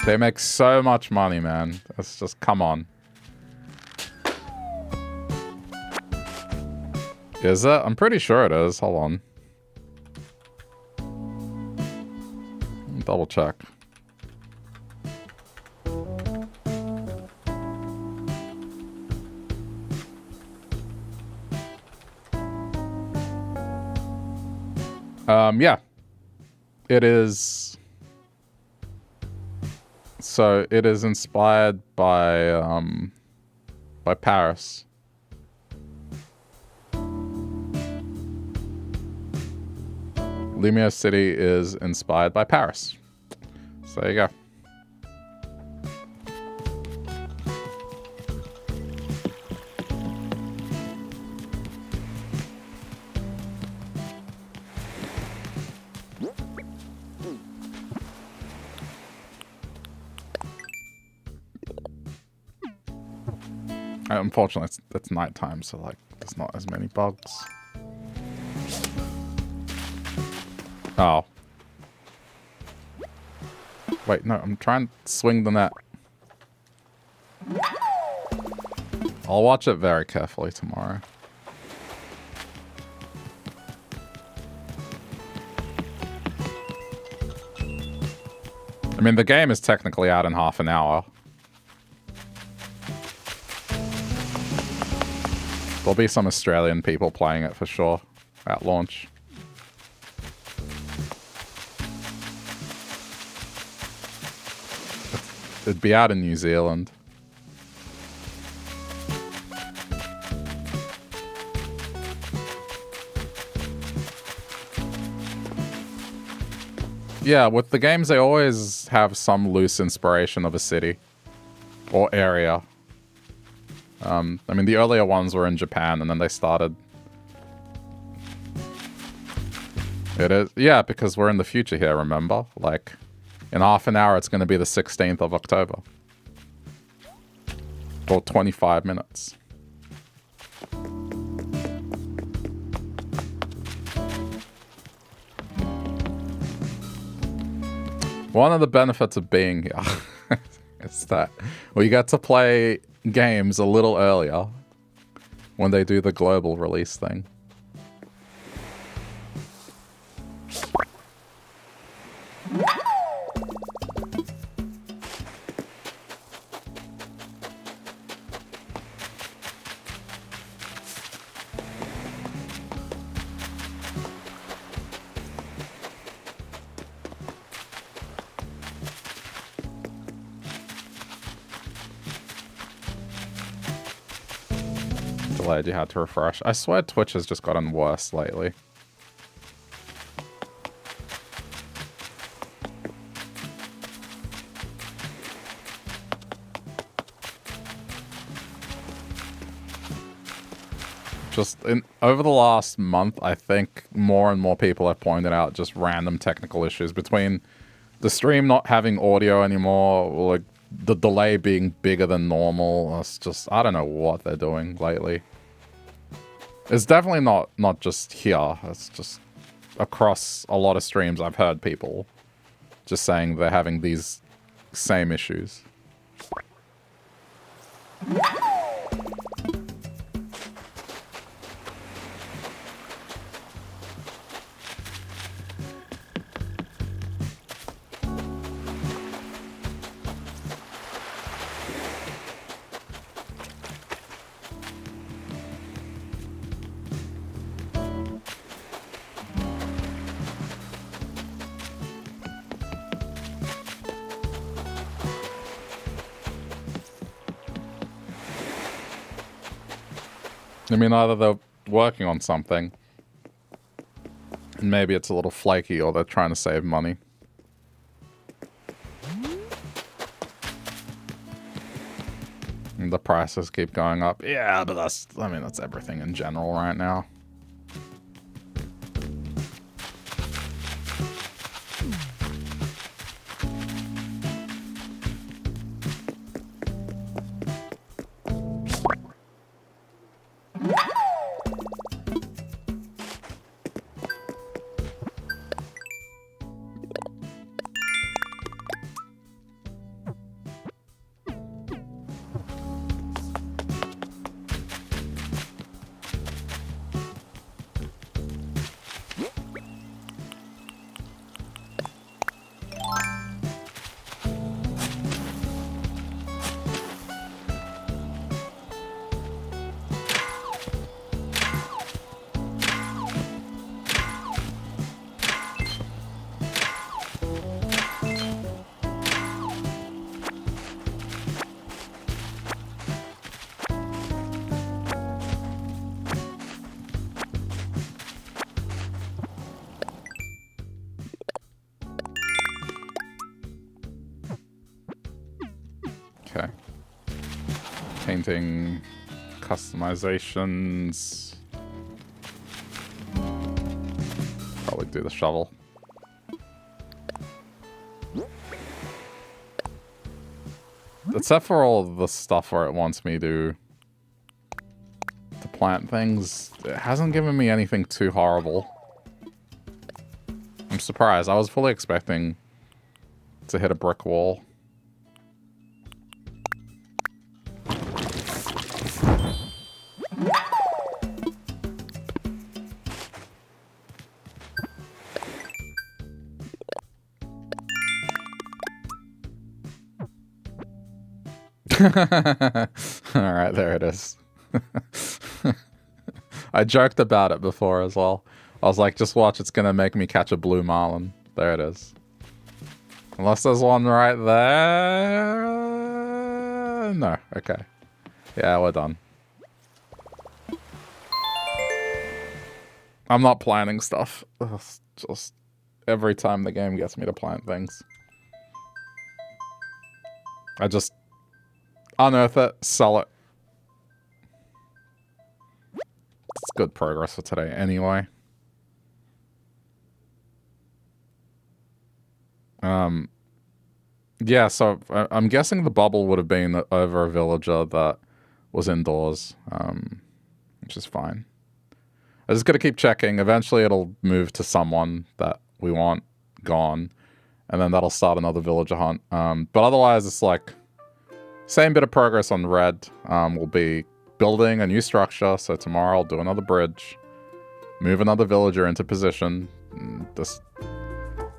They make so much money, man. It's just, come on. Is it? I'm pretty sure it is. Hold on. Double check. Yeah. It is... So, it is inspired by Paris. Lumiere City is inspired by Paris. So there you go. Unfortunately, it's nighttime, so like there's not as many bugs. Oh. Wait, no, I'm trying to swing the net. I'll watch it very carefully tomorrow. I mean, the game is technically out in half an hour. There'll be some Australian people playing it for sure at launch. It'd be out in New Zealand. Yeah, with the games, they always have some loose inspiration of a city or area. I mean, the earlier ones were in Japan, and then they started... It is... Yeah, because we're in the future here, remember? Like, in half an hour, it's going to be the 16th of October. Or 25 minutes. One of the benefits of being here is that we get to play games a little earlier when they do the global release thing. You had to refresh. I swear Twitch has just gotten worse lately. Just over the last month, I think more and more people have pointed out just random technical issues between the stream not having audio anymore, like the delay being bigger than normal. It's just, I don't know what they're doing lately. It's definitely not just here. It's just across a lot of streams I've heard people just saying they're having these same issues. I mean, either they're working on something, and maybe it's a little flaky, or they're trying to save money. And the prices keep going up. Yeah, but that's, I mean, that's everything in general right now. Okay. Painting customizations. Probably do the shovel. Except for all of the stuff where it wants me to plant things, it hasn't given me anything too horrible. I'm surprised. I was fully expecting to hit a brick wall. Alright, there it is. I joked about it before as well. I was like, just watch, it's gonna make me catch a blue marlin. There it is. Unless there's one right there. No, okay. Yeah, we're done. I'm not planting stuff. Ugh, just every time the game gets me to plant things, I just unearth it, sell it. It's good progress for today anyway. Yeah, so I'm guessing the bubble would have been over a villager that was indoors, which is fine. I just gotta keep checking. Eventually it'll move to someone that we want gone, and then that'll start another villager hunt. But otherwise it's like same bit of progress on red. We'll be building a new structure, so tomorrow I'll do another bridge, move another villager into position. This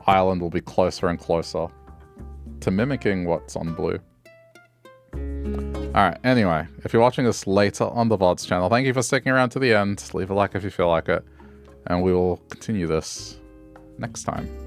island will be closer and closer to mimicking what's on blue. Alright, anyway, if you're watching this later on the VODs channel, thank you for sticking around to the end. Leave a like if you feel like it, and we will continue this next time.